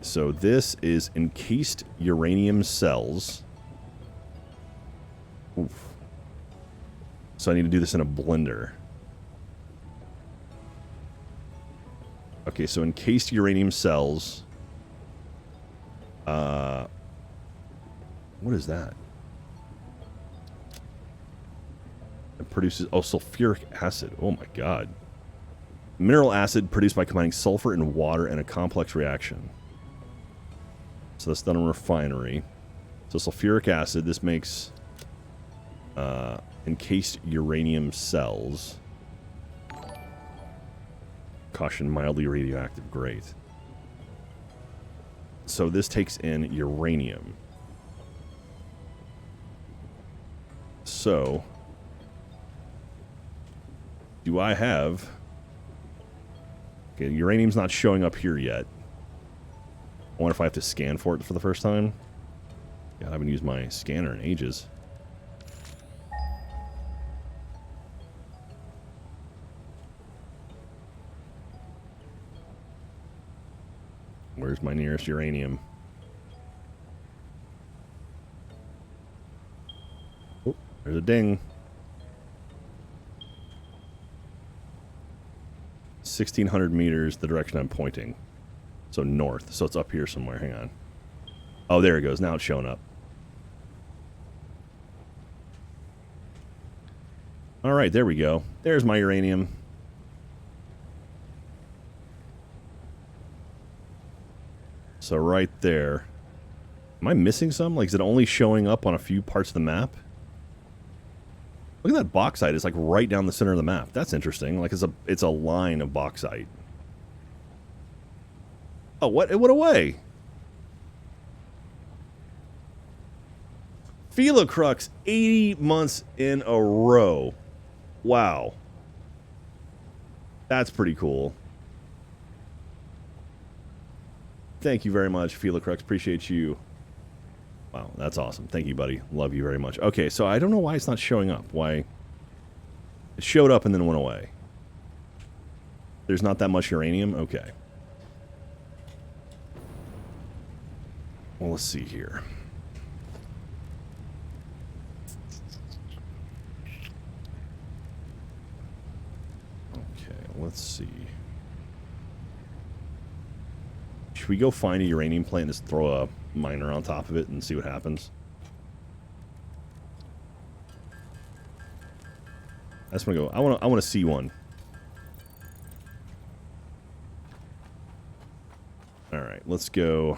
Speaker 1: So this is encased uranium cells. Oof. So I need to do this in a blender. Okay, so encased uranium cells. What is that? It produces, sulfuric acid. Oh my god. Mineral acid produced by combining sulfur and water in a complex reaction. So that's done in a refinery. So sulfuric acid, this makes encased uranium cells. Caution, mildly radioactive. Great. So this takes in uranium. So, do I have... Okay, uranium's not showing up here yet. I wonder if I have to scan for it for the first time. God, I haven't used my scanner in ages. Where's my nearest uranium? Oh, there's a ding. 1,600 meters, the direction I'm pointing. So north. So it's up here somewhere. Hang on. Oh, there it goes. Now it's showing up. All right, there we go. There's my uranium. So right there. Am I missing some? Like, is it only showing up on a few parts of the map? Look at that bauxite. It's like right down the center of the map. That's interesting. Like it's a line of bauxite. Oh, what? It went away. Phelocrux 80 months in a row. Wow. That's pretty cool. Thank you very much, Phelocrux. Appreciate you. Wow, that's awesome. Thank you, buddy. Love you very much. Okay, so I don't know why it's not showing up. Why? It showed up and then went away. There's not that much uranium? Okay. Well, let's see here. Okay, let's see. Should we go find a uranium plant and just throw a miner on top of it and see what happens? I just want to go. I want to see one. All right, let's go.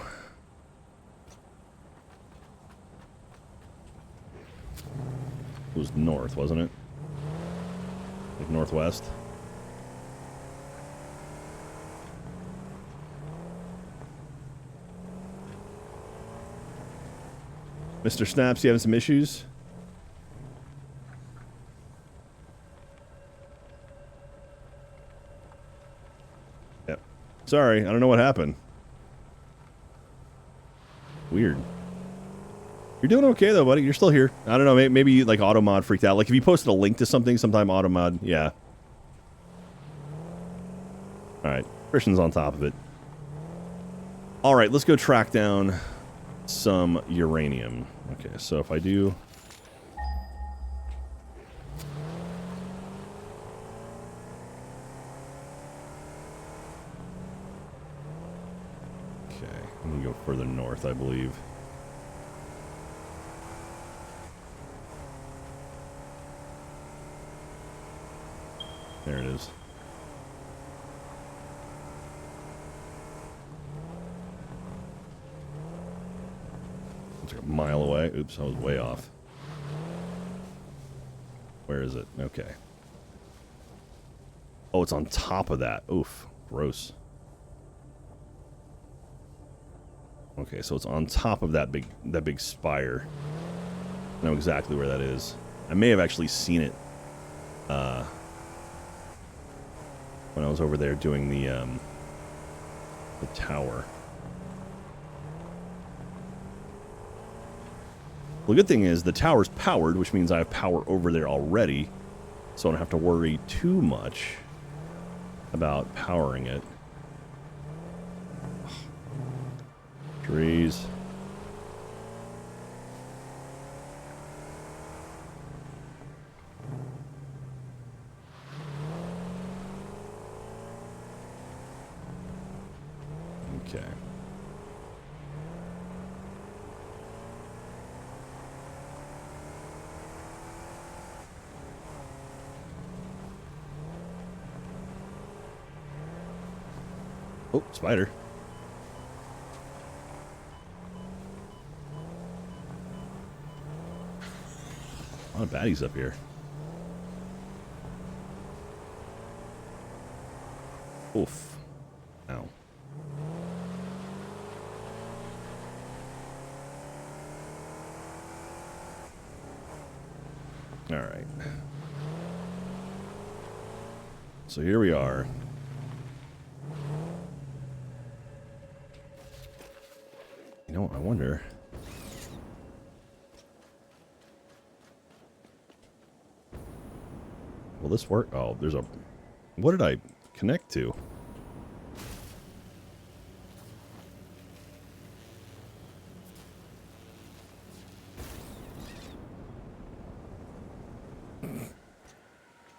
Speaker 1: It was north, wasn't it? Like northwest. Mr. Snaps, you having some issues? Yep. Sorry, I don't know what happened. Weird. You're doing okay though, buddy. You're still here. I don't know. Maybe like Automod freaked out. Like if you posted a link to something, sometime Automod. Yeah. All right. Christian's on top of it. All right. Let's go track down some uranium. Okay. So if I do. Okay. I'm going to go further north, I believe. There it is. It's like a mile away. Oops, I was way off. Where is it? Okay. Oh, it's on top of that. Oof. Gross. Okay, so it's on top of that big spire. I know exactly where that is. I may have actually seen it when I was over there doing the tower. Well, the good thing is the tower's powered, which means I have power over there already, so I don't have to worry too much about powering it. Trees. Okay. Oh, spider. A lot of baddies up here. Oof. Ow. All right. So here we are. You know, I wonder. Will this work? Oh, there's a... What did I connect to?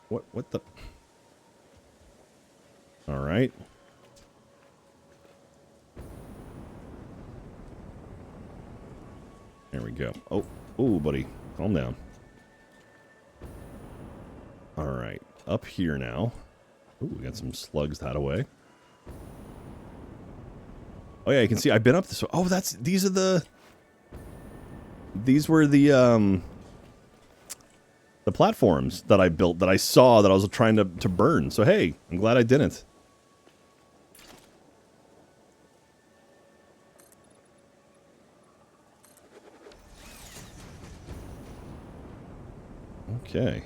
Speaker 1: What the... All right. There we go. Oh, buddy. Calm down. All right. Up here now. Ooh, we got some slugs that away. Oh yeah, you can see I've been up this way. Oh, these were the platforms that I built that I saw that I was trying to burn. So hey, I'm glad I didn't. Okay.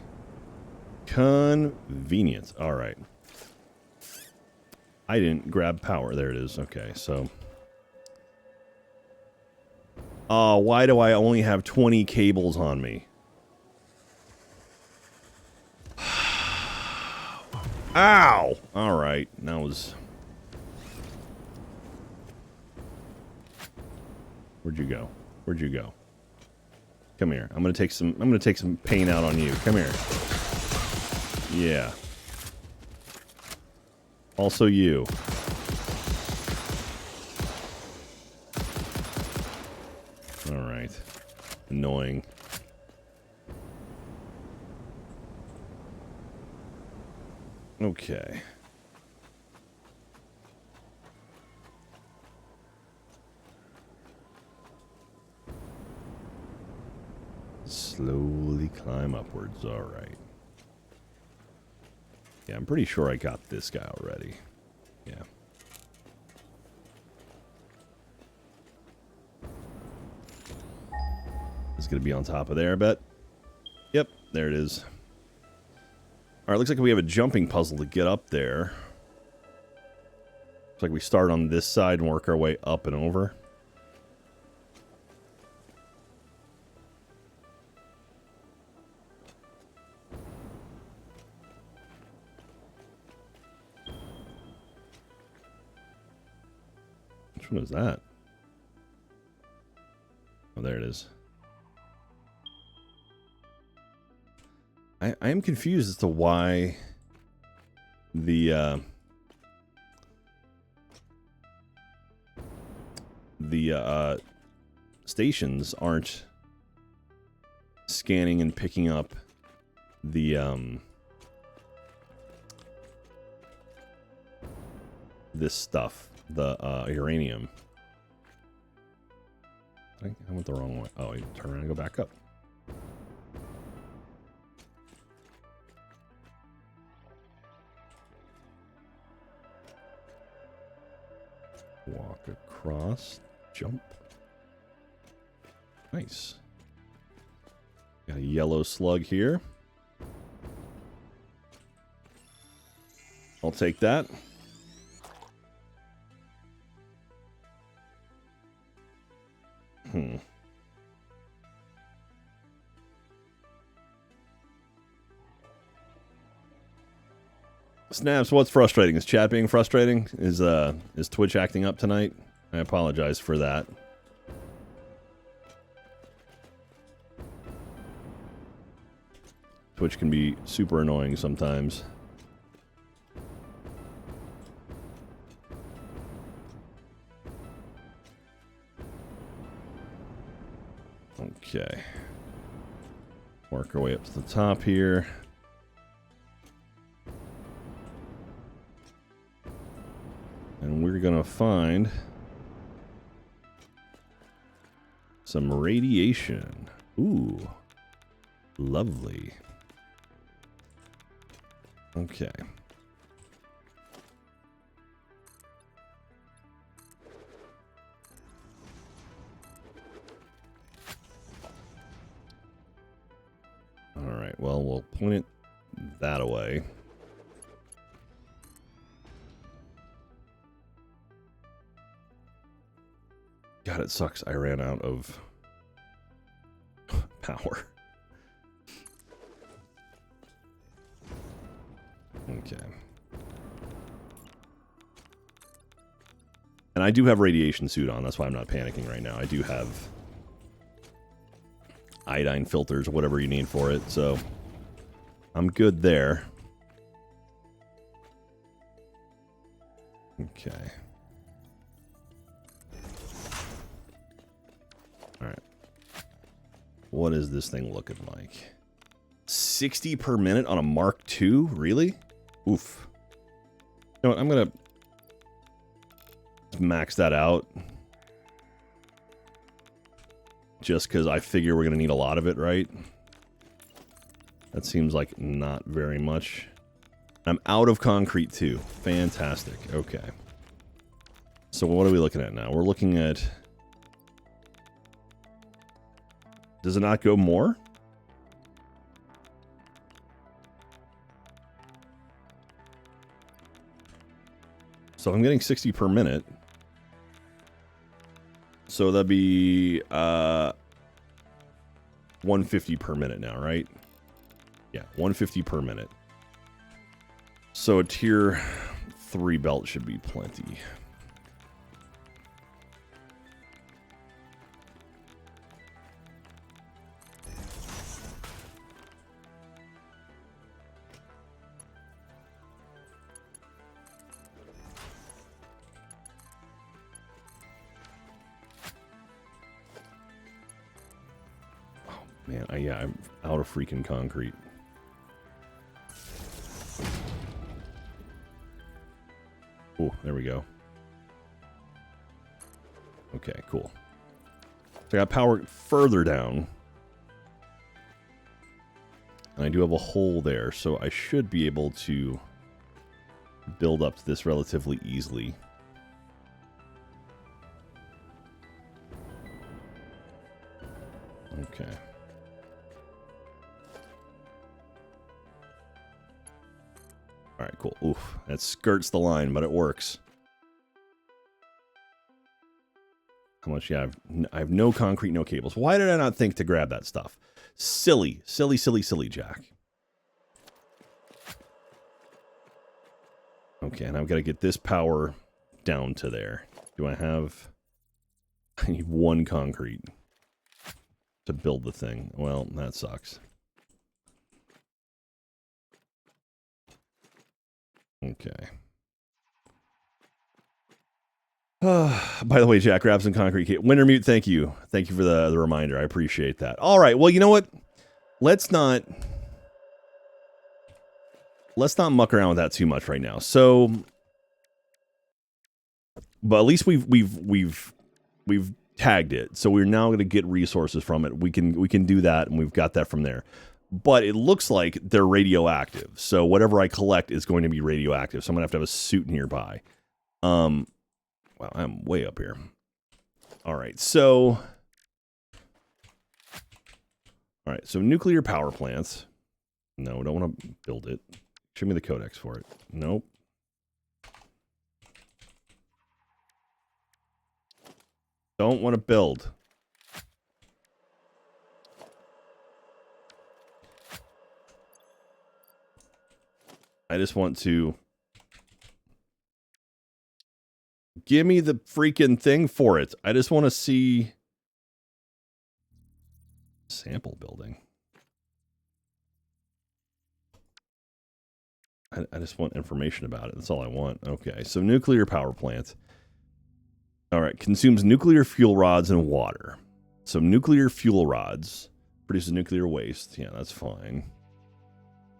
Speaker 1: Convenient. All right. I didn't grab power. There it is. Okay, so... Oh, why do I only have 20 cables on me? Ow! All right, that was... Where'd you go? Where'd you go? Come here. I'm gonna take some pain out on you. Come here. Yeah. Also you. All right. Annoying. Okay. Slowly climb upwards. All right. Yeah, I'm pretty sure I got this guy already. Yeah. It's going to be on top of there, I bet. Yep, there it is. Alright, looks like we have a jumping puzzle to get up there. Looks like we start on this side and work our way up and over. Which one is that? Oh, there it is. I am confused as to why the stations aren't scanning and picking up the this stuff, the uranium. I went the wrong way. Oh, you turn around and go back up. Walk across. Jump. Nice. Got a yellow slug here. I'll take that. Snaps, what's frustrating? Is chat being frustrating? Is Twitch acting up tonight? I apologize for that. Twitch can be super annoying sometimes. Okay. Work our way up to the top here. And we're gonna find some radiation. Ooh. Lovely. Okay. Alright, well, we'll point it that away. God, it sucks. I ran out of power. Okay. And I do have radiation suit on. That's why I'm not panicking right now. I do have iodine filters or whatever you need for it, so I'm good there. Okay. Alright. What is this thing looking like? 60 per minute on a Mark II? Really? Oof. You know what? I'm gonna max that out. Just because I figure we're gonna need a lot of it, right? That seems like not very much. I'm out of concrete too. Fantastic. Okay. So what are we looking at now? We're looking at... Does it not go more? So I'm getting 60 per minute. So that'd be 150 per minute now, right? Yeah, 150 per minute. So a tier 3 belt should be plenty. Man, yeah, I'm out of freaking concrete. Oh, there we go. Okay, cool. So I got power further down. And I do have a hole there, so I should be able to build up to this relatively easily. Okay. Alright, cool. Oof. That skirts the line, but it works. How much? Yeah, I have no concrete, no cables. Why did I not think to grab that stuff? Silly. Silly, silly, silly, Jack. Okay, and I've got to get this power down to there. Do I have... I need 1 concrete to build the thing. Well, that sucks. Okay. By the way, Jack, grab some concrete. Wintermute, thank you. Thank you for the reminder. I appreciate that. All right. Well, you know what? Let's not muck around with that too much right now. So, but at least we've tagged it. So we're now going to get resources from it. We can do that, and we've got that from there. But it looks like they're radioactive. So whatever I collect is going to be radioactive. So I'm going to have a suit nearby. Wow, I'm way up here. All right, so nuclear power plants. No, don't want to build it. Show me the codex for it. Nope. Don't want to build. I just want to give me the freaking thing for it. I just want to see sample building. I just want information about it. That's all I want. Okay, so nuclear power plant. All right, consumes nuclear fuel rods and water. So nuclear fuel rods produces nuclear waste. Yeah, that's fine.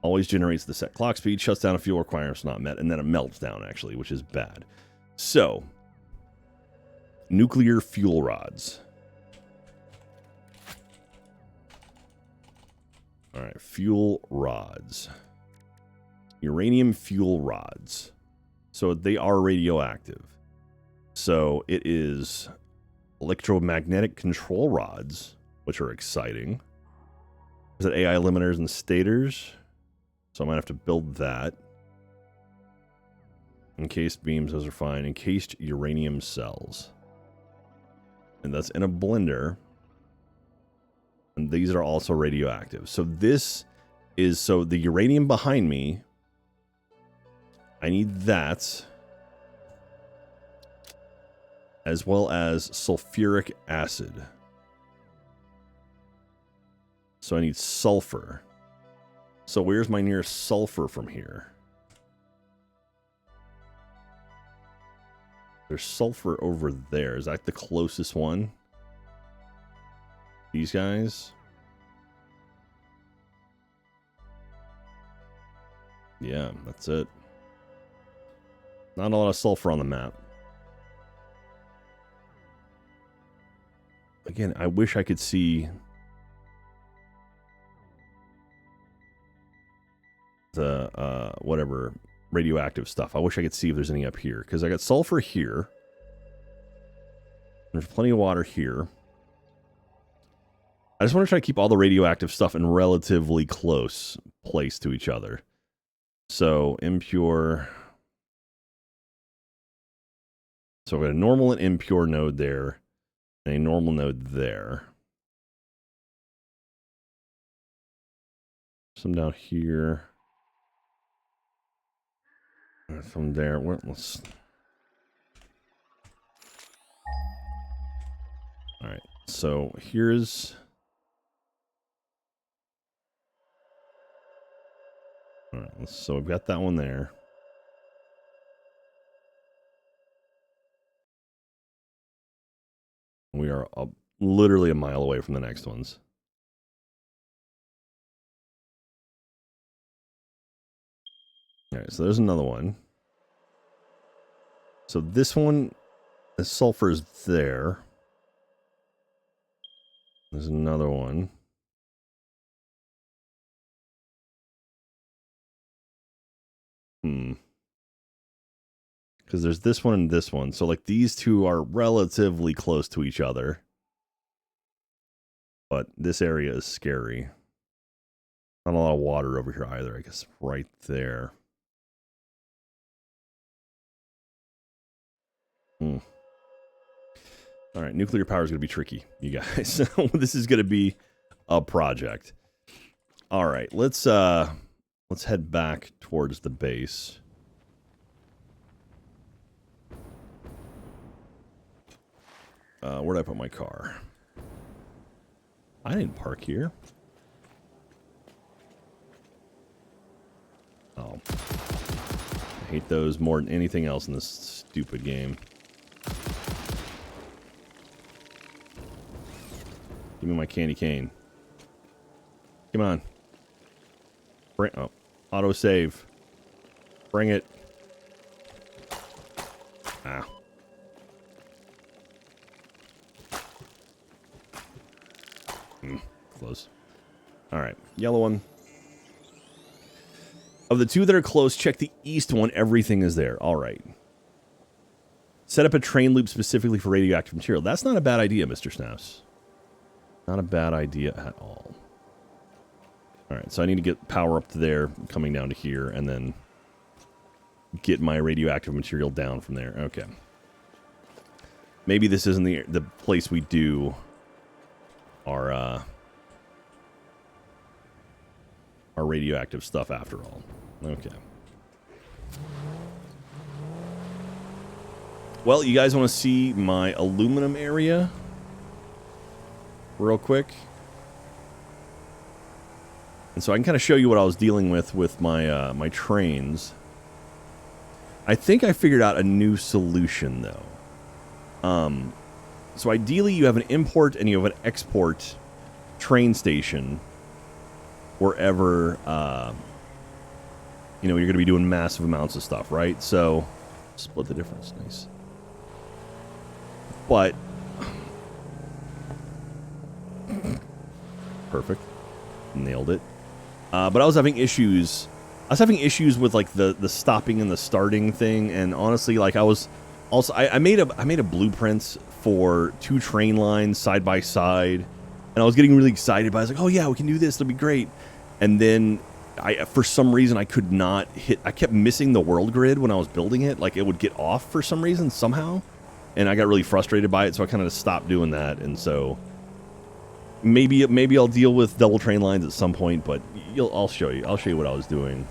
Speaker 1: Always generates the set clock speed, shuts down if fuel requirements not met, and then it melts down, actually, which is bad. So, nuclear fuel rods. All right, fuel rods. Uranium fuel rods. So they are radioactive. So it is electromagnetic control rods, which are exciting. Is it AI limiters and stators? So I might have to build that. Encased beams, those are fine. Encased uranium cells. And that's in a blender. And these are also radioactive. So this is, so the uranium behind me, I need that. As well as sulfuric acid. So I need sulfur. So where's my nearest sulfur from here? There's sulfur over there. Is that the closest one? These guys? Yeah, that's it. Not a lot of sulfur on the map. Again, I wish I could see the whatever radioactive stuff. I wish I could see if there's any up here, because I got sulfur here. There's plenty of water here. I just want to try to keep all the radioactive stuff in relatively close place to each other. So impure. So we got a normal and impure node there, and a normal node there. Some down here. From there, let's. All right, so here's. All right, so we've got that one there. We are literally a mile away from the next ones. All right, so there's another one. So this one, the sulfur is there. There's another one. Because there's this one and this one. So, like, these two are relatively close to each other. But this area is scary. Not a lot of water over here either, I guess, right there. All right, nuclear power is going to be tricky, you guys. This is going to be a project. All right, let's head back towards the base. Where'd I put my car? I didn't park here. Oh. I hate those more than anything else in this stupid game. Give me my candy cane. Come on. Bring, oh, auto save. Bring it. Ah. Close. All right, yellow one. Of the two that are close, check the east one. Everything is there. All right. Set up a train loop specifically for radioactive material. That's not a bad idea, Mr. Snaps. Not a bad idea at all. Alright, so I need to get power up to there, coming down to here, and then get my radioactive material down from there. Okay. Maybe this isn't the place we do our radioactive stuff after all. Okay. Well, you guys want to see my aluminum area real quick? And so I can kind of show you what I was dealing with my my trains. I think I figured out a new solution, though. So ideally, you have an import and you have an export train station wherever, you know, you're going to be doing massive amounts of stuff, right? So, split the difference. Nice. But, perfect. Nailed it. But I was having issues. I was having issues with like the stopping and the starting thing, and honestly, like I was also I made a blueprint for 2 train lines side by side, and I was getting really excited. But I was like, oh yeah, we can do this. It'll be great. And then for some reason I could not hit. I kept missing the world grid when I was building it. Like it would get off for some reason somehow, and I got really frustrated by it. So I kind of stopped doing that. And so maybe I'll deal with double train lines at some point. But I'll show you. I'll show you what I was doing.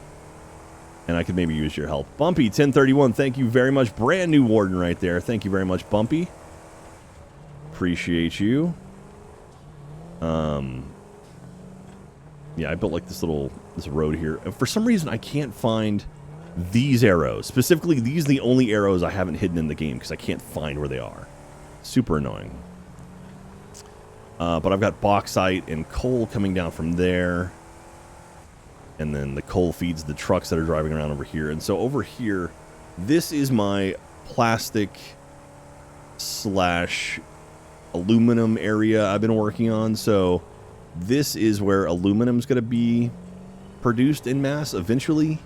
Speaker 1: And I could maybe use your help. Bumpy 1031, thank you very much. Brand new warden right there. Thank you very much, Bumpy. Appreciate you. Yeah, I built like this road here. And for some reason, I can't find these arrows. Specifically, these are the only arrows I haven't hidden in the game because I can't find where they are. Super annoying. But I've got bauxite and coal coming down from there. And then the coal feeds the trucks that are driving around over here. And so over here, this is my plastic / aluminum area I've been working on. So this is where aluminum is going to be produced in mass eventually.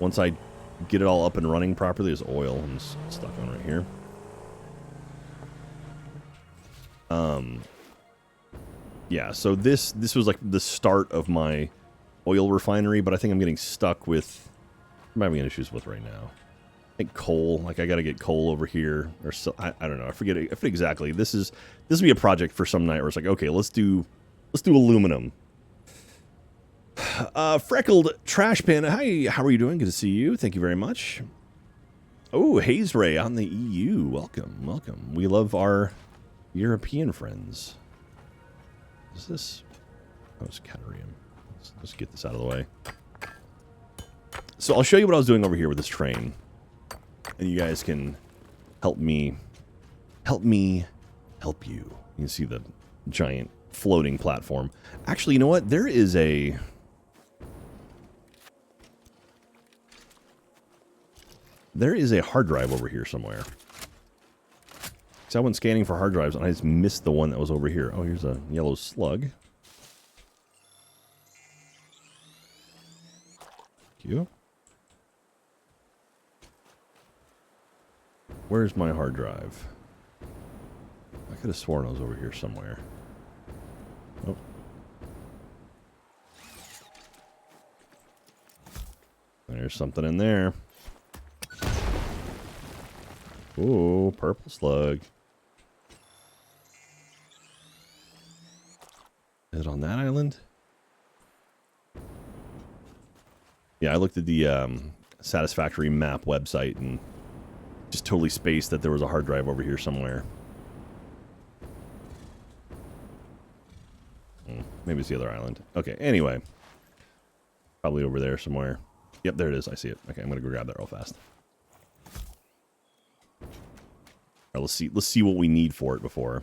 Speaker 1: Once I get it all up and running properly. There's oil and stuff on right here. Yeah, so this was like the start of my oil refinery, but I think I'm getting stuck with, I'm having issues with right now. I think coal, like I got to get coal over here, or so, I don't know, I forget exactly. This will be a project for some night where it's like, okay, let's do aluminum. Freckled Trash Panda, hi, how are you doing? Good to see you. Thank you very much. Oh, Haze Ray on the EU. Welcome, welcome. We love our European friends. Is this? Oh, it's Caterium. Let's get this out of the way. So I'll show you what I was doing over here with this train. And you guys can help me help you. You can see the giant floating platform. Actually, you know what? There is a hard drive over here somewhere. So I went scanning for hard drives and I just missed the one that was over here. Oh, here's a yellow slug. Thank you. Where's my hard drive? I could have sworn I was over here somewhere. Oh. There's something in there. Ooh, purple slug. Is it on that island? Yeah, I looked at the Satisfactory map website and just totally spaced that there was a hard drive over here somewhere. Maybe it's the other island. Okay, anyway. Probably over there somewhere. Yep, there it is. I see it. Okay, I'm going to go grab that real fast. All right, let's see what we need for it before.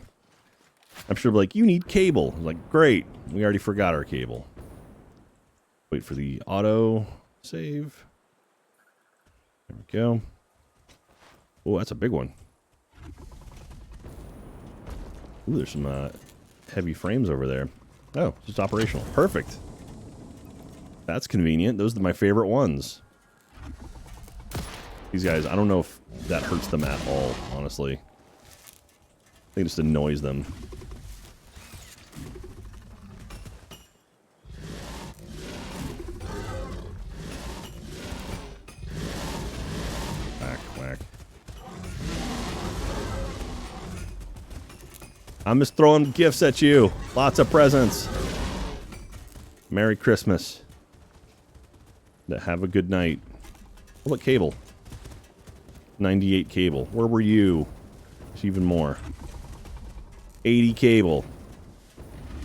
Speaker 1: I'm sure like, you need cable. I was like, great. We already forgot our cable. Wait for the auto save. There we go. Oh, that's a big one. Ooh, there's some heavy frames over there. Oh, it's operational. Perfect. That's convenient. Those are my favorite ones. These guys, I don't know if that hurts them at all, honestly. I think it just annoys them. Whack, whack. I'm just throwing gifts at you. Lots of presents. Merry Christmas. Have a good night. What about cable? 98 cable. Where were you? There's even more. 80 cable.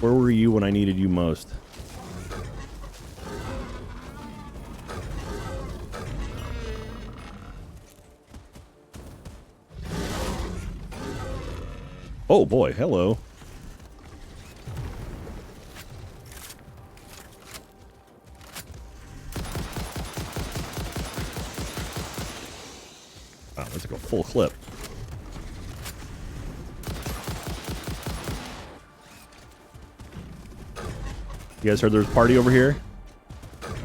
Speaker 1: Where were you when I needed you most? Oh boy, hello. Wow, that's like a full clip. You guys heard there's a party over here? Oh,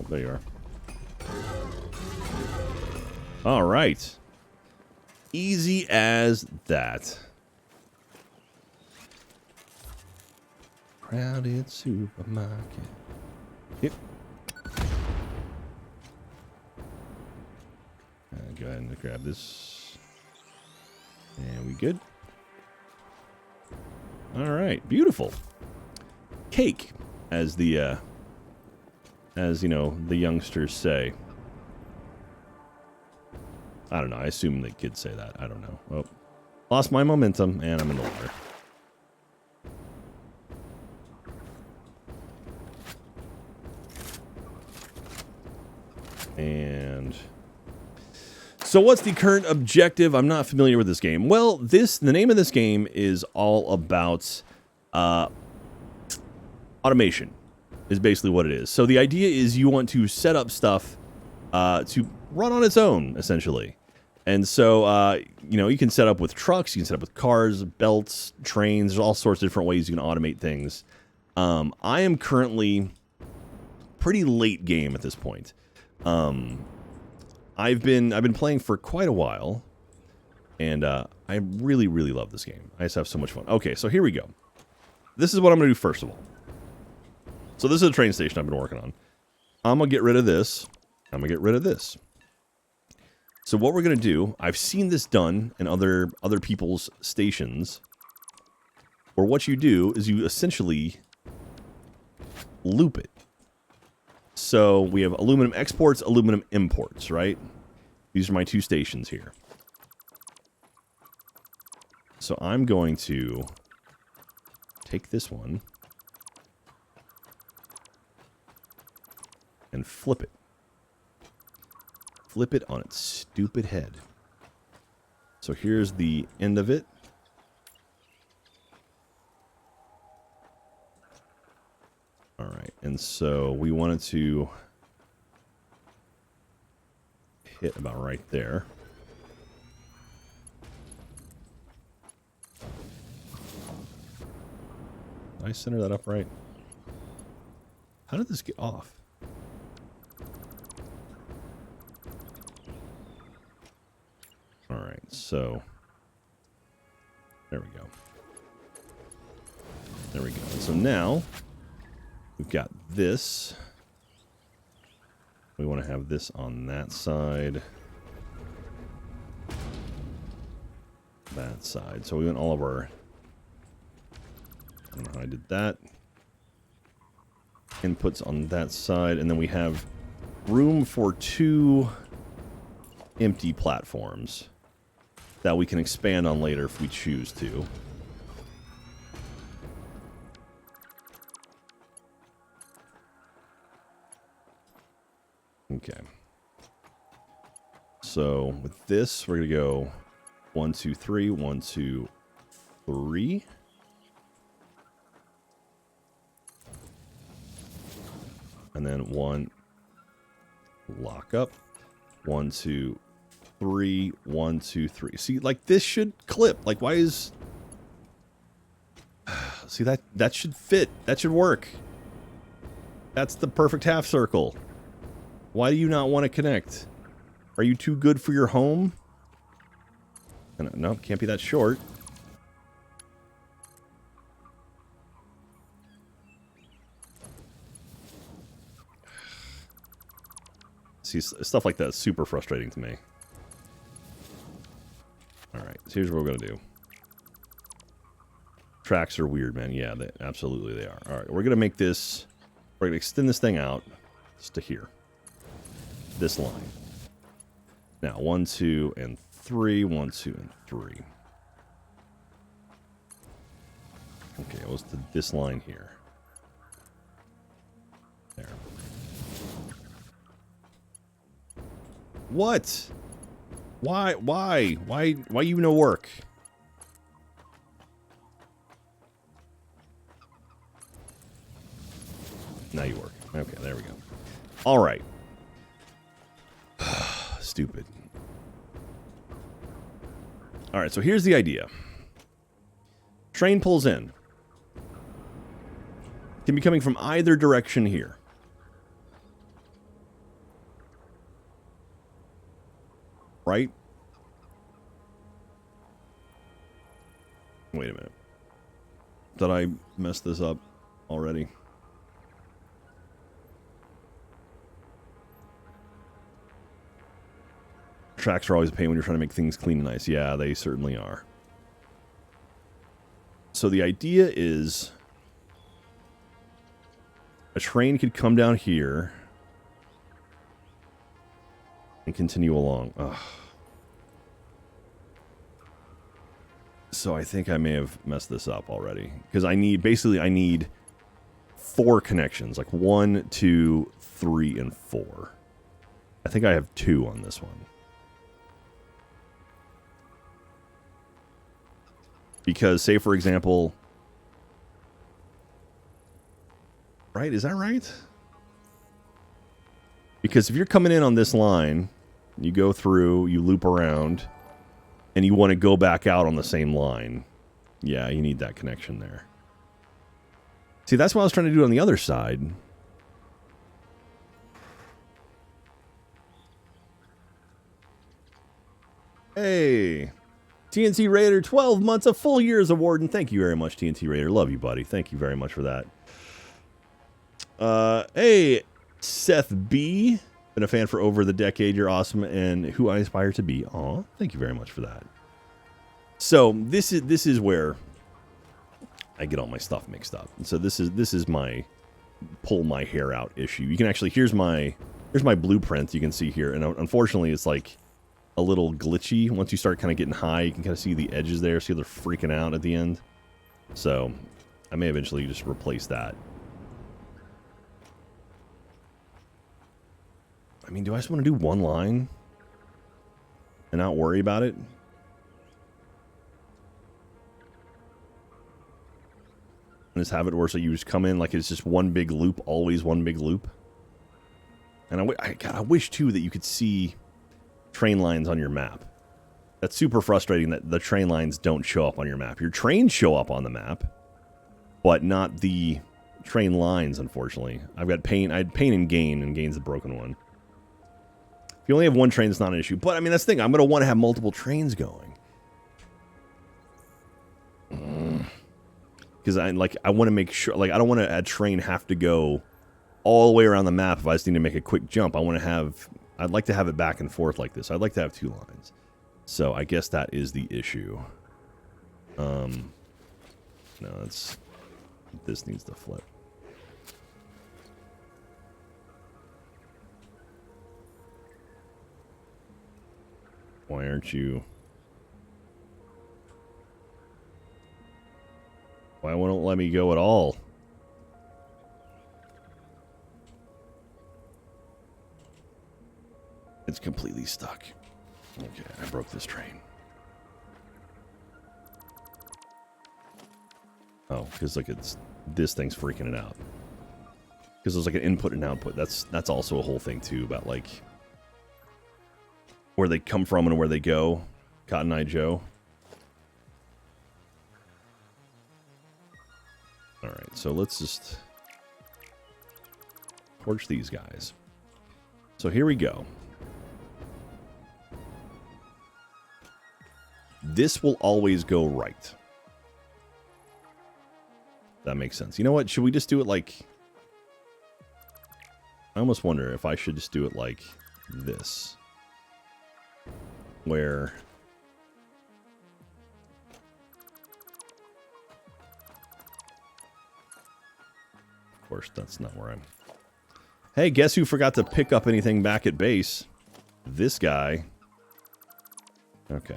Speaker 1: there you are. All right. Easy as that. Crowded supermarket. Yep. Go ahead and grab this. And we good? All right, beautiful. Cake, as the as you know, the youngsters say. I don't know. I assume the kids say that. I don't know. Oh, lost my momentum, and I'm in the water. And so what's the current objective? I'm not familiar with this game. Well, the name of this game is all about automation, is basically what it is. So the idea is you want to set up stuff to run on its own, essentially. And so, you know, you can set up with trucks, you can set up with cars, belts, trains. There's all sorts of different ways you can automate things. I am currently pretty late game at this point. I've been playing for quite a while, and I really, really love this game. I just have so much fun. Okay, so here we go. This is what I'm going to do first of all. So this is a train station I've been working on. I'm going to get rid of this. I'm going to get rid of this. So what we're going to do, I've seen this done in other people's stations, where what you do is you essentially loop it. So we have aluminum exports, aluminum imports, right? These are my two stations here. So I'm going to take this one and flip it. Flip it on its stupid head. So here's the end of it. All right, and so we wanted to hit about right there. Did I center that up right? How did this get off? All right, so there we go. There we go. And so now we've got this. We want to have this on that side. That side. So we want all of our... I don't know how I did that. Inputs on that side. And then we have room for two empty platforms that we can expand on later if we choose to. Okay. So with this, we're going to go 1, 2, 3, 1, 2, 3. And then 1, lock up. 1, 2, 3, 1, 2, 3. See, like this should clip. Like, why is... See, that should fit. That should work. That's the perfect half circle. Why do you not want to connect? Are you too good for your home? No, can't be that short. See, stuff like that is super frustrating to me. Alright, so here's what we're going to do. Tracks are weird, man. Yeah, absolutely they are. Alright, we're going to make this... We're going to extend this thing out just to here. This line. Now, 1, 2, and 3. 1, 2, and 3. Okay, it was to this line here. There. What? Why you no work? Now you work. Okay, there we go. All right. Stupid. All right, so here's the idea. Train pulls in. Can be coming from either direction here. Right? Wait a minute. Did I mess this up already? Tracks are always a pain when you're trying to make things clean and nice. Yeah, they certainly are. So the idea is a train could come down here and continue along. Ugh. So I think I may have messed this up already. Because I need 4 connections. Like 1, 2, 3, and 4. I think I have 2 on this one. Because, say for example... Right? Is that right? Because if you're coming in on this line, you go through, you loop around, and you want to go back out on the same line, yeah, you need that connection there. See, that's what I was trying to do on the other side. Hey, TNT Raider, 12 months, a full year's award, and thank you very much, TNT Raider. Love you, buddy. Thank you very much for that. Hey, Seth B. Been a fan for over the decade. You're awesome, and who I aspire to be. Aw, thank you very much for that. So this is where I get all my stuff mixed up. And so this is my pull my hair out issue. You can actually here's my blueprint. You can see here, and unfortunately, it's like a little glitchy. Once you start kind of getting high, you can kind of see the edges there. See they're freaking out at the end. So I may eventually just replace that. I mean, do I just want to do one line and not worry about it? And just have it where so you just come in like it's just one big loop, always one big loop. And I wish too that you could see train lines on your map. That's super frustrating that the train lines don't show up on your map. Your trains show up on the map, but not the train lines, unfortunately. I've got pain. I had pain and gain, and gain's the broken one. If you only have one train, it's not an issue. But, I mean, that's the thing. I'm going to want to have multiple trains going. Because I want to make sure... Like, I don't want a train have to go all the way around the map if I just need to make a quick jump. I'd like to have it back and forth like this. I'd like to have 2 lines. So, I guess that is the issue. No, this needs to flip. Why aren't you... Why won't it let me go at all? It's completely stuck. Okay, I broke this train. Oh, because like this thing's freaking it out. Because there's like an input and output. That's also a whole thing too about like where they come from and where they go. Cotton Eye Joe. Alright, so let's just torch these guys. So here we go. This will always go right. That makes sense. You know what? Should we just do it like... I almost wonder if I should just do it like this. Where... Of course, that's not where I'm... Hey, guess who forgot to pick up anything back at base? This guy. Okay.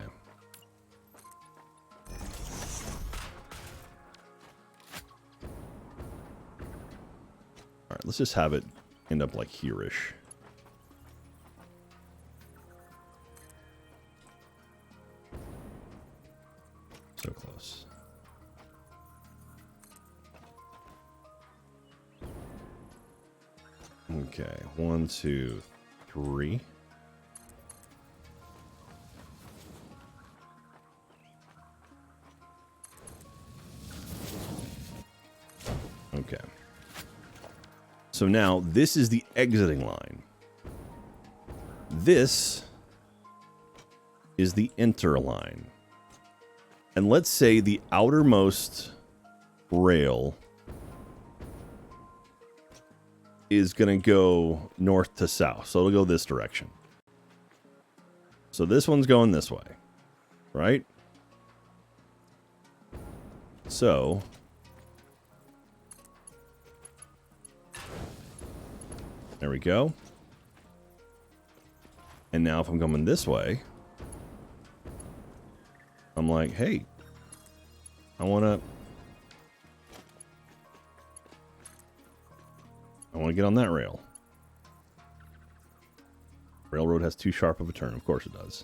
Speaker 1: Alright, let's just have it end up like here-ish. So close. Okay, 1, 2, 3. Okay. So now, this is the exiting line. This is the enter line. And let's say the outermost rail is going to go north to south. So it'll go this direction. So this one's going this way, right? So there we go. And now if I'm coming this way, I'm like, hey, I want to get on that rail. Railroad has too sharp of a turn. Of course it does.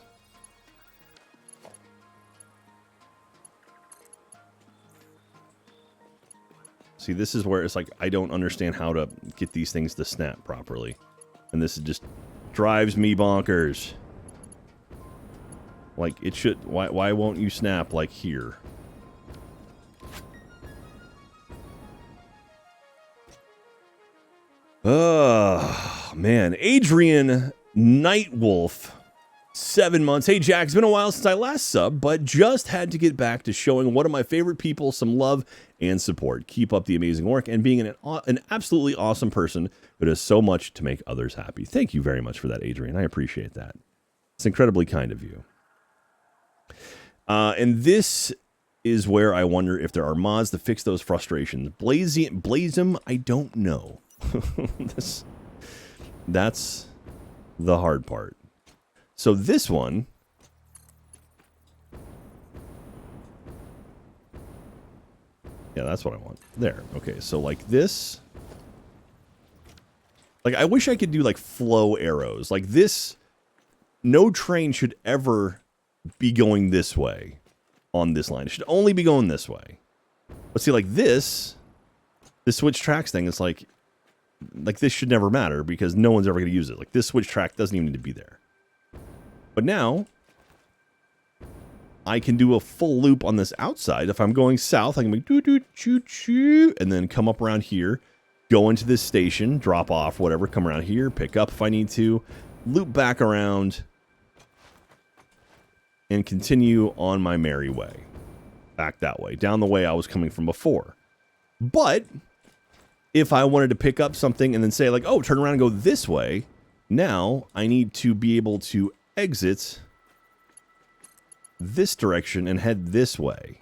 Speaker 1: See, this is where it's like, I don't understand how to get these things to snap properly. And this just drives me bonkers. Like, it should... Why won't you snap, like, here? Oh, man. Adrian Nightwolf, 7 months. Hey, Jack, it's been a while since I last subbed, but just had to get back to showing one of my favorite people some love and support. Keep up the amazing work and being an absolutely awesome person who does so much to make others happy. Thank you very much for that, Adrian. I appreciate that. It's incredibly kind of you. And this is where I wonder if there are mods to fix those frustrations. Blazem, I don't know. That's the hard part. So this one... Yeah, that's what I want. There. Okay, so like this... Like, I wish I could do, like, flow arrows. Like, this... No train should ever be going this way on this line. It should only be going this way. But see, like this switch tracks thing is like this should never matter because no one's ever going to use it. Like, this switch track doesn't even need to be there. But now, I can do a full loop on this outside. If I'm going south, I can make doo-doo-choo-choo, and then come up around here, go into this station, drop off, whatever, come around here, pick up if I need to, loop back around, and continue on my merry way. Back that way, down the way I was coming from before. But if I wanted to pick up something and then say, like, oh, turn around and go this way, now I need to be able to exit this direction and head this way.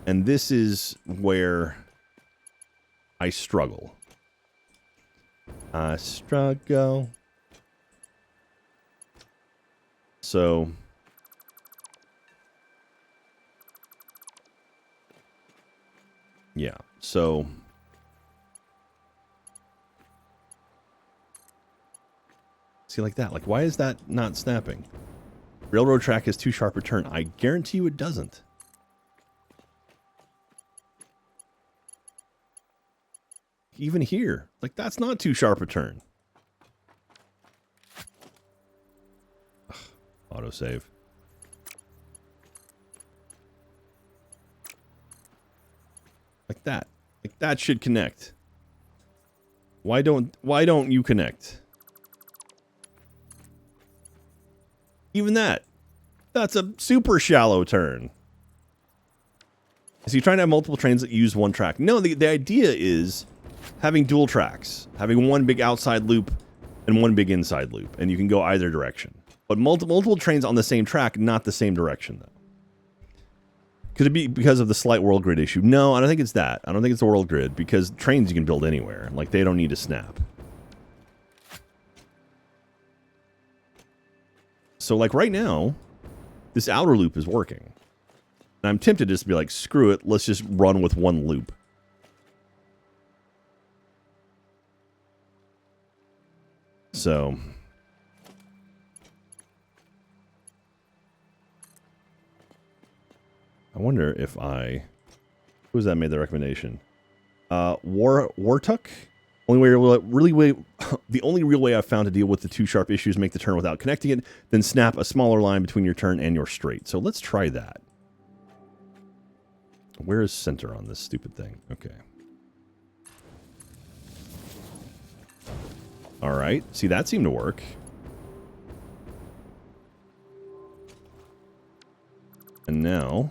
Speaker 1: And this is where I struggle. I struggle. So... yeah, so... see, like that. Like, why is that not snapping? Railroad track has too sharp a turn. I guarantee you it doesn't. Even here. Like, that's not too sharp a turn. Ugh, autosave. Like that. Like, that should connect. Why don't you connect? Even that. That's a super shallow turn. So you're trying to have multiple trains that use one track. No, the idea is having dual tracks. Having one big outside loop and one big inside loop. And you can go either direction. But multiple trains on the same track, not the same direction, though. Could it be because of the slight world grid issue? No, I don't think it's that. I don't think it's the world grid, because trains you can build anywhere. Like, they don't need to snap. So, like, right now, this outer loop is working. And I'm tempted just to be like, screw it, let's just run with one loop. So... I wonder if who was that made the recommendation? Wartuck? The only real way I've found to deal with the 2 sharp issues, make the turn without connecting it, then snap a smaller line between your turn and your straight. So let's try that. Where is center on this stupid thing? Okay. All right. See, that seemed to work. And now...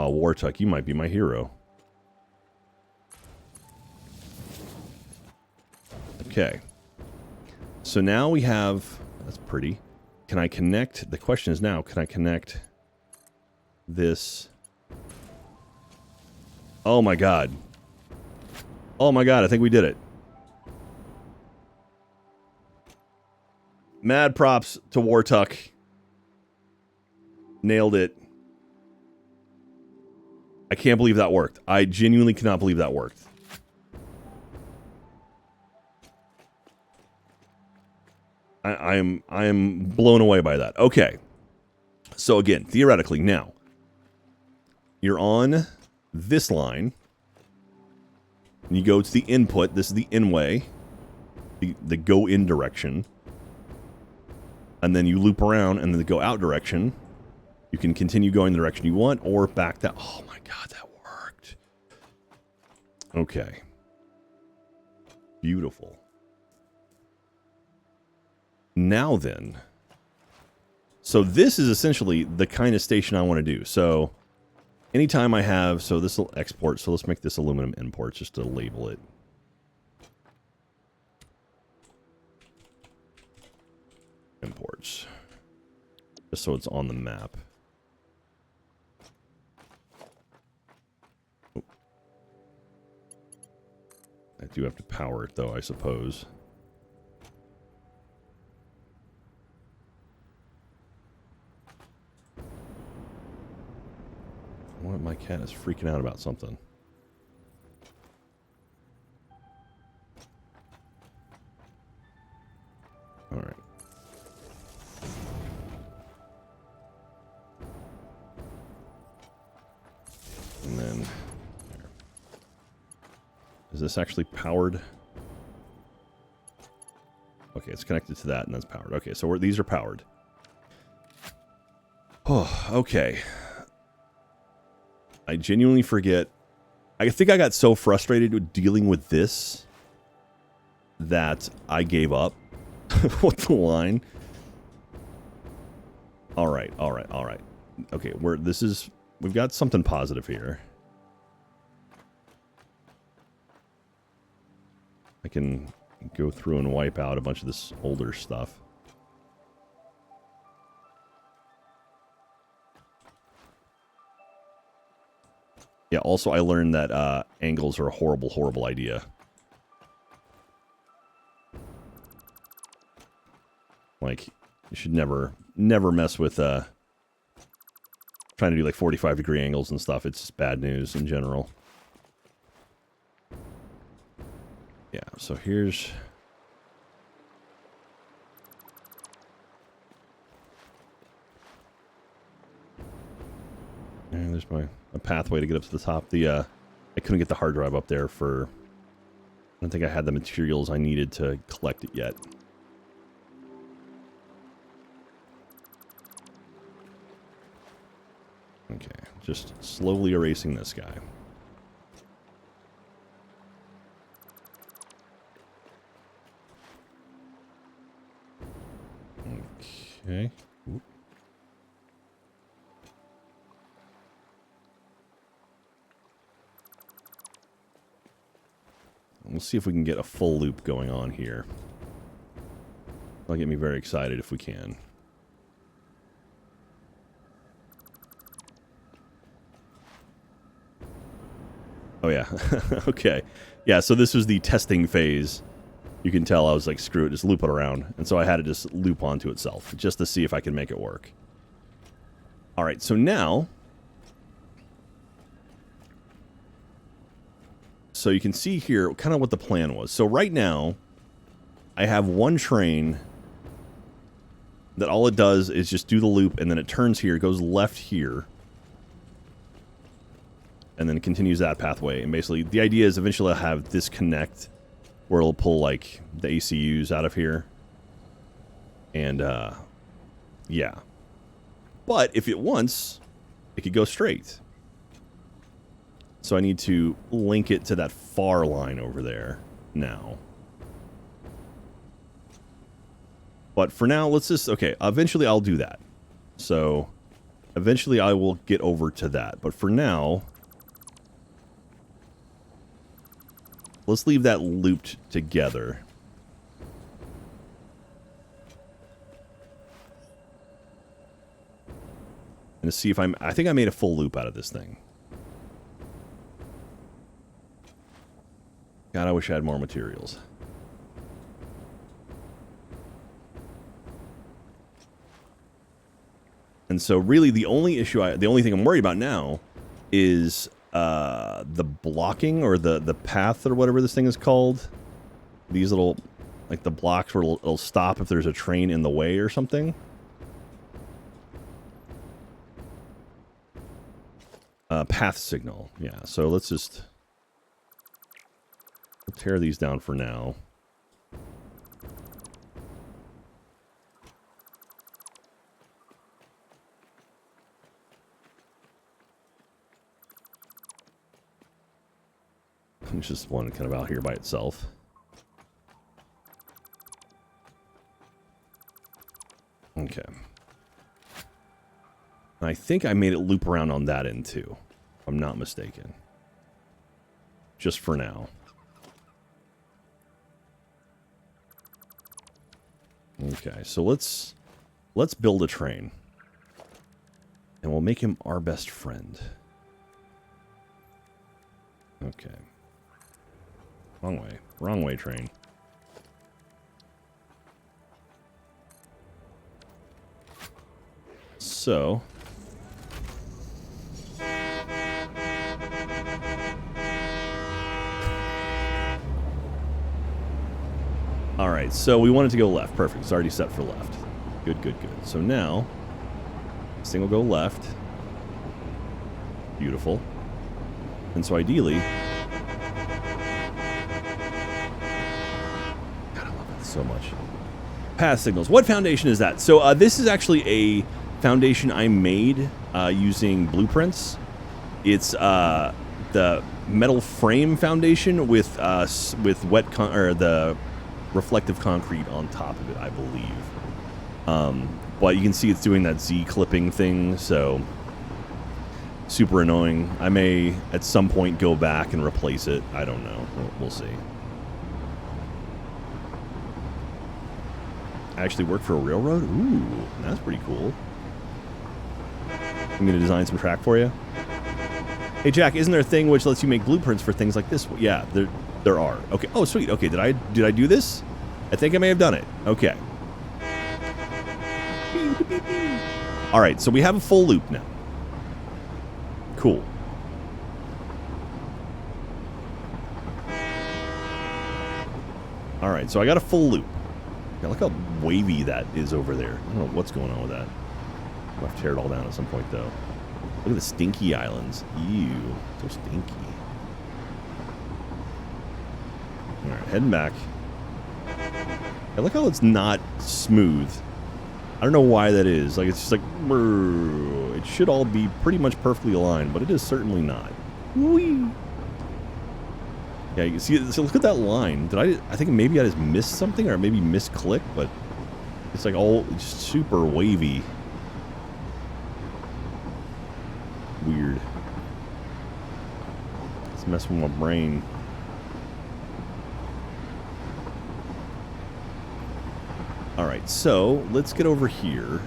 Speaker 1: Wartuck, you might be my hero. Okay. So now we have... That's pretty. Can I connect... The question is now, can I connect this... Oh my god. Oh my god, I think we did it. Mad props to Wartuck. Nailed it. I can't believe that worked. I genuinely cannot believe that worked. I am blown away by that. Okay. So again, theoretically, now you're on this line. And you go to the input. This is the in way. The go in direction. And then you loop around and then the go out direction. You can continue going the direction you want or back that. Oh my god, that worked. Okay. Beautiful. Now then. So this is essentially the kind of station I want to do. So anytime I have, so this will export. So let's make this aluminum import just to label it. Imports. Just so it's on the map. Oh. I do have to power it though, I suppose. What? My cat is freaking out about something. All right. And then, there. Is this actually powered? Okay, it's connected to that, and that's powered. Okay, so these are powered. Oh, okay. I genuinely forget. I think I got so frustrated with dealing with this that I gave up with the line. All right, all right, all right. Okay, we've got something positive here. I can go through and wipe out a bunch of this older stuff. Yeah, also I learned that angles are a horrible, horrible idea. Like, you should never mess with trying to do like 45-degree angles and stuff. It's just bad news in general. Yeah, so here's... And there's a pathway to get up to the top. I couldn't get the hard drive up there for... I don't think I had the materials I needed to collect it yet. Okay, just slowly erasing this guy. We'll see if we can get a full loop going on here. That'll get me very excited if we can. Oh, yeah. Okay. Yeah, so this was the testing phase. You can tell I was like, screw it, just loop it around. And so I had to just loop onto itself, just to see if I can make it work. All right, so now... So you can see here kind of what the plan was. So right now, I have one train that all it does is just do the loop, and then it turns here, goes left here, and then continues that pathway. And basically, the idea is eventually I'll have this connect where it'll pull, like, the ACUs out of here. And, yeah. But if it wants, it could go straight. So I need to link it to that far line over there now. But for now, let's just... Okay, eventually I'll do that. So, eventually I will get over to that. But for now... Let's leave that looped together. And to see if I think I made a full loop out of this thing. God, I wish I had more materials. And so really the only issue, the only thing I'm worried about now is the blocking or the path or whatever this thing is called. These little, like the blocks where it'll stop if there's a train in the way or something. Path signal. Yeah, so let's just tear these down for now. It's just one kind of out here by itself. Okay. I think I made it loop around on that end too, if I'm not mistaken. Just for now. Okay, so let's build a train. And we'll make him our best friend. Okay. Wrong way. Wrong way, train. So... Alright, so we want it to go left. Perfect. It's already set for left. Good, good, good. So now, this thing will go left. Beautiful. And so ideally... God, I love it so much. Path signals. What foundation is that? So this is actually a foundation I made using blueprints. It's the metal frame foundation with the reflective concrete on top of it, I believe. But you can see it's doing that Z clipping thing, so super annoying. I may at some point go back and replace it. I don't know. We'll see. I actually work for a railroad? Ooh, that's pretty cool. I'm going to design some track for you. Hey, Jack, isn't there a thing which lets you make blueprints for things like this? Yeah, there are. Okay. Oh, sweet. Okay, did I do this? I think I may have done it. Okay. All right, so we have a full loop now. Cool. All right, so I got a full loop. Yeah, look how wavy that is over there. I don't know what's going on with that. I'll have to tear it all down at some point, though. Look at the stinky islands. Ew, so stinky. All right, heading back. I look how it's not smooth. I don't know why that is. Like, it's just like, brrr. It should all be pretty much perfectly aligned, but it is certainly not. Whee! Yeah, you can see, so look at that line. I think maybe I just missed something, or maybe misclicked, but it's like all just super wavy. Weird. It's messing with my brain. All right, so let's get over here.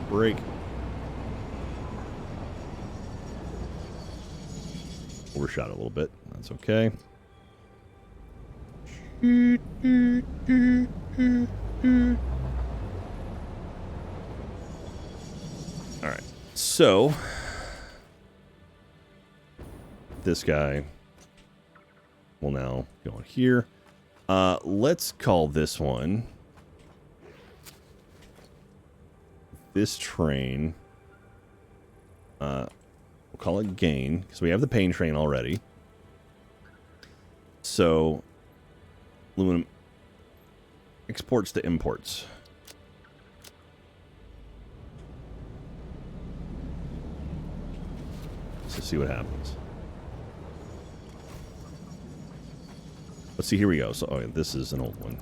Speaker 1: Break. Overshot a little bit. That's okay. All right. So this guy will now go on here. Let's call this one. This train. We'll call it gain because we have the pain train already. So aluminum exports to imports. Let's see what happens. Let's see, here we go. So, oh, this is an old one.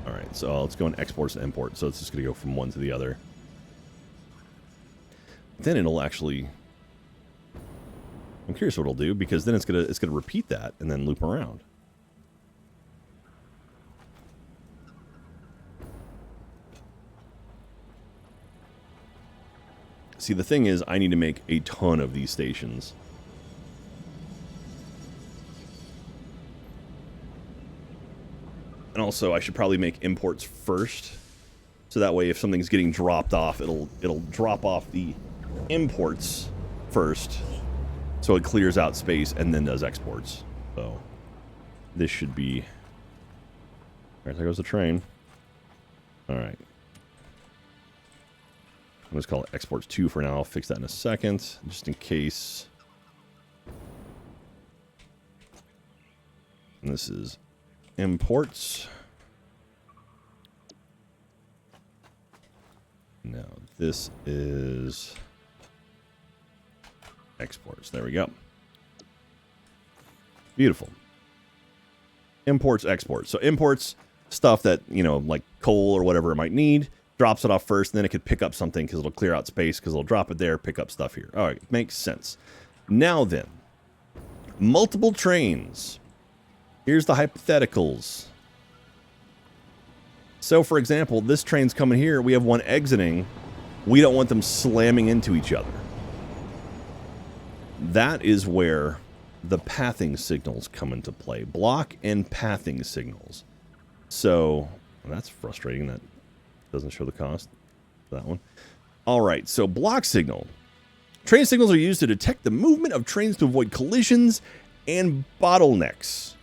Speaker 1: All right, so let's go in exports to imports. So it's just going to go from one to the other. Then it'll actually... I'm curious what it'll do, because then it's gonna repeat that and then loop around. See, the thing is, I need to make a ton of these stations. And also, I should probably make imports first, so that way if something's getting dropped off, it'll drop off the imports first, so it clears out space and then does exports. So this should be... All right, there goes the train. All right. I'm just call it exports 2 for now. I'll fix that in a second, just in case. And this is imports. Now this is exports. There we go. Beautiful. Imports, exports. So imports stuff that, you know, like coal or whatever it might need. Drops it off first, and then it could pick up something because it'll clear out space because it'll drop it there, pick up stuff here. All right, makes sense. Now then, multiple trains. Here's the hypotheticals. So, for example, this train's coming here. We have one exiting. We don't want them slamming into each other. That is where the pathing signals come into play. Block and pathing signals. So, that's frustrating. That doesn't show the cost for that one. All right, so block signal. Train signals are used to detect the movement of trains to avoid collisions and bottlenecks.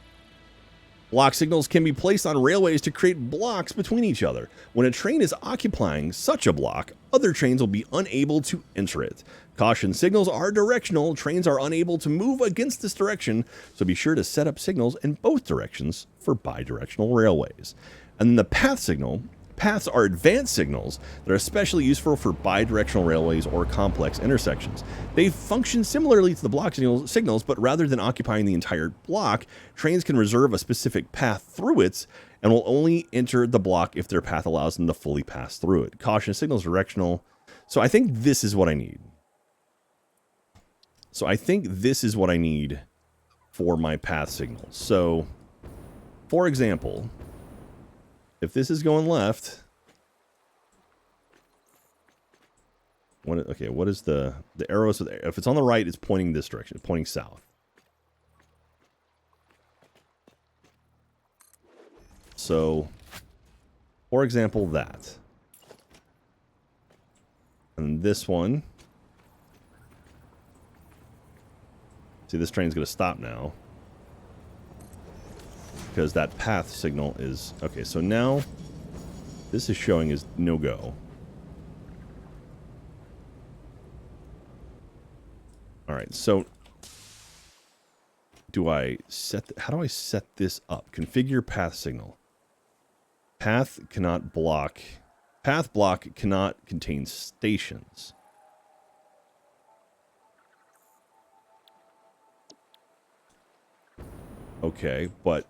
Speaker 1: Block signals can be placed on railways to create blocks between each other. When a train is occupying such a block, other trains will be unable to enter it. Caution signals are directional. Trains are unable to move against this direction, so be sure to set up signals in both directions for bidirectional railways. And then the path signal. Paths are advanced signals that are especially useful for bidirectional railways or complex intersections. They function similarly to the block signals, but rather than occupying the entire block, trains can reserve a specific path through it and will only enter the block if their path allows them to fully pass through it. Caution signals directional. So I think this is what I need. For my path signals. So, for example, if this is going left, what is the arrows? If it's on the right, it's pointing this direction, it's pointing south. So, for example, that. And this one. See, this train's going to stop now. Because that path signal is... Okay, so now this is showing as no-go. All right, so do I set... How do I set this up? Configure path signal. Path cannot block... Path block cannot contain stations. Okay, but...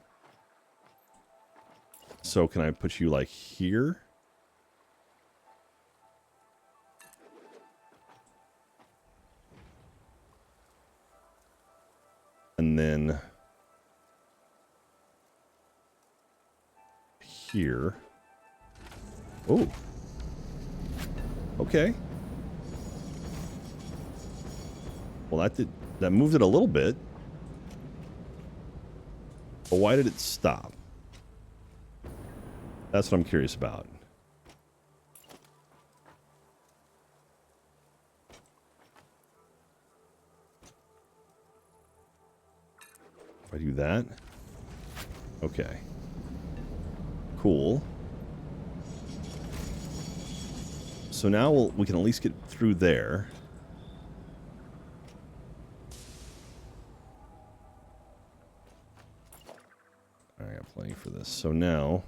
Speaker 1: So can I put you like here? And then here. Oh. Okay. Well, that moved it a little bit. But why did it stop? That's what I'm curious about. If I do that. Okay. Cool. So now we can at least get through there. I got plenty for this. So now,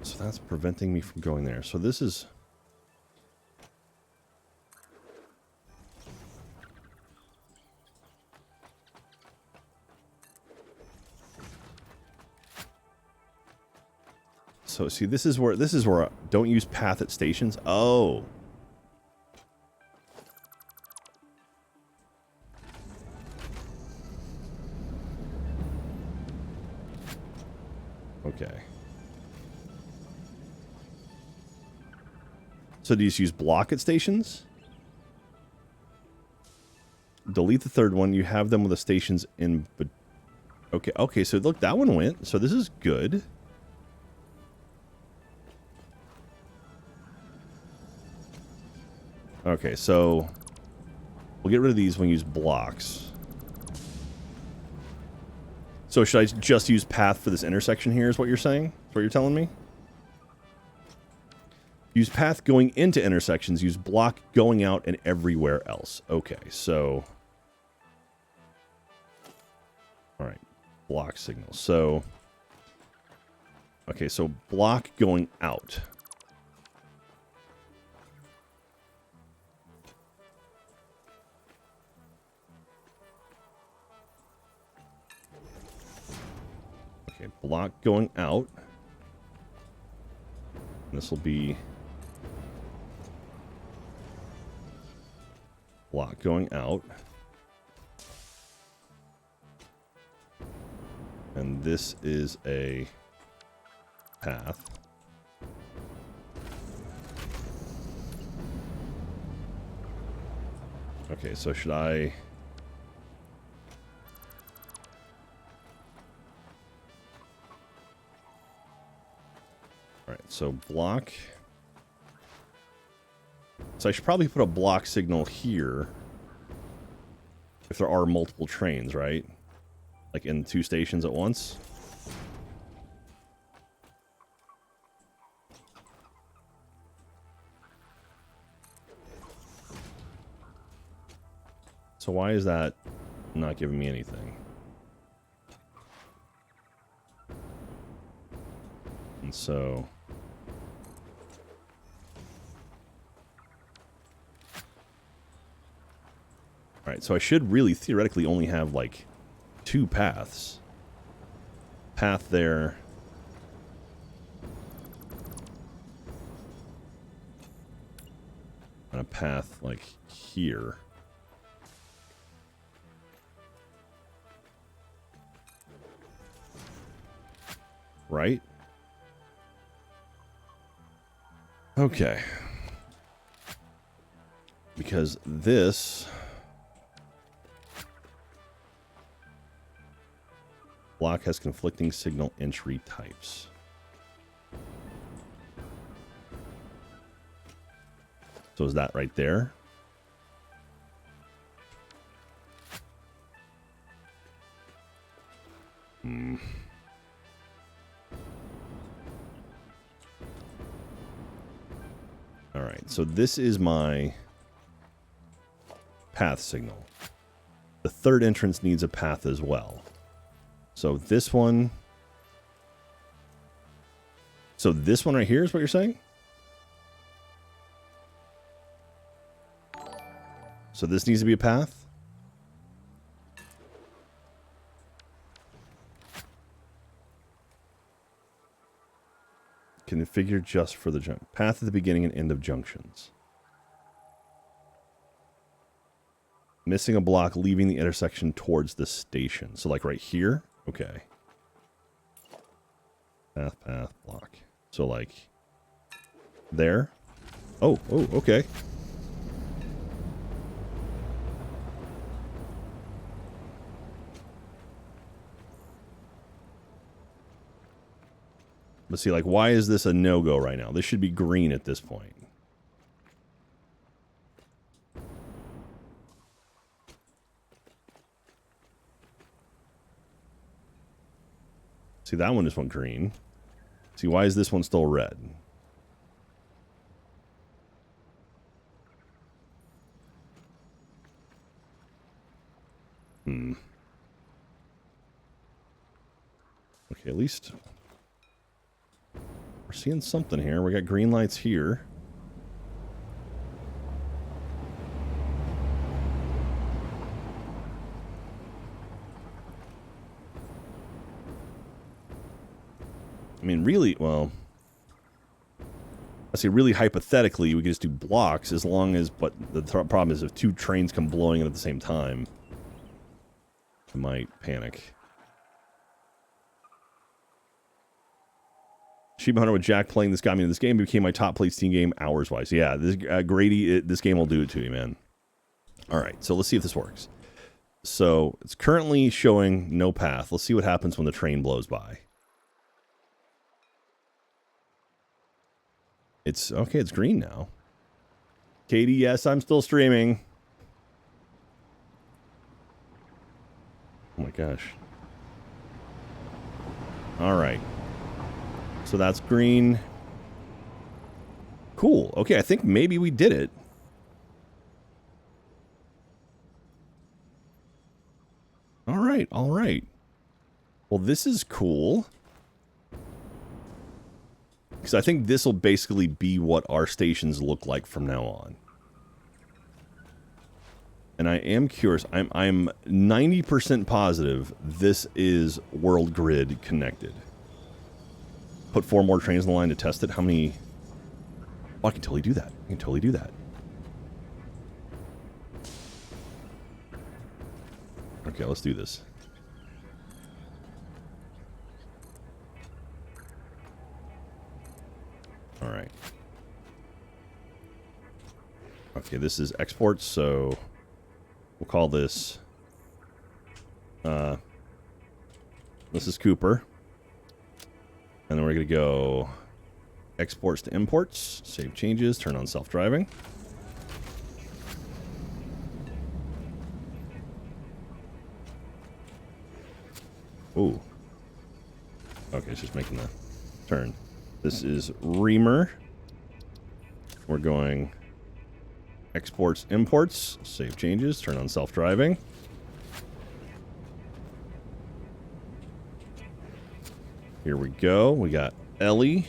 Speaker 1: so that's preventing me from going there. So this is, so see, this is where I don't use path at stations. Oh. Okay. So do you just use block at stations? Delete the third one. You have them with the stations in. But okay, okay. So look, that one went. So this is good. Okay, so we'll get rid of these when we use blocks. So should I just use path for this intersection here is what you're saying? Is what you're telling me? Use path going into intersections. Use block going out and everywhere else. Okay, so... Alright, block signal. So... Okay, so block going out. Okay, block going out. This will be block going out. And this is a path. Okay, so should I... Alright, so block. So I should probably put a block signal here. If there are multiple trains, right? Like in 2 stations at once. So why is that not giving me anything? And so... Alright, so I should really theoretically only have like 2 paths. Path there. And a path like here. Right? Okay. Because this... block has conflicting signal entry types. So is that right there? Alright, so this is my path signal. The third entrance needs a path as well. So this one... So this one right here is what you're saying? So this needs to be a path? Configure just for the jump. Path at the beginning and end of junctions. Missing a block, leaving the intersection towards the station. So like right here? Okay. Path, block. So like there? Oh, okay. But see, like, why is this a no-go right now? This should be green at this point. See, that one just went green. See, why is this one still red? Okay, at least we're seeing something here. We got green lights here. I mean, really, well, I say really hypothetically, we could just do blocks as long as, but the problem is if two trains come blowing in at the same time, I might panic. Sheep Hunter with Jack playing this got me in this game. It became my top played Steam game hours-wise. Yeah, this Grady, this game will do it to you, man. All right, so let's see if this works. So it's currently showing no path. Let's see what happens when the train blows by. It's okay. It's green now. Katie, yes, I'm still streaming. Oh my gosh. All right. So that's green. Cool. Okay, I think maybe we did it. All right, all right. Well, this is cool. Because I think this will basically be what our stations look like from now on. And I am curious. I'm 90% positive this is World Grid connected. Put 4 more trains on the line to test it. How many? Oh, I can totally do that. I can totally do that. Okay, let's do this. All right. Okay, this is exports, so we'll call this. This is Cooper. And then we're going to go exports to imports, save changes, turn on self-driving. Ooh. Okay, it's just making the turn. This is Reamer. We're going exports, imports, save changes, turn on self-driving. Here we go. We got Ellie.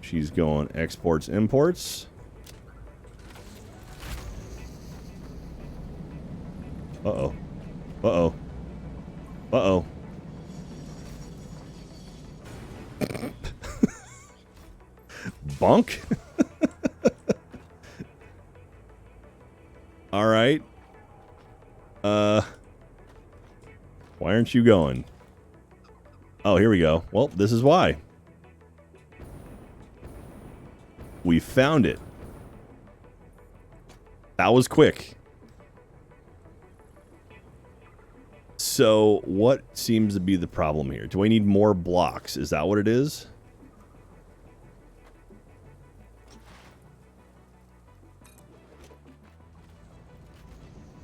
Speaker 1: She's going exports, imports. Uh-oh. Uh-oh. Uh-oh. Bunk? All right. Why aren't you going? Oh, here we go. Well, this is why. We found it. That was quick. So, what seems to be the problem here? Do I need more blocks? Is that what it is?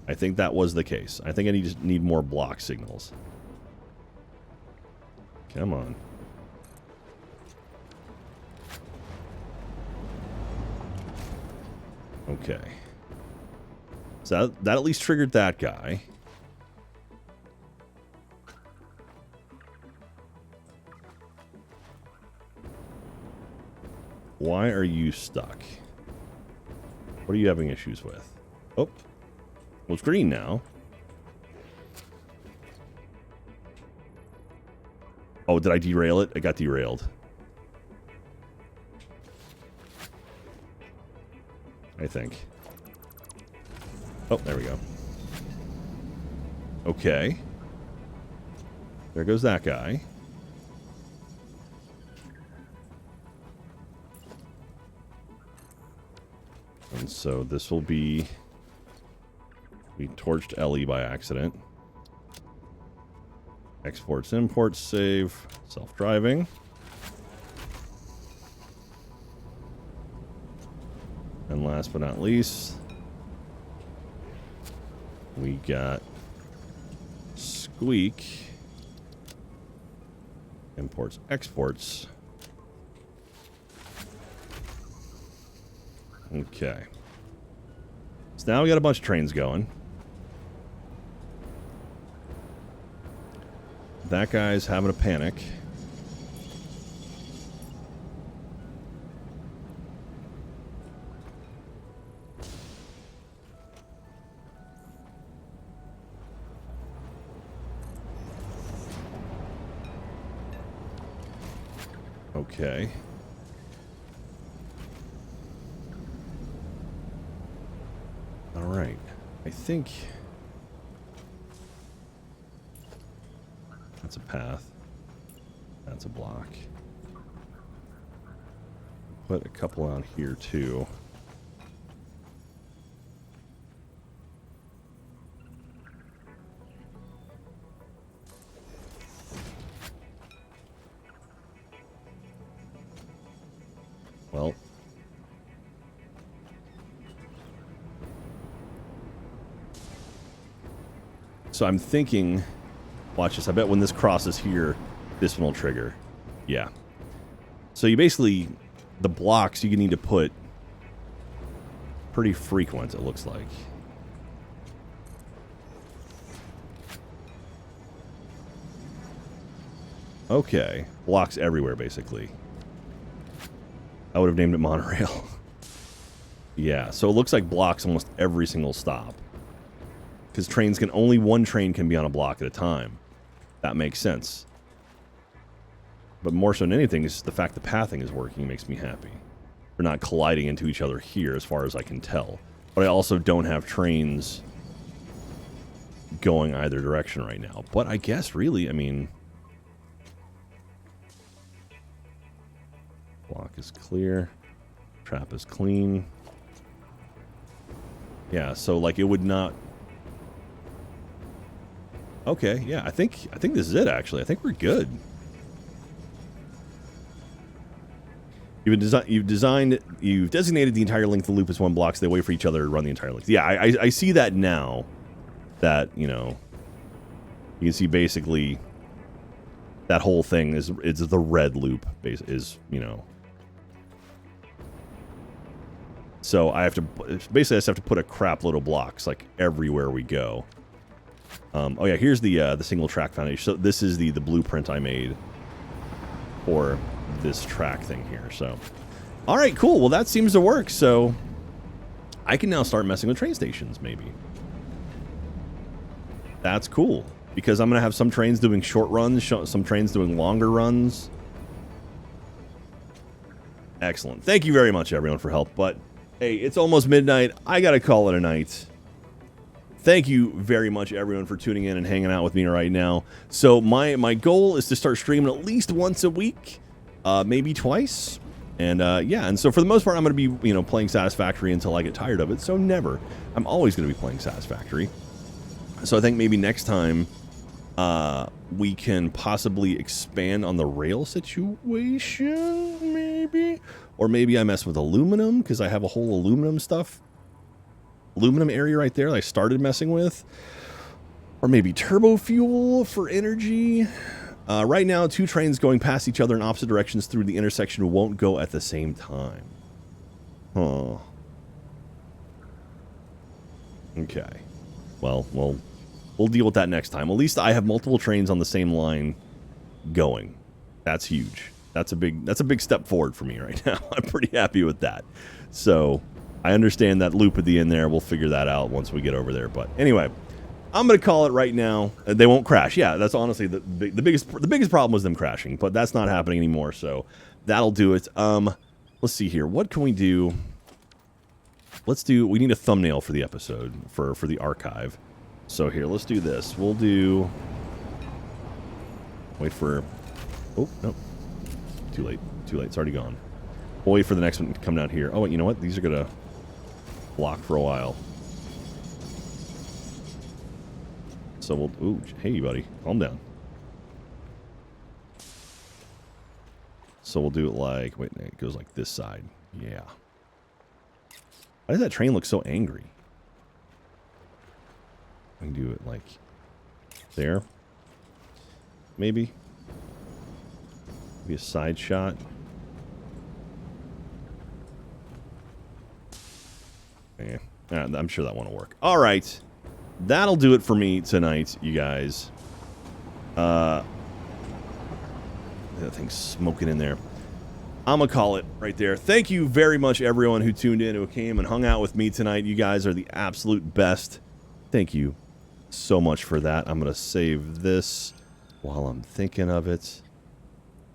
Speaker 1: I think that was the case. I think I need more block signals. Come on. Okay. So that at least triggered that guy. Why are you stuck? What are you having issues with? Oh. Well, it's green now. Oh, did I derail it? I got derailed. I think. Oh, there we go. Okay. There goes that guy. And so this will be... We torched Ellie by accident. Exports, imports, save, self-driving. And last but not least, we got Squeak. Imports, exports. Okay. So now we got a bunch of trains going. That guy's having a panic. Okay. All right. I think that's a path. That's a block. Put a couple on here too. Well, so I'm thinking, watch this, I bet when this crosses here, this one will trigger. Yeah. So you basically, the blocks you need to put pretty frequent, it looks like. Okay. Blocks everywhere, basically. I would have named it monorail. Yeah, so it looks like blocks almost every single stop. Because trains can, only one train can be on a block at a time. That makes sense. But more so than anything, is the fact the pathing is working makes me happy. They're not colliding into each other here, as far as I can tell. But I also don't have trains going either direction right now. But I guess, really, I mean... Block is clear. Trap is clean. Yeah, so like it would not... Okay, yeah, I think this is it actually. I think we're good. You've designated the entire length of the loop as one block, so they wait for each other to run the entire length. Yeah, I see that now. That, you know, you can see basically that whole thing is the red loop is, you know. So I have to basically I just have to put a crap load of blocks like everywhere we go. Oh yeah, here's the single track foundation. So this is the blueprint I made for this track thing here. So, all right, cool. Well, that seems to work. So I can now start messing with train stations, maybe. That's cool because I'm gonna have some trains doing short runs, some trains doing longer runs. Excellent. Thank you very much, everyone, for help. But hey, it's almost midnight. I gotta call it a night. Thank you very much, everyone, for tuning in and hanging out with me right now. So my goal is to start streaming at least once a week, maybe twice. And yeah, and so for the most part, I'm going to be, you know, playing Satisfactory until I get tired of it. So never. I'm always going to be playing Satisfactory. So I think maybe next time we can possibly expand on the rail situation, maybe. Or maybe I mess with aluminum because I have a whole aluminum area right there that I started messing with. Or maybe turbo fuel for energy. Right now, two trains going past each other in opposite directions through the intersection won't go at the same time. Huh. Okay. Well, we'll deal with that next time. At least I have multiple trains on the same line going. That's huge. That's a big step forward for me right now. I'm pretty happy with that. So I understand that loop at the end there. We'll figure that out once we get over there. But anyway, I'm gonna call it right now. They won't crash. Yeah, that's honestly the biggest problem was them crashing, but that's not happening anymore. So that'll do it. Let's see here. What can we do? We need a thumbnail for the episode for the archive. So here, let's do this. We'll do. Wait for. Oh no, too late. It's already gone. We'll wait for the next one to come down here. Oh, you know what? These are gonna block for a while. So we'll, ooh, hey buddy, calm down. So we'll do it like, wait, it goes like this side. Yeah. Why does that train look so angry? We can do it like there. Maybe. Maybe a side shot. Yeah, I'm sure that one will work. All right. That'll do it for me tonight, you guys. That thing's smoking in there. I'm going to call it right there. Thank you very much, everyone who tuned in, who came and hung out with me tonight. You guys are the absolute best. Thank you so much for that. I'm going to save this while I'm thinking of it.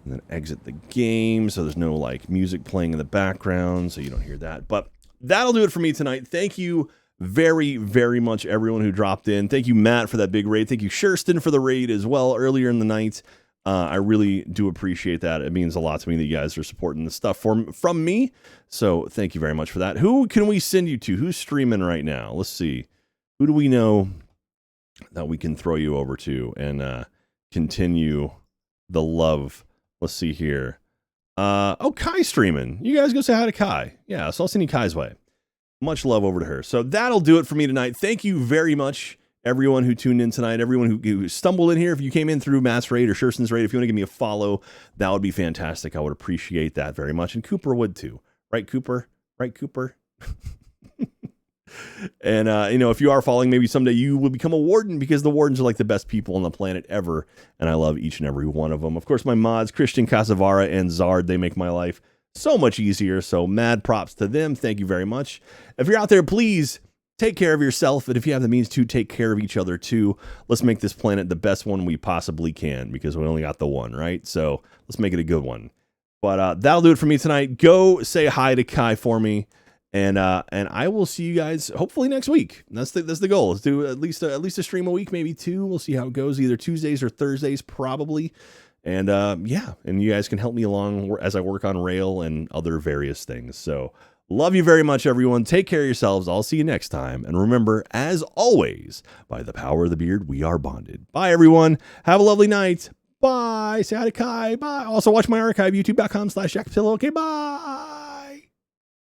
Speaker 1: And then exit the game so there's no, like, music playing in the background so you don't hear that. But that'll do it for me tonight. Thank you very, very much, everyone who dropped in. Thank you, Matt, for that big raid. Thank you, Shurston, for the raid as well earlier in the night. I really do appreciate that. It means a lot to me that you guys are supporting this stuff from me. So thank you very much for that. Who can we send you to? Who's streaming right now? Let's see. Who do we know that we can throw you over to and continue the love? Let's see here. Oh, Kai's streaming. You guys go say hi to Kai. Yeah, so I'll send you Kai's way. Much love over to her. So that'll do it for me tonight. Thank you very much, everyone who tuned in tonight, everyone who stumbled in here. If you came in through Matt's raid or Shurston's raid, if you want to give me a follow, that would be fantastic. I would appreciate that very much. And Cooper would too. Right, Cooper? Right, Cooper? And, if you are following, maybe someday you will become a warden because the wardens are like the best people on the planet ever. And I love each and every one of them. Of course, my mods, Christian Casavara and Zard, they make my life so much easier. So mad props to them. Thank you very much. If you're out there, please take care of yourself. And if you have the means to, take care of each other too. Let's make this planet the best one we possibly can because we only got the one, right? So let's make it a good one. But that'll do it for me tonight. Go say hi to Kai for me. And I will see you guys hopefully next week. That's the goal. Let's do at least a stream a week, maybe two. We'll see how it goes. Either Tuesdays or Thursdays, probably. And and you guys can help me along as I work on Rail and other various things. So love you very much, everyone. Take care of yourselves. I'll see you next time. And remember, as always, by the power of the beard, we are bonded. Bye, everyone. Have a lovely night. Bye. Say hi to Kai. Bye. Also, watch my archive, youtube.com/Pattillo. Okay, bye.